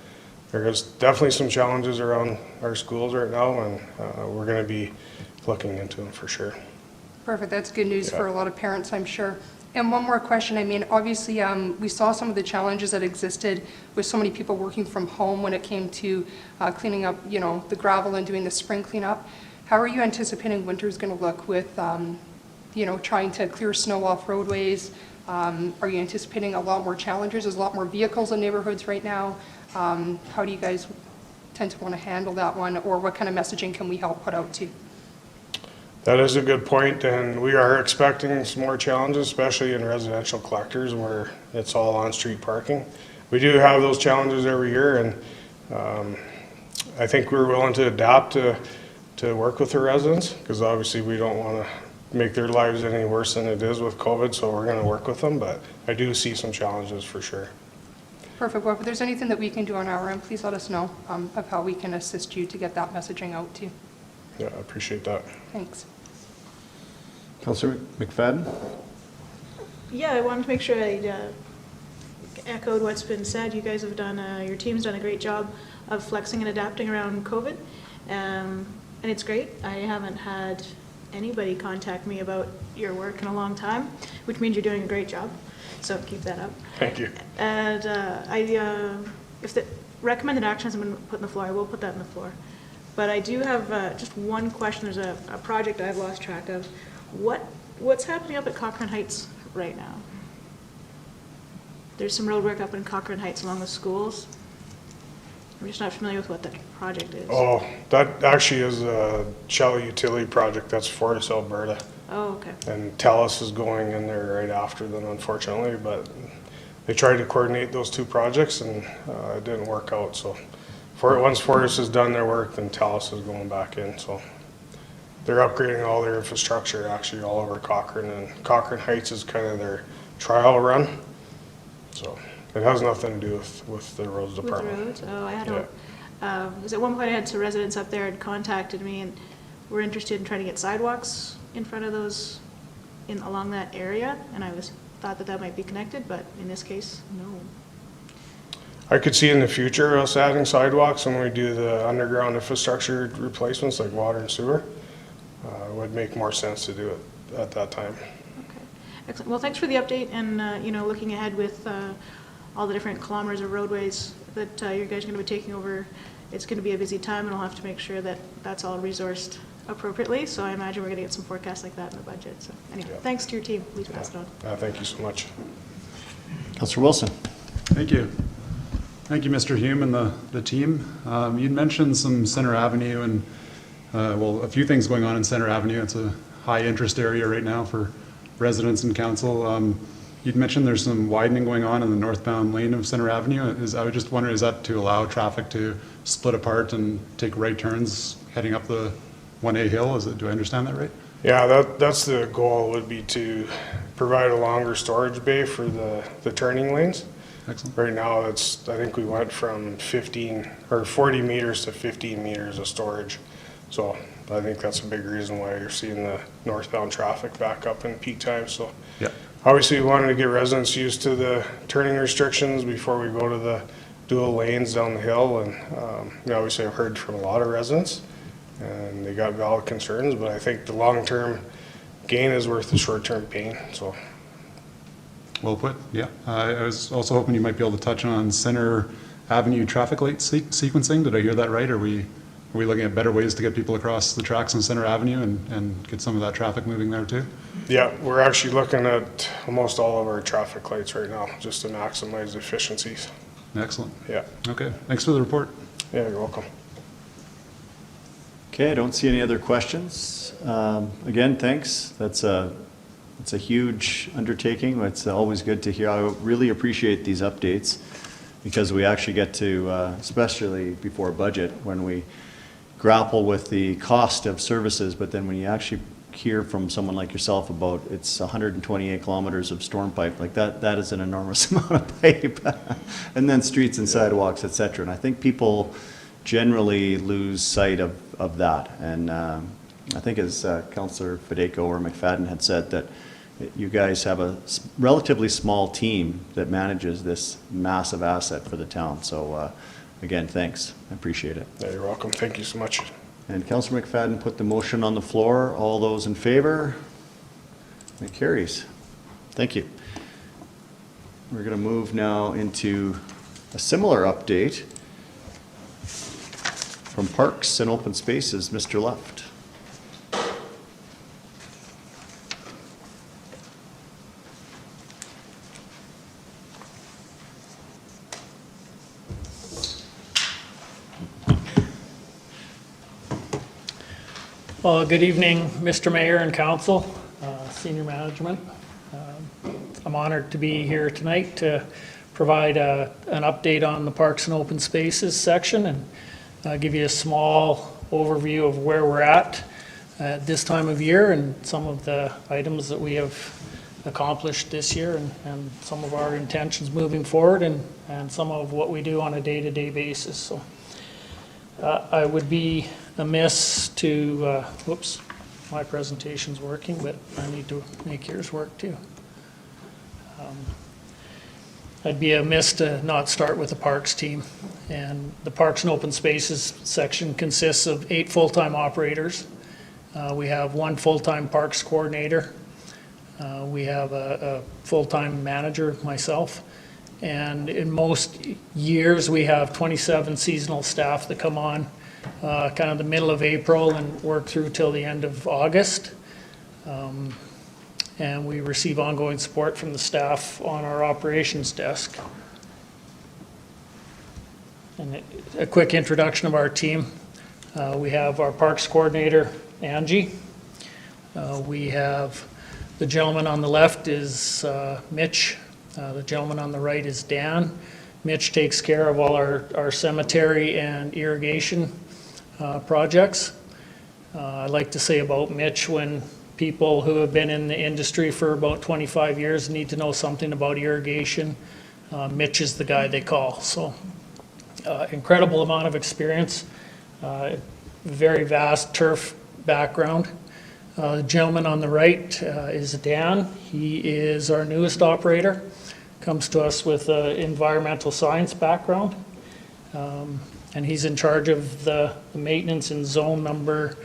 there is definitely some challenges around our schools right now, and we're going to be looking into them for sure. Perfect, that's good news for a lot of parents, I'm sure. And one more question, I mean, obviously, we saw some of the challenges that existed with so many people working from home when it came to cleaning up, you know, the gravel and doing the spring cleanup. How are you anticipating winter's going to look with, you know, trying to clear snow off roadways? Are you anticipating a lot more challenges? There's a lot more vehicles in neighborhoods right now. How do you guys tend to want to handle that one, or what kind of messaging can we help put out to? That is a good point, and we are expecting some more challenges, especially in residential collectors where it's all on-street parking. We do have those challenges every year, and I think we're willing to adapt to work with the residents, because obviously we don't want to make their lives any worse than it is with COVID, so we're going to work with them, but I do see some challenges for sure. Perfect. Well, if there's anything that we can do on our end, please let us know of how we can assist you to get that messaging out to you. Yeah, I appreciate that. Thanks. Councillor McFadden? Yeah, I wanted to make sure I echoed what's been said. You guys have done, your team's done a great job of flexing and adapting around COVID, and it's great. I haven't had anybody contact me about your work in a long time, which means you're doing a great job, so keep that up. Thank you. And if the recommended actions have been put on the floor, I will put that on the floor. But I do have just one question. There's a project I've lost track of. What's happening up at Cochrane Heights right now? There's some road work up in Cochrane Heights along the schools. I'm just not familiar with what that project is. Oh, that actually is a shallow utility project. That's Fortis, Alberta. Oh, okay. And TELUS is going in there right after them, unfortunately, but they tried to coordinate those two projects, and it didn't work out. So once Fortis has done their work, then TELUS is going back in. So they're upgrading all their infrastructure actually all over Cochrane, and Cochrane Heights is kind of their trial run. So it has nothing to do with the roads department. With the roads? Oh, I had because at one point I had some residents up there had contacted me and were interested in trying to get sidewalks in front of those, along that area, and I thought that might be connected, but in this case, no. I could see in the future us adding sidewalks when we do the underground infrastructure replacements like water and sewer. It would make more sense to do it at that time. Okay, excellent. Well, thanks for the update, and looking ahead with all the different kilometers of roadways that you guys are going to be taking over. It's going to be a busy time, and we'll have to make sure that that's all resourced appropriately. So I imagine we're going to get some forecasts like that in the budget. So anyway, Thanks to your team. Please pass it on. Thank you so much. Councillor Wilson? Thank you. Thank you, Mr. Hume and the team. You'd mentioned some Center Avenue and, a few things going on in Center Avenue. It's a high interest area right now for residents and council. You'd mentioned there's some widening going on in the northbound lane of Center Avenue. I was just wondering, is that to allow traffic to split apart and take right turns heading up the 1A hill? Do I understand that right? Yeah, that's the goal, would be to provide a longer storage bay for the turning lanes. Excellent. Right now, I think we went from 40 meters to 15 meters of storage. So I think that's a big reason why you're seeing the northbound traffic back up in peak time. So yeah. Obviously we wanted to get residents used to the turning restrictions before we go to the dual lanes down the hill. And obviously I've heard from a lot of residents and they got valid concerns, but I think the long-term gain is worth the short-term pain. So. Well put, yeah. I was also hoping you might be able to touch on Center Avenue traffic light sequencing. Did I hear that right? Are we we looking at better ways to get people across the tracks on Center Avenue and get some of that traffic moving there too? Yeah, we're actually looking at almost all of our traffic lights right now, just to maximize efficiencies. Excellent. Yeah. Okay, thanks for the report. Yeah, you're welcome. Okay, I don't see any other questions. Again, thanks. It's a huge undertaking. It's always good to hear. I really appreciate these updates because we actually get to, especially before budget, when we grapple with the cost of services, but then when you actually hear from someone like yourself about it's 128 kilometers of storm pipe, like that is an enormous amount of pipe. And then streets and sidewalks, et cetera. And I think people generally lose sight of that. And I think as Councillor Fedeko or McFadden had said, that you guys have a relatively small team that manages this massive asset for the town. So again, thanks. I appreciate it. Yeah, you're welcome. Thank you so much. And Councillor McFadden put the motion on the floor. All those in favor? It carries. Thank you. We're going to move now into a similar update from Parks and Open Spaces, Mr. Left. Well, good evening, Mr. Mayor and Council, Senior Management. I'm honored to be here tonight to provide an update on the Parks and Open Spaces section and give you a small overview of where we're at this time of year and some of the items that we have accomplished this year and some of our intentions moving forward and some of what we do on a day-to-day basis. So I would be amiss to, whoops, my presentation's working, but I need to make yours work too. I'd be amiss to not start with the Parks team. And the Parks and Open Spaces section consists of 8 full-time operators. We have 1 full-time Parks coordinator. We have a full-time manager, myself. And in most years, we have 27 seasonal staff that come on kind of the middle of April and work through till the end of August. And we receive ongoing support from the staff on our operations desk. And a quick introduction of our team. We have our Parks coordinator, Angie. We have the gentleman on the left is Mitch. The gentleman on the right is Dan. Mitch takes care of all our cemetery and irrigation projects. I like to say about Mitch, when people who have been in the industry for about 25 years need to know something about irrigation, Mitch is the guy they call. So incredible amount of experience, very vast turf background. The gentleman on the right is Dan. He is our newest operator. Comes to us with an environmental science background. And he's in charge of the maintenance in zone number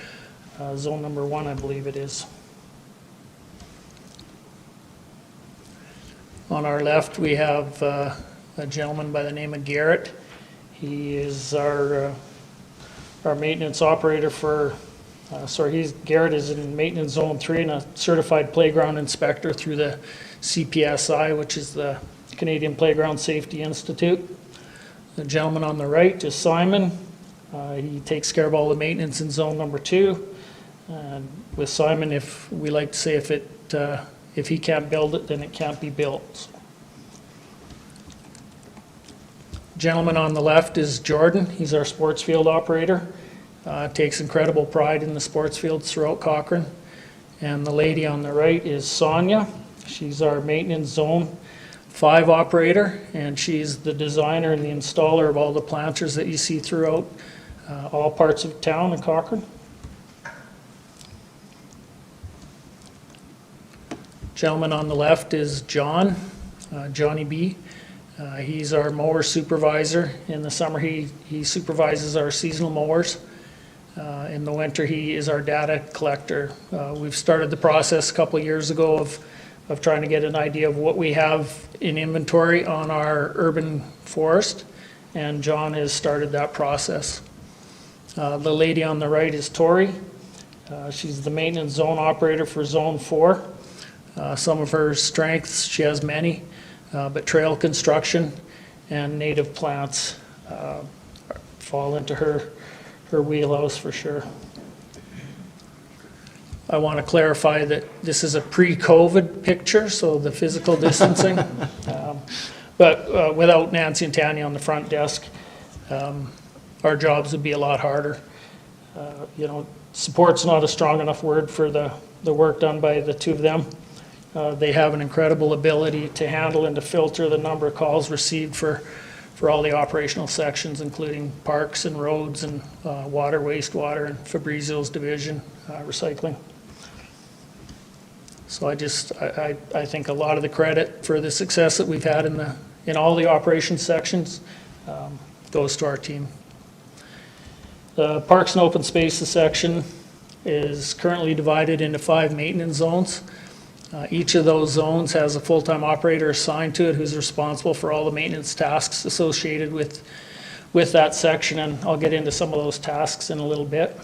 1, I believe it is. On our left, we have a gentleman by the name of Garrett. He is our maintenance operator for, Garrett is in maintenance zone 3 and a certified playground inspector through the CPSI, which is the Canadian Playground Safety Institute. The gentleman on the right is Simon. He takes care of all the maintenance in zone number 2. And with Simon, if we like to say if he can't build it, then it can't be built. Gentleman on the left is Jordan. He's our sports field operator. Takes incredible pride in the sports fields throughout Cochrane. And the lady on the right is Sonia. She's our maintenance zone 5 operator, and she's the designer and the installer of all the planters that you see throughout all parts of town in Cochrane. Gentleman on the left is John, Johnny B. He's our mower supervisor. In the summer, he supervises our seasonal mowers. In the winter, he is our data collector. We've started the process a couple of years ago of trying to get an idea of what we have in inventory on our urban forest, and John has started that process. The lady on the right is Tori. She's the maintenance zone operator for Zone 4. Some of her strengths, she has many, but trail construction and native plants fall into her wheelhouse for sure. I want to clarify that this is a pre-COVID picture, so the physical distancing. But without Nancy and Tanya on the front desk, our jobs would be a lot harder. You know, support's not a strong enough word for the work done by the two of them. They have an incredible ability to handle and to filter the number of calls received for all the operational sections, including parks and roads and water, wastewater, and Fabrizio's division, recycling. So I think a lot of the credit for the success that we've had in all the operations sections goes to our team. The Parks and Open Spaces section is currently divided into 5 maintenance zones. Each of those zones has a full-time operator assigned to it who's responsible for all the maintenance tasks associated with that section, and I'll get into some of those tasks in a little bit.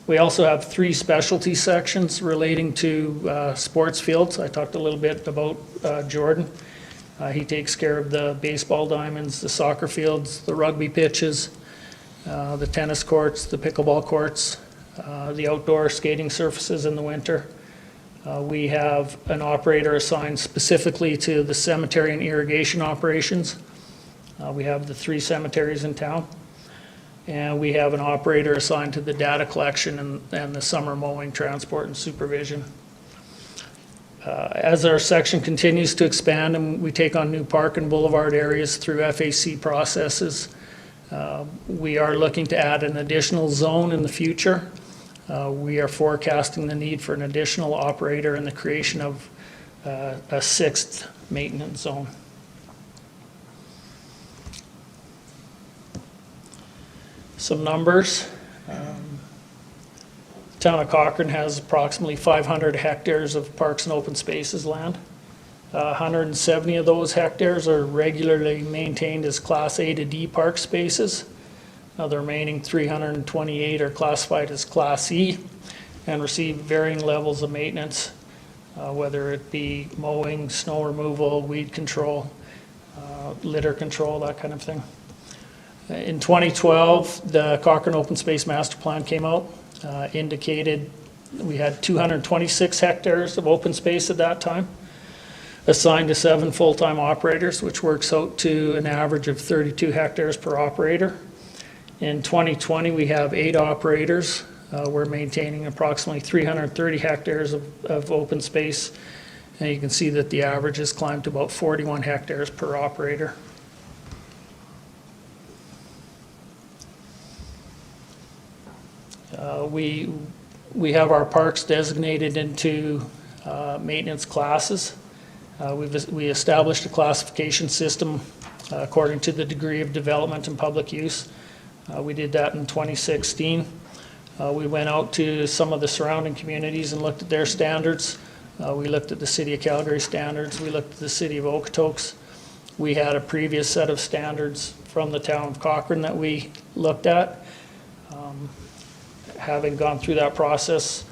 We also have 3 specialty sections relating to sports fields. I talked a little bit about Jordan. He takes care of the baseball diamonds, the soccer fields, the rugby pitches, the tennis courts, the pickleball courts, the outdoor skating surfaces in the winter. We have an operator assigned specifically to the cemetery and irrigation operations. We have the 3 cemeteries in town. And we have an operator assigned to the data collection and the summer mowing, transport, and supervision. As our section continues to expand and we take on new park and boulevard areas through FAC processes, we are looking to add an additional zone in the future. We are forecasting the need for an additional operator and the creation of a 6th maintenance zone. Some numbers. The town of Cochrane has approximately 500 hectares of parks and open spaces land. 170 of those hectares are regularly maintained as Class A to D park spaces. Now, the remaining 328 are classified as Class E and receive varying levels of maintenance, whether it be mowing, snow removal, weed control, litter control, that kind of thing. In 2012, the Cochrane Open Space Master Plan came out, indicated we had 226 hectares of open space at that time, assigned to 7 full-time operators, which works out to an average of 32 hectares per operator. In 2020, we have 8 operators. We're maintaining approximately 330 hectares of open space, and you can see that the average has climbed to about 41 hectares per operator. We have our parks designated into maintenance classes. We established a classification system according to the degree of development and public use. We did that in 2016. We went out to some of the surrounding communities and looked at their standards. We looked at the City of Calgary standards. We looked at the City of Okotoks. We had a previous set of standards from the town of Cochrane that we looked at. Having gone through that process,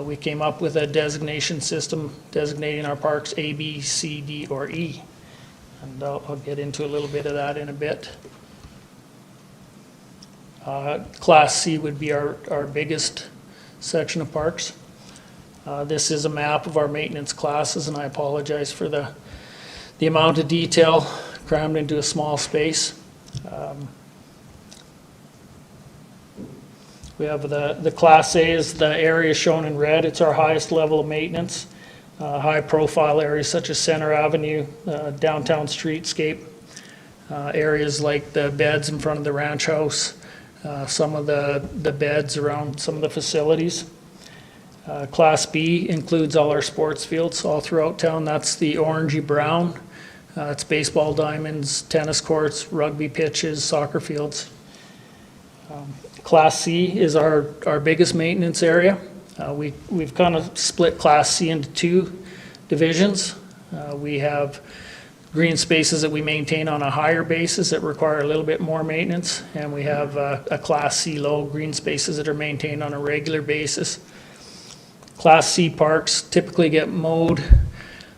we came up with a designation system designating our parks A, B, C, D, or E. And I'll get into a little bit of that in a bit. Class C would be our biggest section of parks. This is a map of our maintenance classes, and I apologize for the amount of detail crammed into a small space. We have the Class A is the area shown in red. It's our highest level of maintenance. High profile areas such as Center Avenue, downtown streetscape, areas like the beds in front of the ranch house, some of the beds around some of the facilities. Class B includes all our sports fields all throughout town. That's the orangey brown. It's baseball diamonds, tennis courts, rugby pitches, soccer fields. Class C is our biggest maintenance area. We've kind of split Class C into 2 divisions. We have green spaces that we maintain on a higher basis that require a little bit more maintenance, and we have a Class C low green spaces that are maintained on a regular basis. Class C parks typically get mowed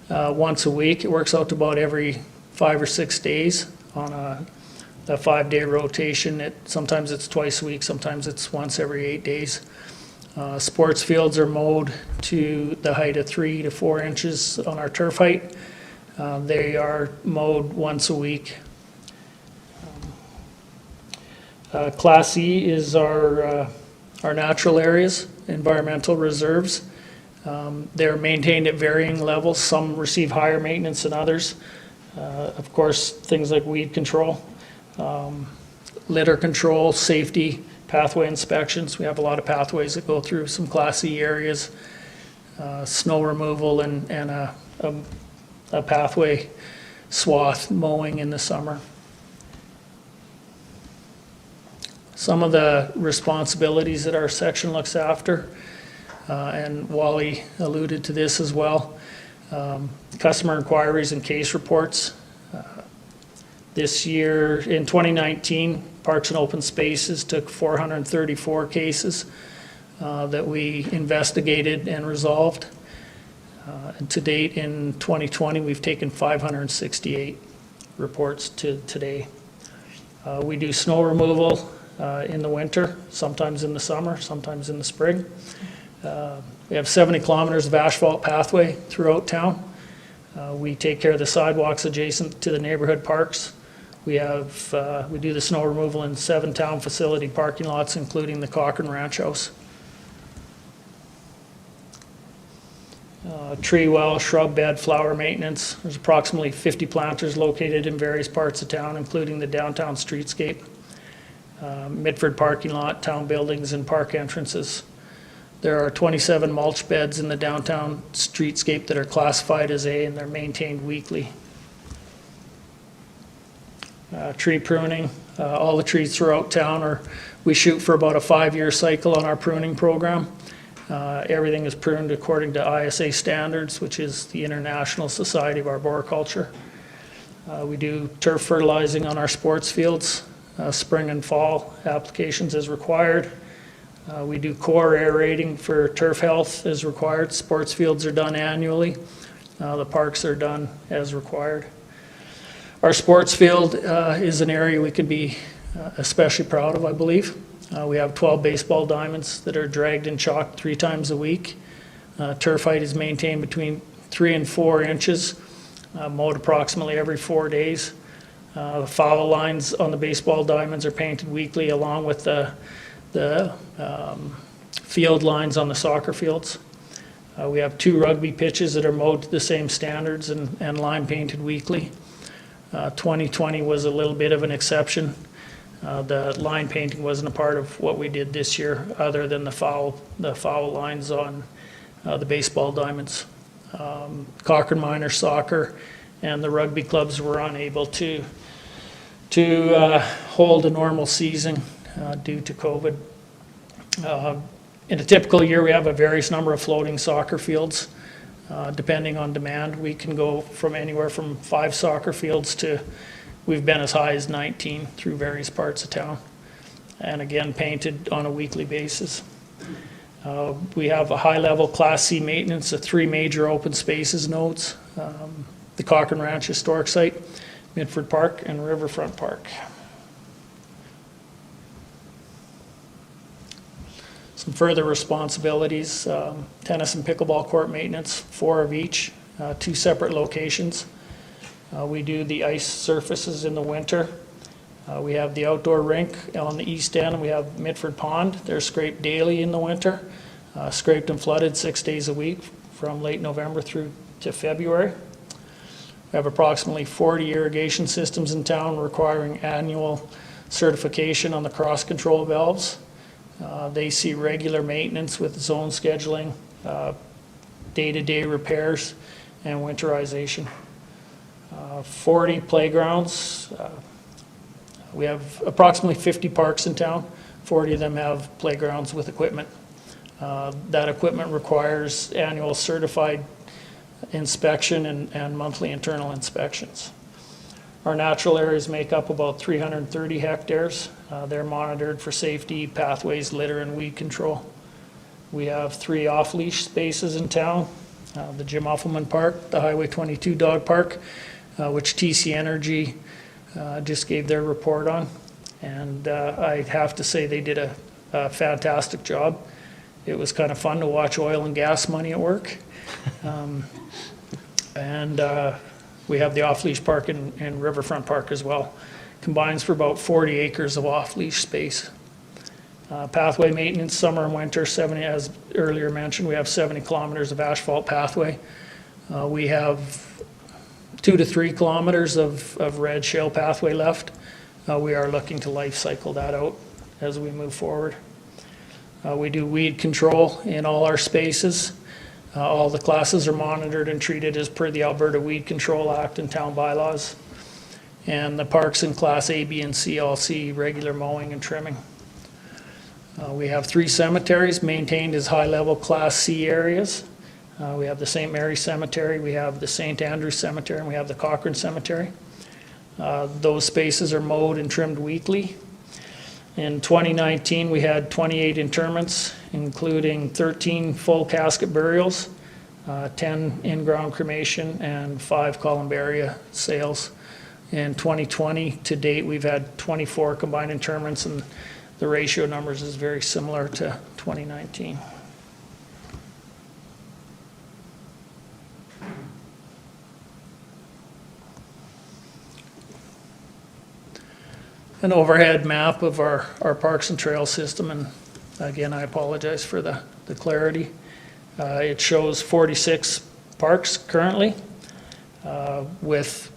once a week. It works out to about every 5 or 6 days on a 5-day rotation. Sometimes it's twice a week, sometimes it's once every 8 days. Sports fields are mowed to the height of 3 to 4 inches on our turf height. They are mowed once a week. Class E is our natural areas, environmental reserves. They're maintained at varying levels. Some receive higher maintenance than others. Of course, things like weed control, litter control, safety, pathway inspections. We have a lot of pathways that go through some Class E areas, snow removal and a pathway swath mowing in the summer. Some of the responsibilities that our section looks after, and Wally alluded to this as well, customer inquiries and case reports. This year, in 2019, Parks and Open Spaces took 434 cases that we investigated and resolved. And to date, in 2020, we've taken 568 reports to today. We do snow removal in the winter, sometimes in the summer, sometimes in the spring. We have 70 kilometers of asphalt pathway throughout town. We take care of the sidewalks adjacent to the neighborhood parks. We do the snow removal in 7 town facility parking lots, including the Cochrane Ranch House. Tree well, shrub bed, flower maintenance. There's approximately 50 planters located in various parts of town, including the downtown streetscape, Midford parking lot, town buildings, and park entrances. There are 27 mulch beds in the downtown streetscape that are classified as A, and they're maintained weekly. Tree pruning, all the trees throughout town we shoot for about a 5-year cycle on our pruning program. Everything is pruned according to ISA standards, which is the International Society of Arboriculture. We do turf fertilizing on our sports fields, spring and fall applications as required. We do core aerating for turf health as required. Sports fields are done annually. The parks are done as required. Our sports field is an area we can be especially proud of, I believe. We have 12 baseball diamonds that are dragged and chalked 3 times a week. Turf height is maintained between 3 and 4 inches, mowed approximately every 4 days. The foul lines on the baseball diamonds are painted weekly, along with the field lines on the soccer fields. We have 2 rugby pitches that are mowed to the same standards and lime painted weekly. 2020 was a little bit of an exception. The line painting wasn't a part of what we did this year, other than the foul lines on the baseball diamonds. Cochrane Minor Soccer and the rugby clubs were unable to hold a normal season due to COVID. In a typical year, we have a various number of floating soccer fields. Depending on demand, we can go from anywhere from 5 soccer fields to we've been as high as 19 through various parts of town, and again painted on a weekly basis. We have a high-level Class C maintenance of 3 major open spaces nodes, the Cochrane Ranch Historic Site, Midford Park, and Riverfront Park. Some further responsibilities, tennis and pickleball court maintenance, 4 of each, 2 separate locations. We do the ice surfaces in the winter. We have the outdoor rink on the east end, and we have Midford Pond. They're scraped daily in the winter, scraped and flooded 6 days a week from late November through to February. We have approximately 40 irrigation systems in town requiring annual certification on the cross control valves. They see regular maintenance with zone scheduling, day-to-day repairs, and winterization. 40 playgrounds. We have approximately 50 parks in town. 40 of them have playgrounds with equipment. That equipment requires annual certified inspection and monthly internal inspections. Our natural areas make up about 330 hectares. They're monitored for safety, pathways, litter, and weed control. We have 3 off-leash spaces in town, the Jim Uffelman Park, the Highway 22 Dog Park, which TC Energy just gave their report on. And I have to say they did a fantastic job. It was kind of fun to watch oil and gas money at work. We have the off-leash park in Riverfront Park as well. Combines for about 40 acres of off-leash space. Pathway maintenance, summer and winter, 70, as earlier mentioned, we have 70 kilometers of asphalt pathway. We have 2 to 3 kilometers of red shale pathway left. We are looking to life cycle that out as we move forward. We do weed control in all our spaces. All the classes are monitored and treated as per the Alberta Weed Control Act and town bylaws. And the parks in Class A, B, and C all see regular mowing and trimming. We have 3 cemeteries maintained as high-level Class C areas. We have the St. Mary's Cemetery, we have the St. Andrews Cemetery, and we have the Cochrane Cemetery. Those spaces are mowed and trimmed weekly. In 2019, we had 28 interments, including 13 full casket burials, 10 in-ground cremation, and 5 columbaria sales. In 2020, to date, we've had 24 combined interments, and the ratio numbers is very similar to 2019. An overhead map of our parks and trail system, and again, I apologize for the clarity. It shows 46 parks currently, with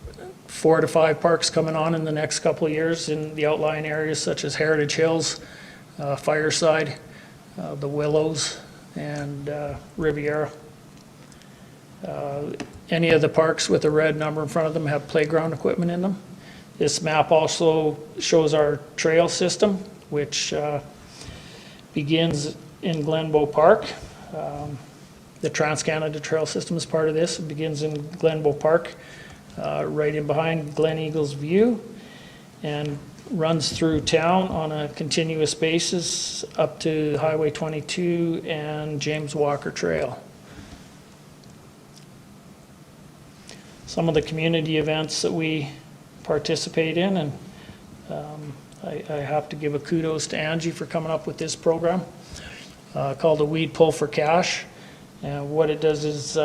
4 to 5 parks coming on in the next couple of years in the outlying areas such as Heritage Hills, Fireside, the Willows, and Riviera. Any of the parks with a red number in front of them have playground equipment in them. This map also shows our trail system, which begins in Glenbow Park. The TransCanada trail system is part of this. It begins in Glenbow Park, right in behind Glen Eagles View, and runs through town on a continuous basis up to Highway 22 and James Walker Trail. Some of the community events that we participate in, and I have to give a kudos to Angie for coming up with this program called a Weed Pull for Cash. And what it does is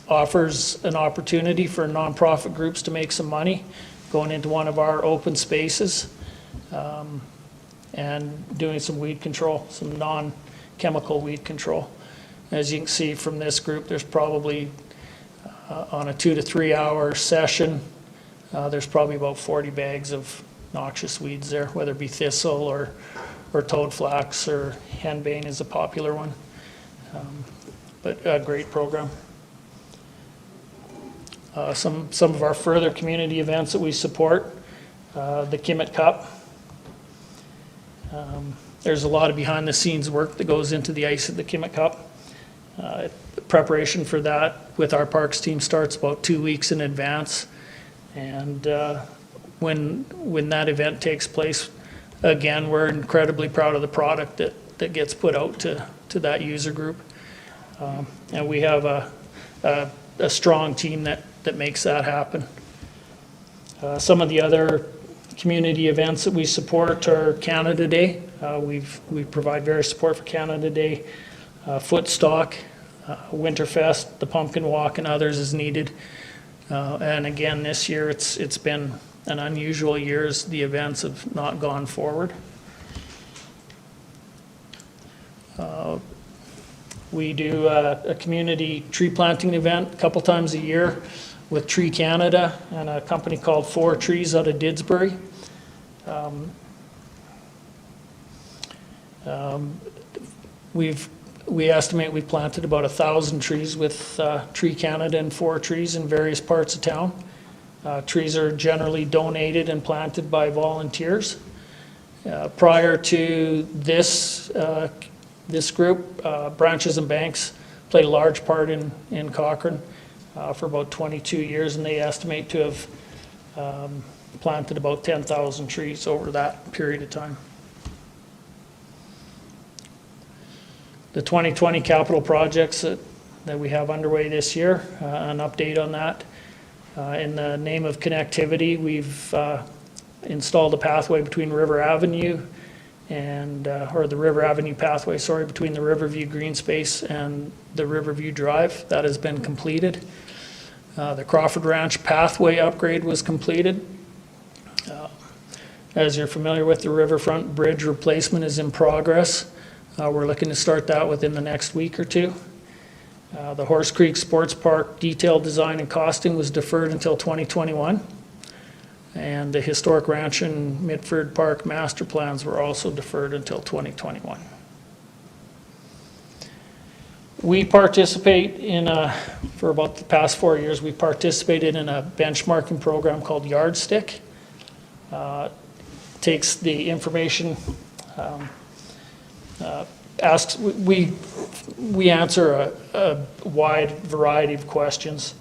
offers an opportunity for nonprofit groups to make some money going into one of our open spaces and doing some weed control, some non-chemical weed control. As you can see from this group, there's probably on a 2 to 3 hour session, there's probably about 40 bags of noxious weeds there, whether it be thistle or toadflax, or henbane is a popular one. But a great program. Some of our further community events that we support, the Kimmett Cup. There's a lot of behind the scenes work that goes into the ice at the Kimmett Cup. Preparation for that with our parks team starts about 2 weeks in advance. And when that event takes place, again, we're incredibly proud of the product that gets put out to that user group. And we have a strong team that makes that happen. Some of the other community events that we support are Canada Day. We provide various support for Canada Day, Footstock, Winterfest, the Pumpkin Walk, and others as needed. And again, this year it's been an unusual year as the events have not gone forward. We do a community tree planting event a couple times a year with TransCanada and a company called 4 Trees out of Didsbury. We estimate we've planted about 1,000 trees with TransCanada and 4 Trees in various parts of town. Trees are generally donated and planted by volunteers. Prior to this group, Branches and Banks played a large part in Cochrane for about 22 years, and they estimate to planted about 10,000 trees over that period of time. The 2020 capital projects that we have underway this year, an update on that. In the name of connectivity, we've installed a pathway between River Avenue and, or the River Avenue pathway, sorry, between the Riverview Green Space and the Riverview Drive. That has been completed. The Crawford Ranch pathway upgrade was completed. As you're familiar with, the Riverfront Bridge replacement is in progress. We're looking to start that within the next week or two. The Horse Creek Sports Park detailed design and costing was deferred until 2021. And the Historic Ranch and Mitford Park master plans were also deferred until 2021. We participate in for about the past 4 years, we participated in a benchmarking program called Yardstick. Takes the information, we answer a wide variety of questions.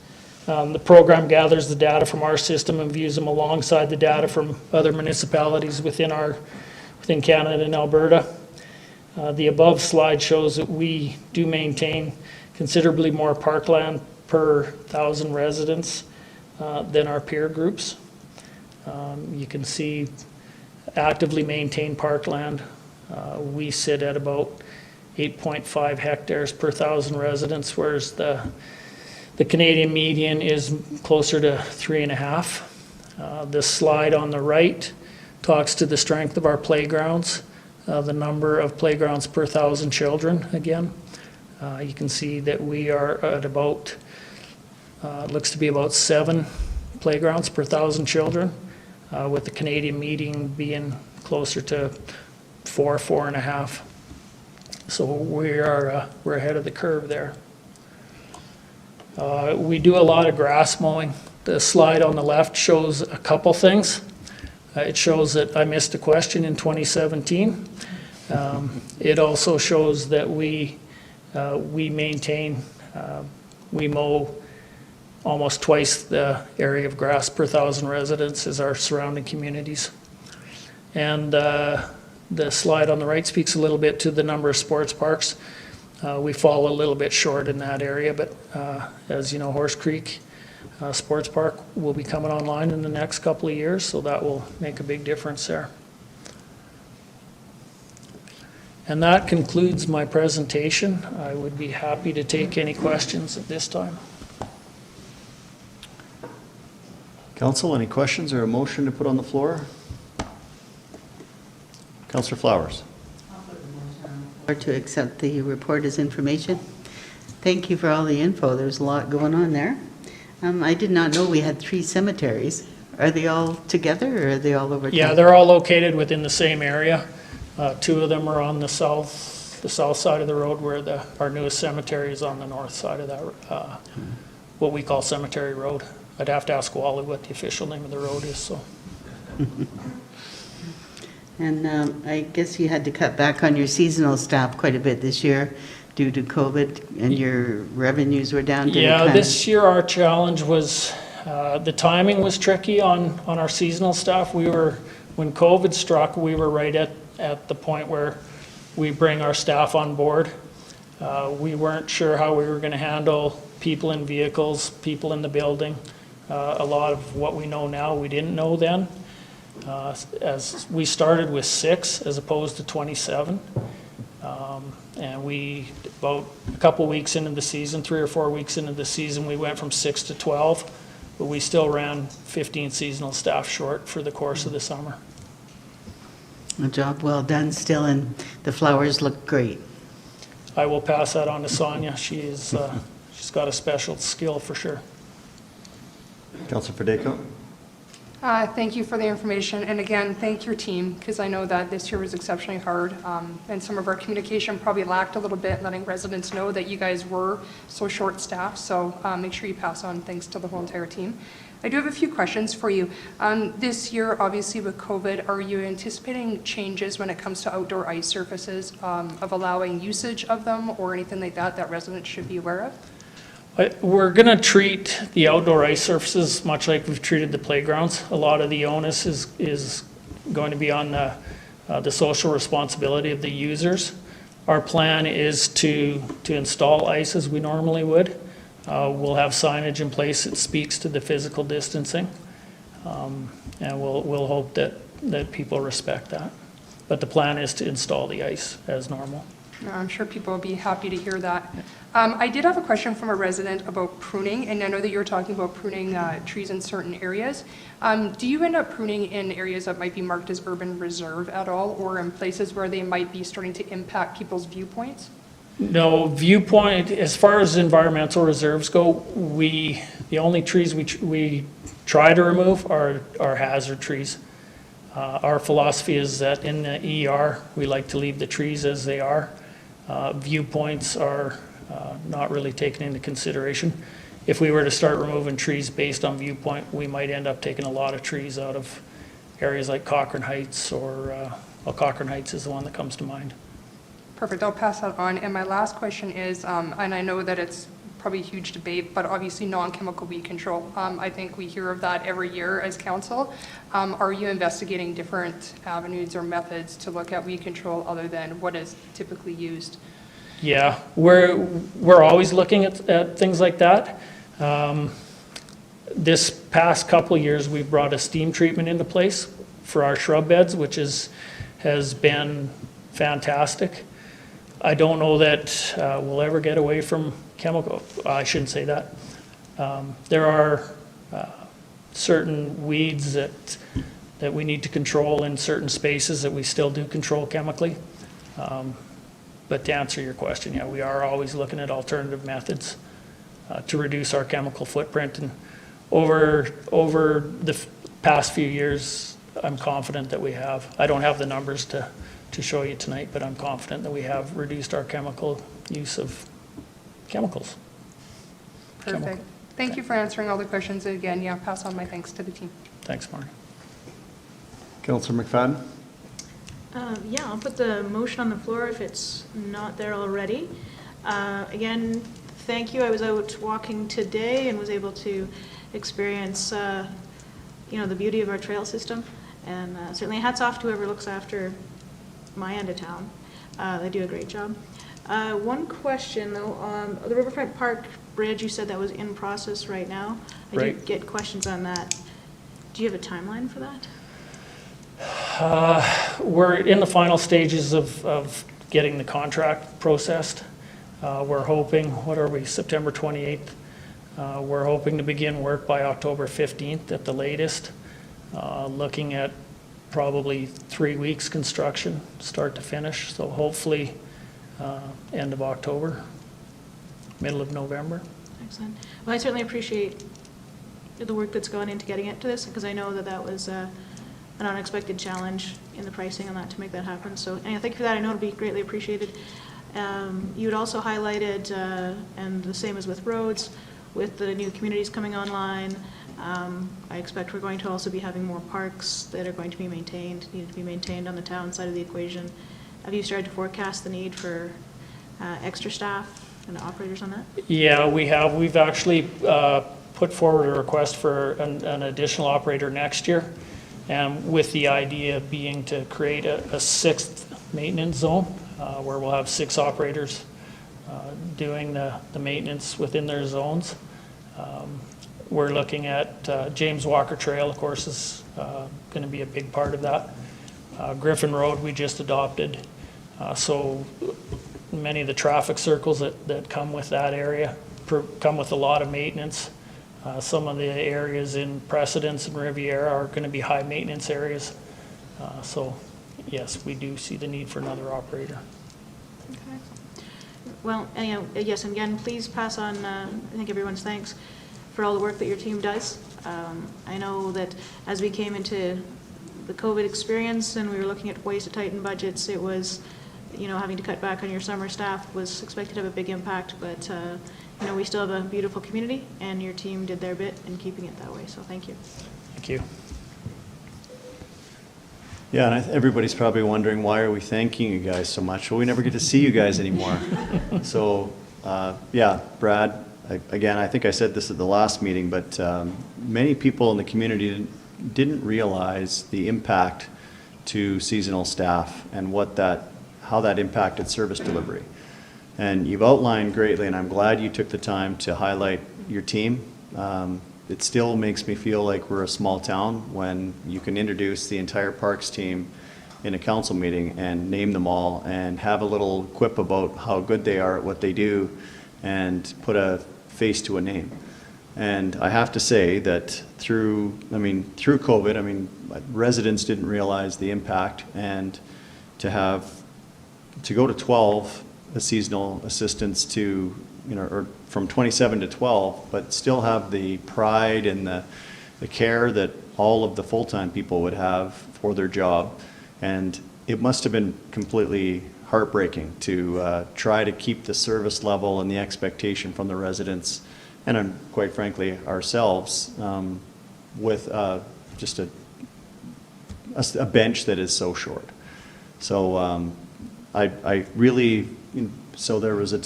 The program gathers the data from our system and views them alongside the data from other municipalities within Canada and Alberta. The above slide shows that we do maintain considerably more parkland per 1,000 residents than our peer groups. You can see actively maintained parkland. We sit at about 8.5 hectares per 1,000 residents, whereas the Canadian median is closer to 3.5. This slide on the right talks to the strength of our playgrounds, the number of playgrounds per 1,000 children again. You can see that we are at about, looks to be about 7 playgrounds per 1,000 children, with the Canadian median being closer to 4.5. So we're ahead of the curve there. We do a lot of grass mowing. The slide on the left shows a couple things. It shows that I missed a question in 2017. It also shows that we maintain, we mow almost twice the area of grass per 1,000 residents as our surrounding communities. And the slide on the right speaks a little bit to the number of sports parks. We fall a little bit short in that area, but as you know, Horse Creek Sports Park will be coming online in the next couple of years, so that will make a big difference there. And that concludes my presentation. I would be happy to take any questions at this time. Council, any questions or a motion to put on the floor? Councillor Flowers. Or to accept the report as information. Thank you for all the info. There's a lot going on there. I did not know we had 3 cemeteries. Are they all together or are they all over town? Yeah, they're all located within the same area. 2 of them are on the south side of the road, where our newest cemetery is on the north side of that, what we call Cemetery Road. I'd have to ask Wally what the official name of the road is, so. And I guess you had to cut back on your seasonal staff quite a bit this year due to COVID, and your revenues were down. Yeah, this year our challenge was, the timing was tricky on our seasonal staff. When COVID struck, we were right at the point where we bring our staff on board. We weren't sure how we were going to handle people in vehicles, people in the building. A lot of what we know now, we didn't know then. As we started with 6 as opposed to 27. And about a couple weeks into the season, 3 or 4 weeks into the season, we went from 6 to 12, but we still ran 15 seasonal staff short for the course of the summer. A job well done still, and the flowers look great. I will pass that on to Sonia. She's got a special skill for sure. Councillor Fedayko. Thank you for the information, and again, thank your team, because I know that this year was exceptionally hard, and some of our communication probably lacked a little bit, letting residents know that you guys were so short-staffed, so make sure you pass on thanks to the whole entire team. I do have a few questions for you. This year, obviously with COVID, are you anticipating changes when it comes to outdoor ice surfaces, of allowing usage of them or anything like that that residents should be aware of? We're going to treat the outdoor ice surfaces much like we've treated the playgrounds. A lot of the onus is going to be on the social responsibility of the users. Our plan is to install ice as we normally would. We'll have signage in place that speaks to the physical distancing, and we'll hope that people respect that. But the plan is to install the ice as normal. I'm sure people will be happy to hear that. I did have a question from a resident about pruning, and I know that you were talking about pruning trees in certain areas. Do you end up pruning in areas that might be marked as urban reserve at all, or in places where they might be starting to impact people's viewpoints? No, viewpoint, as far as environmental reserves go, the only trees we try to remove are hazard trees. Our philosophy is that in the ER, we like to leave the trees as they are. Viewpoints are not really taken into consideration. If we were to start removing trees based on viewpoint, we might end up taking a lot of trees out of areas like Cochrane Heights well, Cochrane Heights is the one that comes to mind. Perfect, I'll pass that on. And my last question is, and I know that it's probably a huge debate, but obviously non-chemical weed control. I think we hear of that every year as council. Are you investigating different avenues or methods to look at weed control other than what is typically used? Yeah, we're always looking at things like that. This past couple years, we've brought a steam treatment into place for our shrub beds, which has been fantastic. I don't know that we'll ever get away from chemical. I shouldn't say that. There are certain weeds that we need to control in certain spaces that we still do control chemically. But to answer your question, yeah, we are always looking at alternative methods to reduce our chemical footprint. And over the past few years, I'm confident that we have. I don't have the numbers to show you tonight, but I'm confident that we have reduced our chemical use of chemicals. Perfect. Thank you for answering all the questions. And again, yeah, pass on my thanks to the team. Thanks, Marty. Councillor McFadden? Yeah, I'll put the motion on the floor if it's not there already. Again, thank you. I was out walking today and was able to experience, the beauty of our trail system. And certainly hats off to whoever looks after my end of town. They do a great job. One question though, the Riverfront Park Bridge, you said that was in process right now. I did get questions on that. Do you have a timeline for that? We're in the final stages of getting the contract processed. We're hoping, what are we, September 28th? We're hoping to begin work by October 15th at the latest, looking at probably 3 weeks construction, start to finish. So hopefully end of October, middle of November. Excellent. Well, I certainly appreciate the work that's gone into getting it to this, because I know that was an unexpected challenge in the pricing on that to make that happen. So anyway, thank you for that. I know it'll be greatly appreciated. You had also highlighted, and the same as with roads, with the new communities coming online, I expect we're going to also be having more parks that are going to be maintained, needed to be maintained on the town side of the equation. Have you started to forecast the need for extra staff and operators on that? Yeah, we have. We've actually put forward a request for an additional operator next year, and with the idea being to create a sixth maintenance zone where we'll have 6 operators doing the maintenance within their zones. We're looking at James Walker Trail, of course, is going to be a big part of that. Griffin Road we just adopted. So many of the traffic circles that come with that area come with a lot of maintenance. Some of the areas in Precedence and Riviera are going to be high maintenance areas. So yes, we do see the need for another operator. Okay. Well, yes, and again, please pass on, I think, everyone's thanks for all the work that your team does. I know that as we came into the COVID experience and we were looking at ways to tighten budgets, it was, having to cut back on your summer staff was expected to have a big impact, but we still have a beautiful community, and your team did their bit in keeping it that way, so thank you. Thank you. Yeah, and everybody's probably wondering, why are we thanking you guys so much? Well, we never get to see you guys anymore. So, yeah, Brad, again, I think I said this at the last meeting, but many people in the community didn't realize the impact to seasonal staff and how that impacted service delivery. And you've outlined greatly, and I'm glad you took the time to highlight your team. It still makes me feel like we're a small town when you can introduce the entire parks team in a council meeting and name them all and have a little quip about how good they are at what they do and put a face to a name. And I have to say that through COVID, residents didn't realize the impact, and to go to 12 seasonal assistants to, or from 27 to 12, but still have the pride and the care that all of the full-time people would have for their job. And it must have been completely heartbreaking to try to keep the service level and the expectation from the residents, and quite frankly ourselves, with just a bench that is so short. So so there was a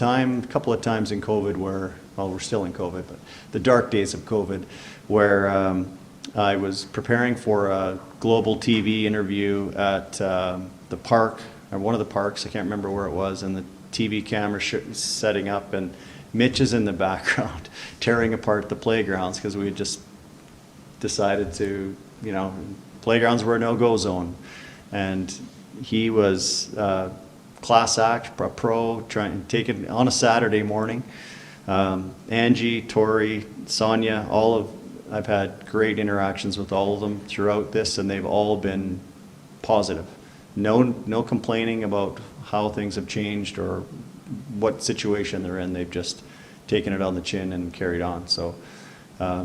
couple of times in COVID where, well, we're still in COVID, but the dark days of COVID, where I was preparing for a global TV interview at the park, or one of the parks, I can't remember where it was, and the TV camera setting up, and Mitch is in the background tearing apart the playgrounds because we had just decided to, playgrounds were a no-go zone. And he was class act, pro, trying to take it on a Saturday morning. Angie, Tori, Sonia, I've had great interactions with all of them throughout this, and they've all been positive. No complaining about how things have changed or what situation they're in. They've just taken it on the chin and carried on. So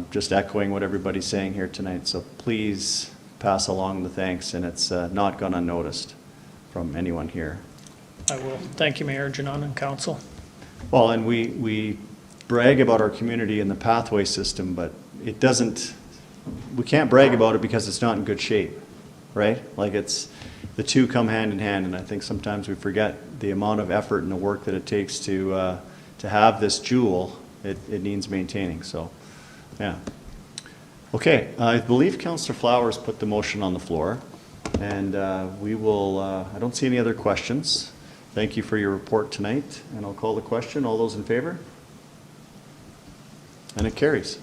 just echoing what everybody's saying here tonight. So please pass along the thanks, and it's not gone unnoticed from anyone here. I will. Thank you, Mayor, Janan, and Council. Well, and we brag about our community and the pathway system, but we can't brag about it because it's not in good shape, right? Like the two come hand in hand, and I think sometimes we forget the amount of effort and the work that it takes to have this jewel. It needs maintaining, so, yeah. Okay, I believe Councillor Flowers put the motion on the floor, and we will, I don't see any other questions. Thank you for your report tonight, and I'll call the question. All those in favor? And it carries.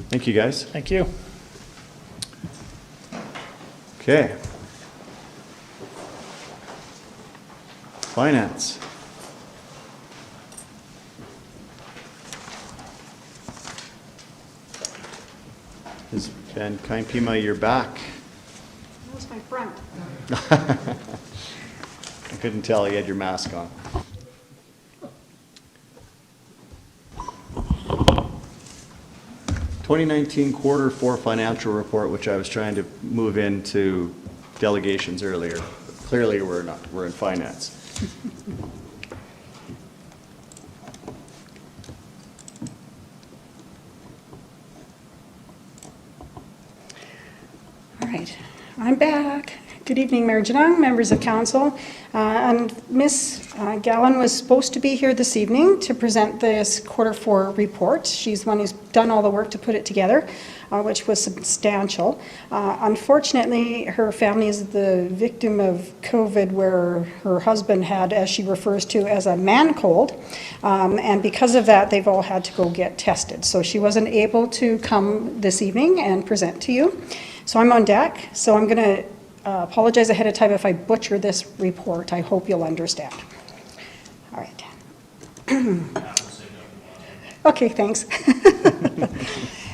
Thank you, guys. Thank you. Okay. Finance. Is Ben Kainpima, you're back? That's my front. I couldn't tell, you had your mask on. (2019) Quarter 4 financial report, which I was trying to move into delegations earlier. Clearly we're not, we're in finance. All right, I'm back. Good evening, Mayor Janang, members of council. And Ms. Gallen was supposed to be here this evening to present this quarter 4 report. She's the one who's done all the work to put it together, which was substantial. Unfortunately, her family is the victim of COVID, where her husband had, as she refers to, as a man cold. And because of that, they've all had to go get tested. So she wasn't able to come this evening and present to you. So I'm on deck. So I'm going to apologize ahead of time if I butcher this report. I hope you'll understand. All right. Okay, thanks.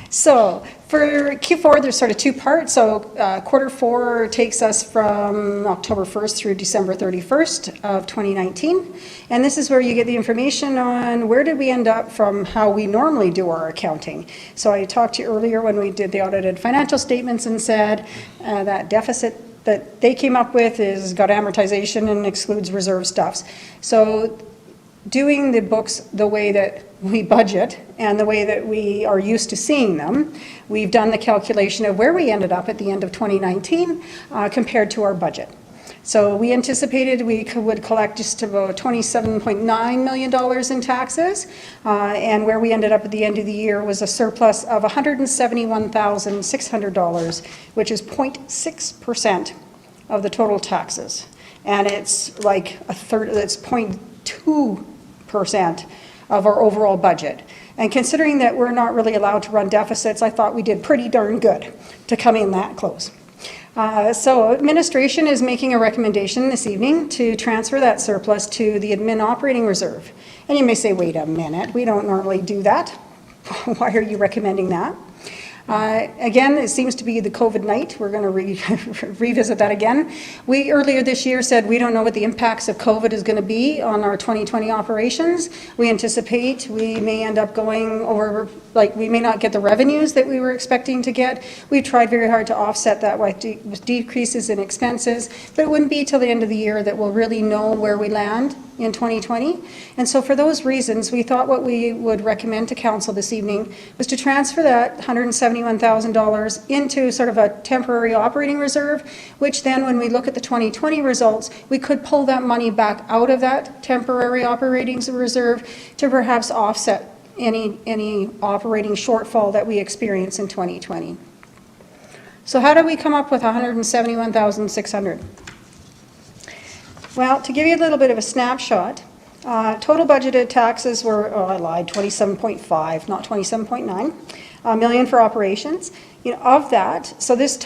So for Q4, there's sort of two parts. So quarter 4 takes us from October 1st through December 31st of 2019. And this is where you get the information on where did we end up from how we normally do our accounting. So I talked to you earlier when we did the audited financial statements and said that deficit that they came up with is got amortization and excludes reserve stuffs. So doing the books the way that we budget and the way that we are used to seeing them, we've done the calculation of where we ended up at the end of 2019 compared to our budget. So we anticipated we would collect just about $27.9 million in taxes, and where we ended up at the end of the year was a surplus of $171,600, which is 0.6% of the total taxes. And it's like a third, it's 0.2% of our overall budget. And considering that we're not really allowed to run deficits, I thought we did pretty darn good to come in that close. So administration is making a recommendation this evening to transfer that surplus to the admin operating reserve. And you may say, wait a minute, we don't normally do that. Why are you recommending that? Again, it seems to be the COVID night. We're going to revisit that again. We earlier this year said we don't know what the impacts of COVID is going to be on our 2020 operations. We anticipate we may end up going over, like we may not get the revenues that we were expecting to get. We've tried very hard to offset that with decreases in expenses, but it wouldn't be till the end of the year that we'll really know where we land in 2020. And so for those reasons, we thought what we would recommend to council this evening was to transfer that $171,000 into sort of a temporary operating reserve, which then when we look at the 2020 results, we could pull that money back out of that temporary operating reserve to perhaps offset any operating shortfall that we experience in 2020. So how do we come up with $171,600? Well, to give you a little bit of a snapshot, total budgeted taxes were, I lied, 27.5, not 27.9 million for operations. You know, of that, so this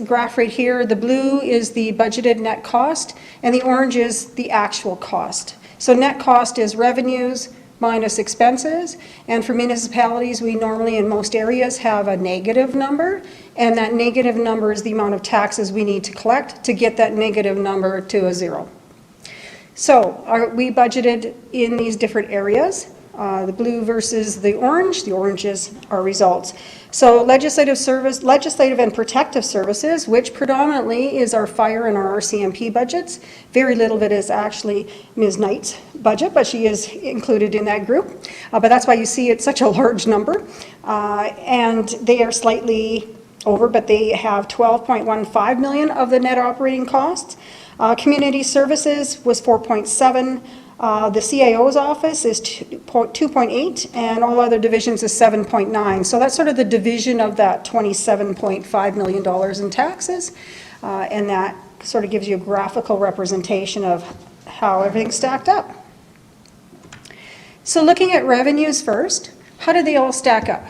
graph right here, the blue is the budgeted net cost, and the orange is the actual cost. So net cost is revenues minus expenses, and for municipalities, we normally in most areas have a negative number, and that negative number is the amount of taxes we need to collect to get that negative number to a zero. So we budgeted in these different areas, the blue versus the orange is our results. So legislative and protective services, which predominantly is our fire and our RCMP budgets. Very little of it is actually Ms. Knight's budget, but she is included in that group. But that's why you see it's such a large number. And they are slightly over, but they have 12.15 million of the net operating costs. Community services was 4.7. The CAO's office is 2.8, and all other divisions is 7.9. So that's sort of the division of that $27.5 million in taxes, and that sort of gives you a graphical representation of how everything stacked up. So looking at revenues first, how did they all stack up?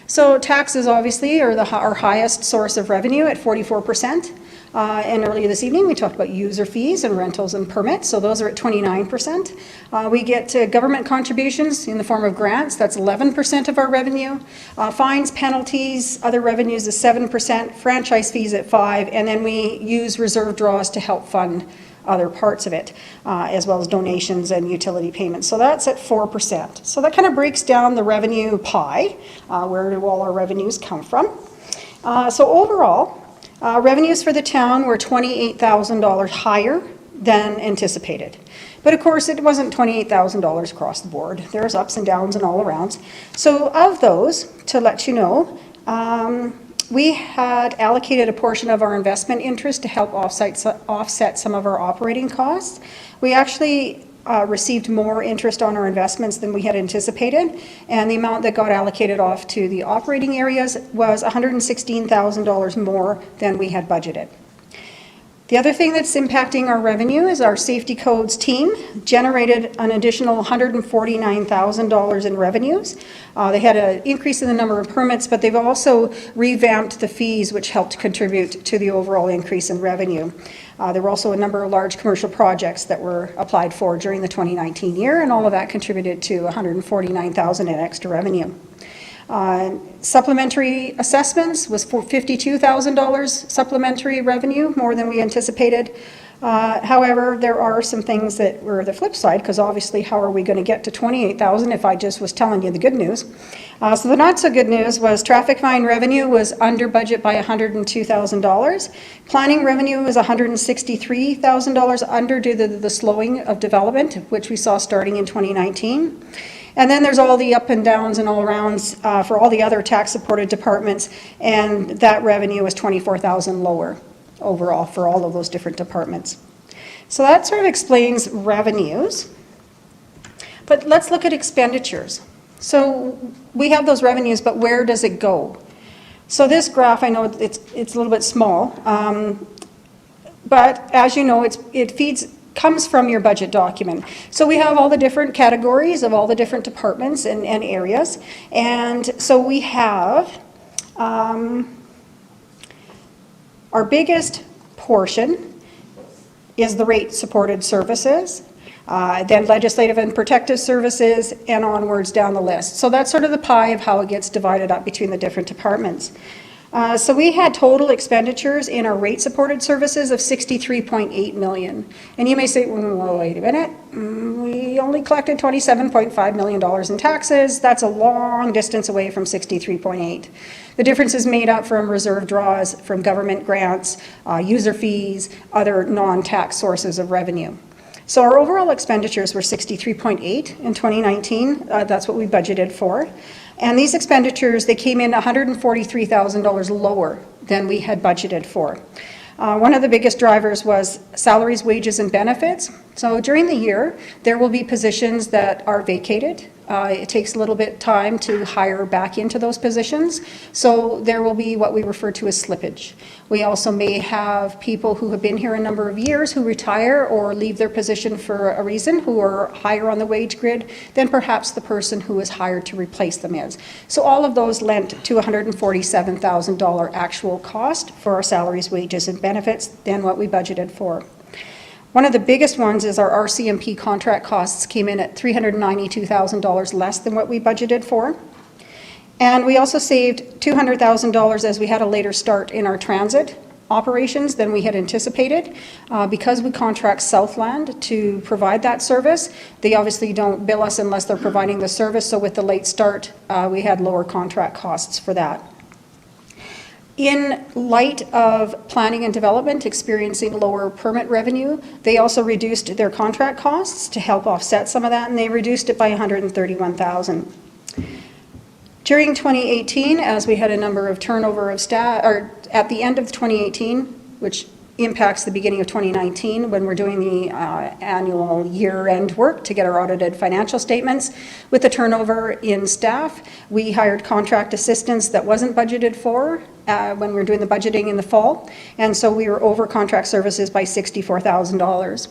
So taxes obviously are our highest source of revenue at 44%. And earlier this evening, we talked about user fees and rentals and permits, so those are at 29%. We get government contributions in the form of grants, that's 11% of our revenue. Fines, penalties, other revenues is 7%, franchise fees at 5%, and then we use reserve draws to help fund other parts of it, as well as donations and utility payments. So that's at 4%. So that kind of breaks down the revenue pie. Where do all our revenues come from? So overall, revenues for the town were $28,000 higher than anticipated. But of course, it wasn't $28,000 across the board. There's ups and downs and all arounds. So of those, to let you know, we had allocated a portion of our investment interest to help offset some of our operating costs. We actually received more interest on our investments than we had anticipated, and the amount that got allocated off to the operating areas was $116,000 more than we had budgeted. The other thing that's impacting our revenue is our safety codes team generated an additional $149,000 in revenues. They had an increase in the number of permits, but they've also revamped the fees, which helped contribute to the overall increase in revenue. There were also a number of large commercial projects that were applied for during the 2019 year, and all of that contributed to $149,000 in extra revenue. Supplementary assessments was for $52,000 supplementary revenue, more than we anticipated. However, there are some things that were the flip side, because obviously how are we going to get to $28,000 if I just was telling you the good news? So the not so good news was traffic fine revenue was under budget by $102,000. Planning revenue was $163,000 under due to the slowing of development, which we saw starting in 2019. And then there's all the up and downs and all arounds for all the other tax supported departments, and that revenue was $24,000 lower. overall for all of those different departments. So that sort of explains revenues. But let's look at expenditures. So we have those revenues, but where does it go? So this graph, I know it's a little bit small, but as you know, it comes from your budget document. So we have all the different categories of all the different departments and areas. And so we have our biggest portion is the rate-supported services, then legislative and protective services, and onwards down the list. So that's sort of the pie of how it gets divided up between the different departments. So we had total expenditures in our rate-supported services of $63.8 million. And you may say, well, wait a minute, we only collected $27.5 million in taxes. That's a long distance away from 63.8. The difference is made up from reserve draws, from government grants, user fees, other non-tax sources of revenue. So our overall expenditures were 63.8 in 2019. That's what we budgeted for. And these expenditures, they came in $143,000 lower than we had budgeted for. One of the biggest drivers was salaries, wages, and benefits. So during the year, there will be positions that are vacated. It takes a little bit of time to hire back into those positions. So there will be what we refer to as slippage. We also may have people who have been here a number of years who retire or leave their position for a reason, who are higher on the wage grid than perhaps the person who was hired to replace them is. So all of those lent to $147,000 actual cost for our salaries, wages, and benefits than what we budgeted for. One of the biggest ones is our RCMP contract costs came in at $392,000 less than what we budgeted for. And we also saved $200,000 as we had a later start in our transit operations than we had anticipated. Because we contract Southland to provide that service, they obviously don't bill us unless they're providing the service. So with the late start, we had lower contract costs for that. In light of planning and development experiencing lower permit revenue, they also reduced their contract costs to help offset some of that, and they reduced it by $131,000. During 2018, as we had a number of turnover of staff, or at the end of 2018, which impacts the beginning of 2019 when we're doing the annual year-end work to get our audited financial statements. With the turnover in staff, we hired contract assistants that wasn't budgeted for when we were doing the budgeting in the fall, and so we were over contract services by $64,000.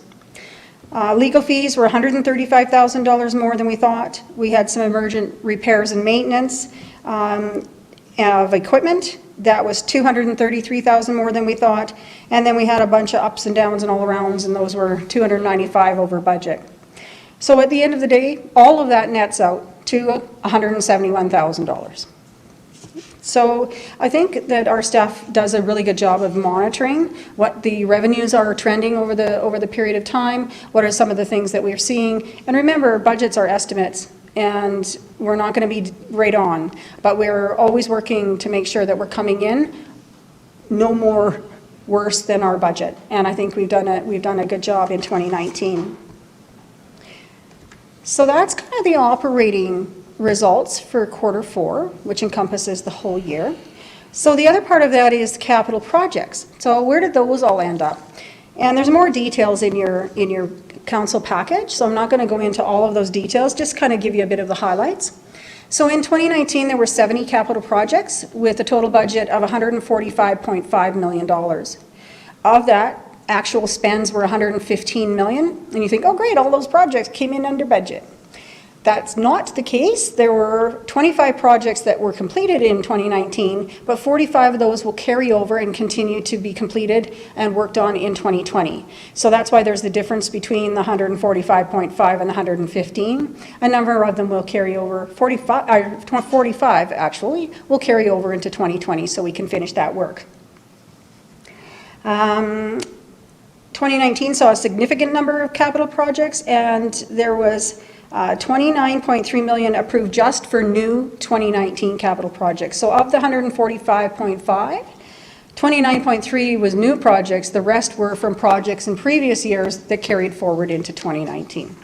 Legal fees were $135,000 more than we thought. We had some emergent repairs and maintenance of equipment. That was $233,000 more than we thought. And then we had a bunch of ups and downs and all arounds, and those were $295,000 over budget. So at the end of the day, all of that nets out to $171,000. So I think that our staff does a really good job of monitoring what the revenues are trending over the period of time, what are some of the things that we're seeing. And remember, budgets are estimates, and we're not going to be right on, but we're always working to make sure that we're coming in no more worse than our budget. And I think we've done a good job in 2019. So that's kind of the operating results for quarter 4, which encompasses the whole year. So the other part of that is capital projects. So where did those all end up? And there's more details in your council package, so I'm not going to go into all of those details, just kind of give you a bit of the highlights. So in 2019, there were 70 capital projects with a total budget of $145.5 million. Of that, actual spends were $115 million, and you think, oh great, all those projects came in under budget. That's not the case. There were 25 projects that were completed in 2019, but 45 of those will carry over and continue to be completed and worked on in 2020. So that's why there's the difference between the 145.5 and the 115. A number of them will carry over, 45 actually, will carry over into 2020 so we can finish that work. 2019 saw a significant number of capital projects, and there was $29.3 million approved just for new 2019 capital projects. So of the 145.5, 29.3 was new projects. The rest were from projects in previous years that carried forward into 2019.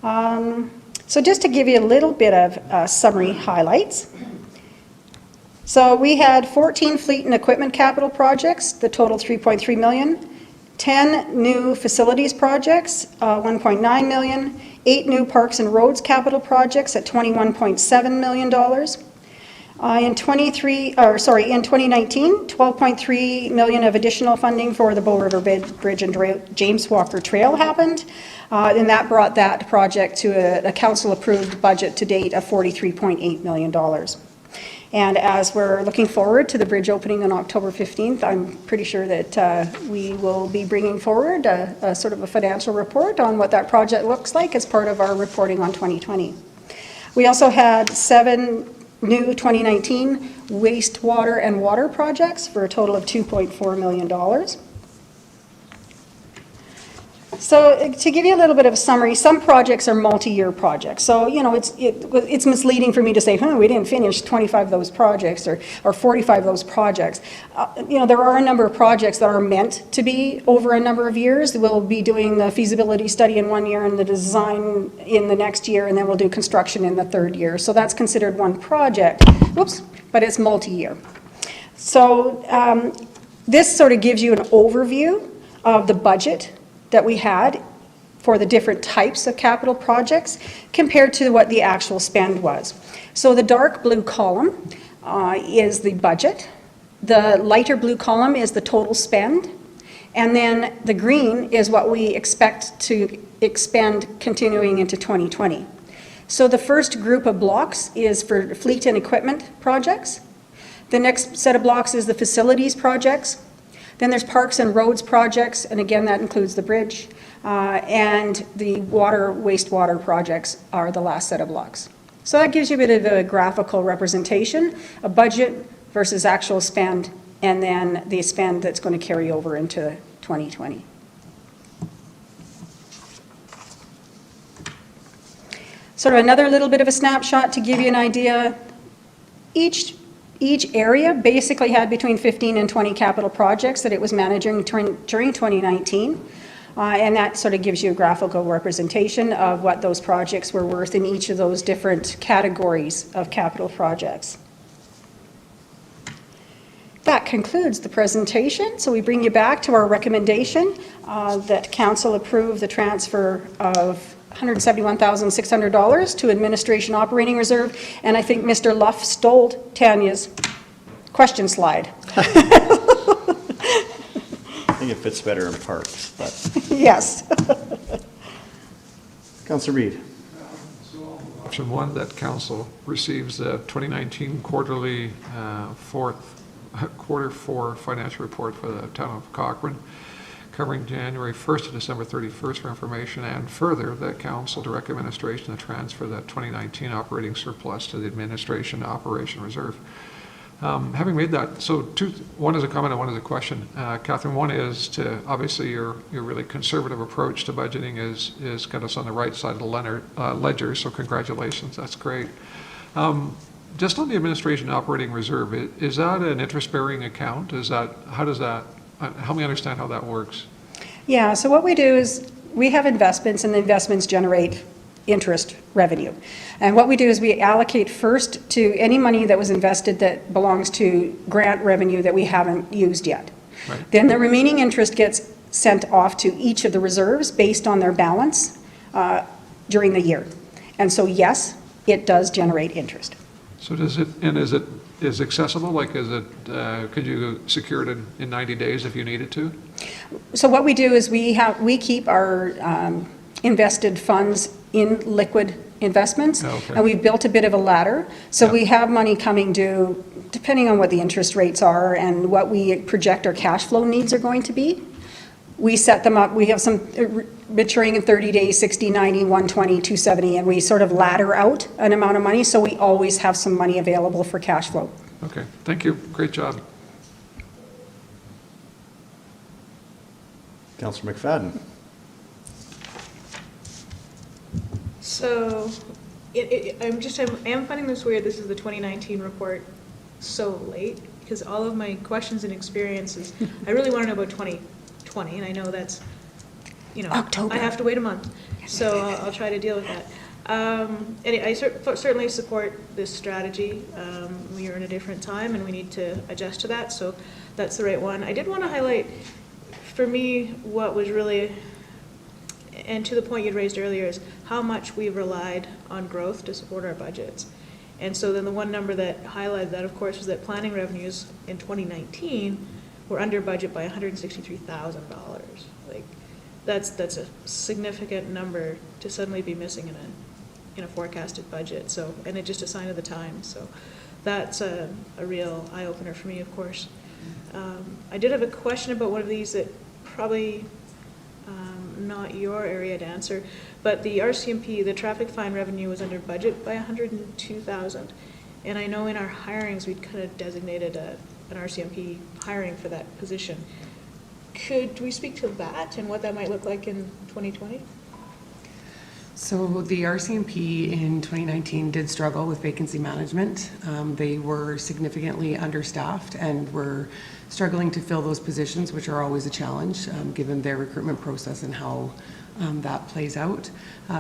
So just to give you a little bit of summary highlights. So we had 14 fleet and equipment capital projects, the total 3.3 million, 10 new facilities projects, 1.9 million, 8 new parks and roads capital projects at $21.7 million. In 2019, 12.3 million of additional funding for the Bow River Bridge and James Walker Trail happened, and that brought that project to a council-approved budget to date of $43.8 million. And as we're looking forward to the bridge opening on October 15th, I'm pretty sure that we will be bringing forward a sort of a financial report on what that project looks like as part of our reporting on 2020. We also had 7 new 2019 wastewater and water projects for a total of $2.4 million. So to give you a little bit of a summary, some projects are multi-year projects. So, you know, it's misleading for me to say, we didn't finish 25 of those projects or 45 of those projects. You know, there are a number of projects that are meant to be over a number of years. We'll be doing the feasibility study in 1 year and the design in the next year, and then we'll do construction in the 3rd year. So that's considered one project. Whoops, but it's multi-year. So this sort of gives you an overview of the budget that we had for the different types of capital projects compared to what the actual spend was. So the dark blue column is the budget, the lighter blue column is the total spend, and then the green is what we expect to expend continuing into 2020. So the first group of blocks is for fleet and equipment projects. The next set of blocks is the facilities projects. Then there's parks and roads projects, and again, that includes the bridge, and the wastewater projects are the last set of blocks. So that gives you a bit of a graphical representation, a budget versus actual spend, and then the spend that's going to carry over into 2020. Sort of another little bit of a snapshot to give you an idea. Each area basically had between 15 and 20 capital projects that it was managing during 2019. And that sort of gives you a graphical representation of what those projects were worth in each of those different categories of capital projects. That concludes the presentation. So we bring you back to our recommendation that Council approve the transfer of $171,600 to Administration Operating Reserve. And I think Mr. Luff stole Tanya's question slide. I think it fits better in parks, but. Yes. Councillor Reid. Option 1, that council receives the 2019 quarterly quarter 4 financial report for the town of Cochrane, covering January 1st to December 31st for information, and further, that council direct administration to transfer the 2019 operating surplus to the Administration Operation Reserve. Having made that, so one is a comment and one is a question. Catherine, one is to, obviously your really conservative approach to budgeting is kind of on the right side of the ledger, so congratulations, that's great. Just on the Administration Operating Reserve, is that an interest-bearing account? Help me understand how that works. Yeah, so what we do is we have investments, and the investments generate interest revenue. And what we do is we allocate first to any money that was invested that belongs to grant revenue that we haven't used yet. Right. Then the remaining interest gets sent off to each of the reserves based on their balance during the year. And so yes, it does generate interest. So is it accessible? Like, could you secure it in 90 days if you needed to? So what we do is we keep our invested funds in liquid investments, and we've built a bit of a ladder. So we have money coming due, depending on what the interest rates are and what we project our cash flow needs are going to be. We set them up. We have some maturing in 30 days, 60, 90, 120, 270, and we sort of ladder out an amount of money, so we always have some money available for cash flow. Okay, thank you. Great job. Councillor McFadden. So, I am finding this weird. This is the 2019 report so late, because all of my questions and experiences, I really want to know about 2020, and I know that's, October. I have to wait a month, so I'll try to deal with that. I certainly support this strategy. We are in a different time and we need to adjust to that, so that's the right one. I did want to highlight, for me, what was really, and to the point you'd raised earlier, is how much we've relied on growth to support our budgets. And so then the one number that highlighted that, of course, was that planning revenues in 2019 were under budget by $163,000. Like, that's a significant number to suddenly be missing in a forecasted budget. So, and it's just a sign of the times. So that's a real eye-opener for me, of course. I did have a question about one of these that probably not your area to answer, but the RCMP, the traffic fine revenue, was under budget by $102,000. And I know in our hirings we'd kind of designated an RCMP hiring for that position. Could we speak to that and what that might look like in 2020? So the RCMP in 2019 did struggle with vacancy management. They were significantly understaffed and were struggling to fill those positions, which are always a challenge given their recruitment process and how that plays out.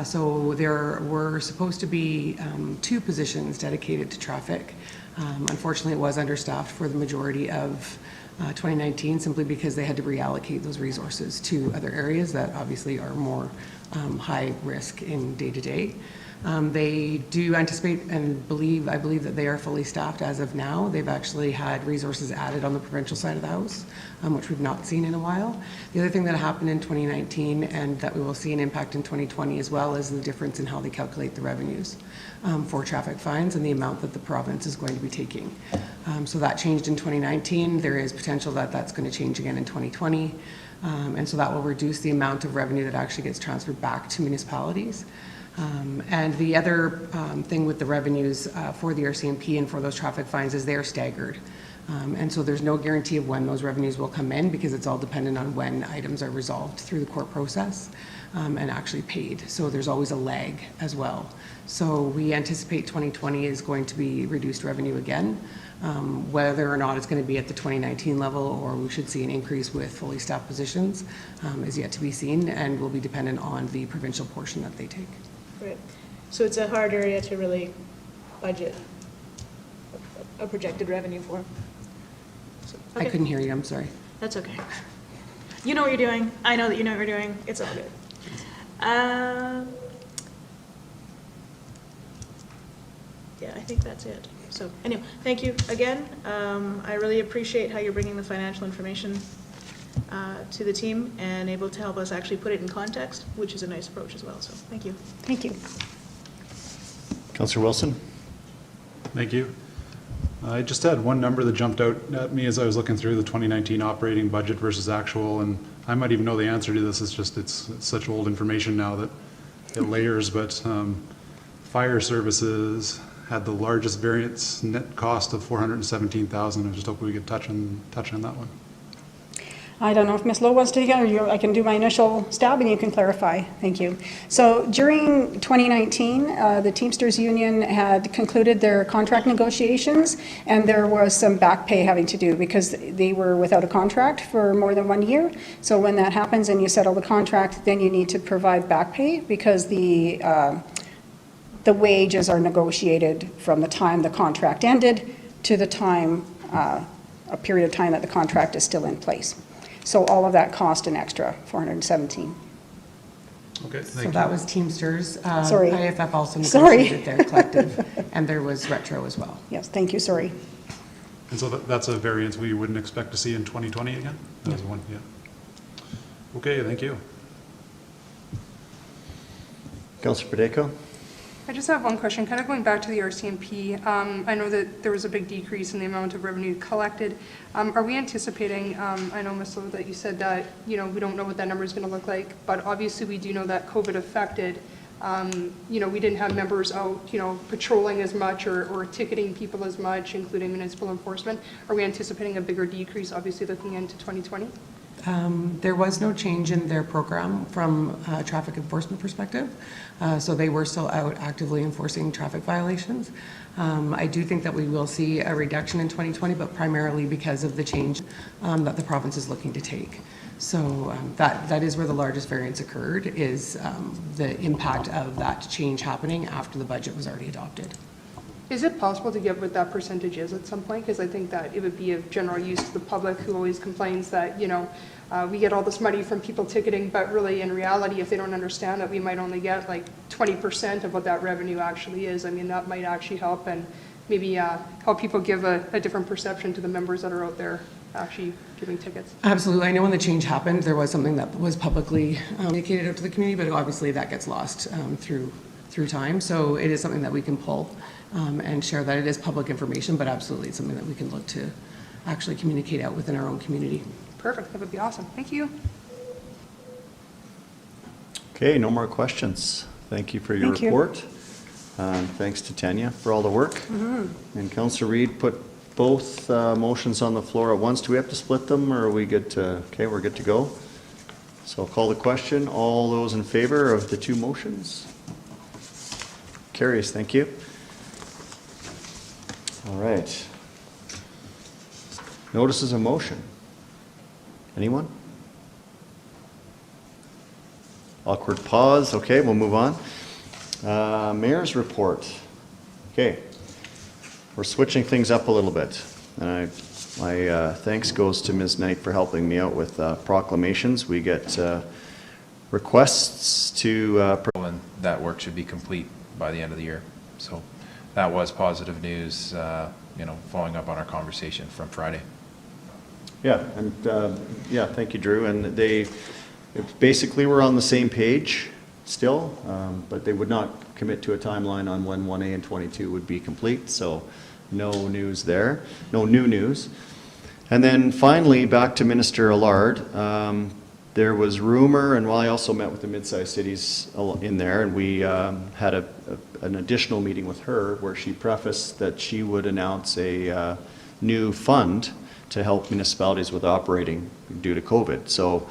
So there were supposed to be 2 positions dedicated to traffic. Unfortunately, it was understaffed for the majority of 2019 simply because they had to reallocate those resources to other areas that obviously are more high risk in day-to-day. They do anticipate and I believe that they are fully staffed as of now. They've actually had resources added on the provincial side of the house, which we've not seen in a while. The other thing that happened in 2019 and that we will see an impact in 2020 as well is the difference in how they calculate the revenues for traffic fines and the amount that the province is going to be taking. So that changed in 2019. There is potential that that's going to change again in 2020. And so that will reduce the amount of revenue that actually gets transferred back to municipalities. And the other thing with the revenues for the RCMP and for those traffic fines is they're staggered. And so there's no guarantee of when those revenues will come in because it's all dependent on when items are resolved through the court process and actually paid. So there's always a lag as well. So we anticipate 2020 is going to be reduced revenue again. Whether or not it's going to be at the 2019 level or we should see an increase with fully staffed positions is yet to be seen and will be dependent on the provincial portion that they take. Right. So it's a hard area to really budget a projected revenue for. So, okay. I couldn't hear you, I'm sorry. That's okay. You know what you're doing. I know that you know what you're doing. It's all good. Yeah, I think that's it. So anyway, thank you again. I really appreciate how you're bringing the financial information to the team and able to help us actually put it in context, which is a nice approach as well. So thank you. Thank you. Councillor Wilson. Thank you. I just had one number that jumped out at me as I was looking through the 2019 operating budget versus actual, and I might even know the answer to this. It's just it's such old information now that it layers, but fire services had the largest variance net cost of $417,000. I just hope we could touch on that one. I don't know if Ms. Lowe wants to take it, or I can do my initial stab and you can clarify. Thank you. So during 2019, the Teamsters Union had concluded their contract negotiations, and there was some back pay having to do because they were without a contract for more than 1 year. So when that happens and you settle the contract, then you need to provide back pay because the wages are negotiated from the time the contract ended to the time, a period of time that the contract is still in place. So all of that cost an extra $417. Okay, thank so you. that was Teamsters. Sorry. IFF also Sorry. negotiated their collective, and there was retro as well. Yes, thank you, sorry. And so that's a variance we wouldn't expect to see in 2020 again? That was one, yeah. Okay, thank you. Councillor Padeco. I just have one question, kind of going back to the RCMP. I know that there was a big decrease in the amount of revenue collected. Are we anticipating, I know, Ms. Lowe, that you said that, we don't know what that number is going to look like, but obviously we do know that COVID affected, we didn't have members out, patrolling as much or ticketing people as much, including municipal enforcement. Are we anticipating a bigger decrease, obviously, looking into 2020? There was no change in their program from a traffic enforcement perspective, so they were still out actively enforcing traffic violations. I do think that we will see a reduction in 2020, but primarily because of the change that the province is looking to take. So that is where the largest variance occurred, is the impact of that change happening after the budget was already adopted. Is it possible to get what that percentage is at some point? Because I think that it would be of general use to the public, who always complains that, you know, we get all this money from people ticketing, but really in reality, if they don't understand that we might only get like 20% of what that revenue actually is, I mean, that might actually help, and maybe help people give a different perception to the members that are out there actually giving tickets. Absolutely. I know when the change happened, there was something that was publicly communicated out to the community, but obviously that gets lost through time. So it is something that we can pull and share, that it is public information, but absolutely it's something that we can look to actually communicate out within our own community. Perfect. That would be awesome. Thank you. Okay, no more questions. Thank you for your report. Thanks to Tanya for all the work. And Councillor Reid put both motions on the floor at once. Do we have to split them, or are we good to, okay, we're good to go. So I'll call the question. All those in favor of the two motions? Carries, thank you. All right. Notices of motion. Anyone? Awkward pause. Okay, we'll move on. Mayor's report. Okay. We're switching things up a little bit. And my thanks goes to Ms. Knight for helping me out with proclamations. We get requests to... And that work should be complete by the end of the year. So that was positive news, you know, following up on our conversation from Friday. Yeah, and yeah, thank you, Drew. And they basically were on the same page still, but they would not commit to a timeline on when 1A and 22 would be complete. So no news there, no new news. And then finally, back to Minister Allard. There was rumor, and while I also met with the mid-sized cities in there, and we had an additional meeting with her where she prefaced that she would announce a new fund to help municipalities with operating due to COVID. So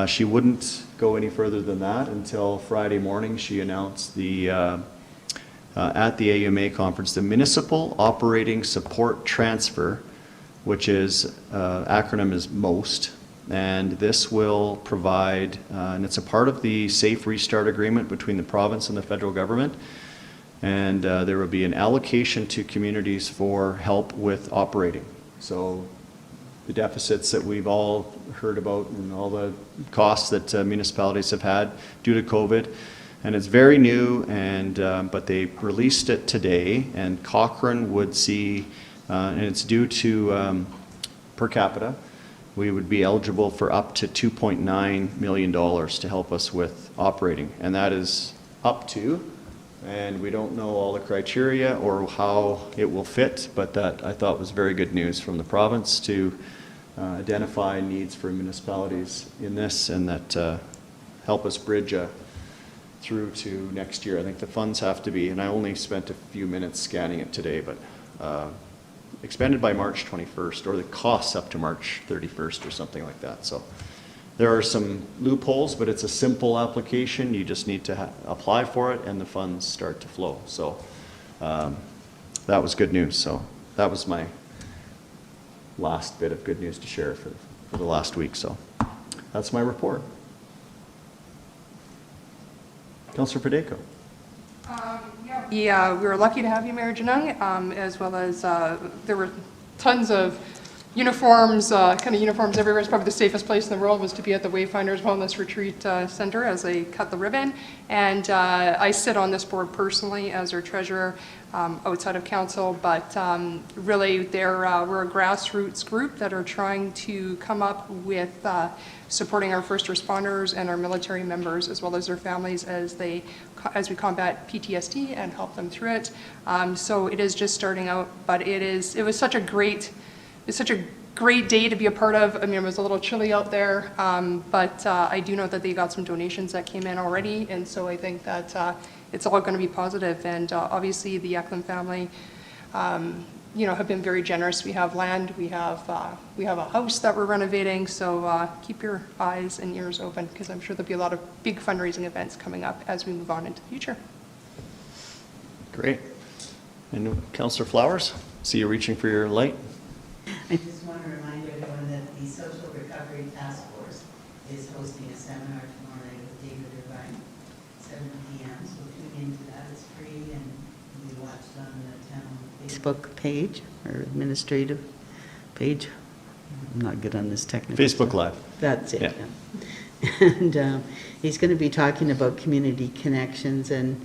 she wouldn't go any further than that until Friday morning. She announced at the AUMA conference, the Municipal Operating Support Transfer, which is, acronym is MOST, and this will provide, and it's a part of the Safe Restart Agreement between the province and the federal government, and there will be an allocation to communities for help with operating. So the deficits that we've all heard about and all the costs that municipalities have had due to COVID. And it's very new, and but they released it today, and Cochrane would see, and it's due to per capita, we would be eligible for up to $2.9 million to help us with operating. And that is up to, and we don't know all the criteria or how it will fit, but that I thought was very good news from the province to identify needs for municipalities in this, and that help us bridge through to next year. I think the funds have to be, and I only spent a few minutes scanning it today, but expended by March 21st, or the costs up to March 31st or something like that. So there are some loopholes, but it's a simple application. You just need to apply for it and the funds start to flow. So that was good news. So that was my last bit of good news to share for the last week. So that's my report. Councillor Padeco. Yeah, we were lucky to have you, Mayor Janung, as well as there were tons of uniforms, kind of uniforms everywhere. It's probably the safest place in the world was to be at the Wayfinders Wellness Retreat Center as they cut the ribbon. And I sit on this board personally as their treasurer outside of council, but really we're a grassroots group that are trying to come up with supporting our first responders and our military members as well as their families as we combat PTSD and help them through it. So it is just starting out, but it was such a great day to be a part of. I mean, it was a little chilly out there, but I do know that they got some donations that came in already, and so I think that it's all going to be positive. And obviously the Eklund family have been very generous. We have land, we have a house that we're renovating, so keep your eyes and ears open, because I'm sure there'll be a lot of big fundraising events coming up as we move on into the future. Great. And Councillor Flowers, see you reaching for your light. I just want to remind everyone that the Social Recovery Task Force is hosting a seminar tomorrow night with David Irvine, 7 p.m. So tune into that. It's free and can be watched on the town Facebook page or administrative page. I'm not good on this technical Facebook stuff. Live. That's it. Yeah. Yeah. And he's going to be talking about community connections and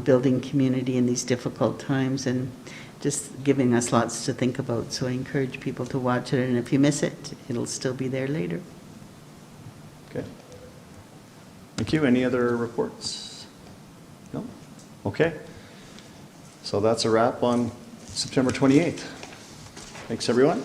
building community in these difficult times, and just giving us lots to think about. So I encourage people to watch it, and if you miss it, it'll still be there later. Okay. Thank you. Any other reports? No? Okay. So that's a wrap on September 28th. Thanks, everyone.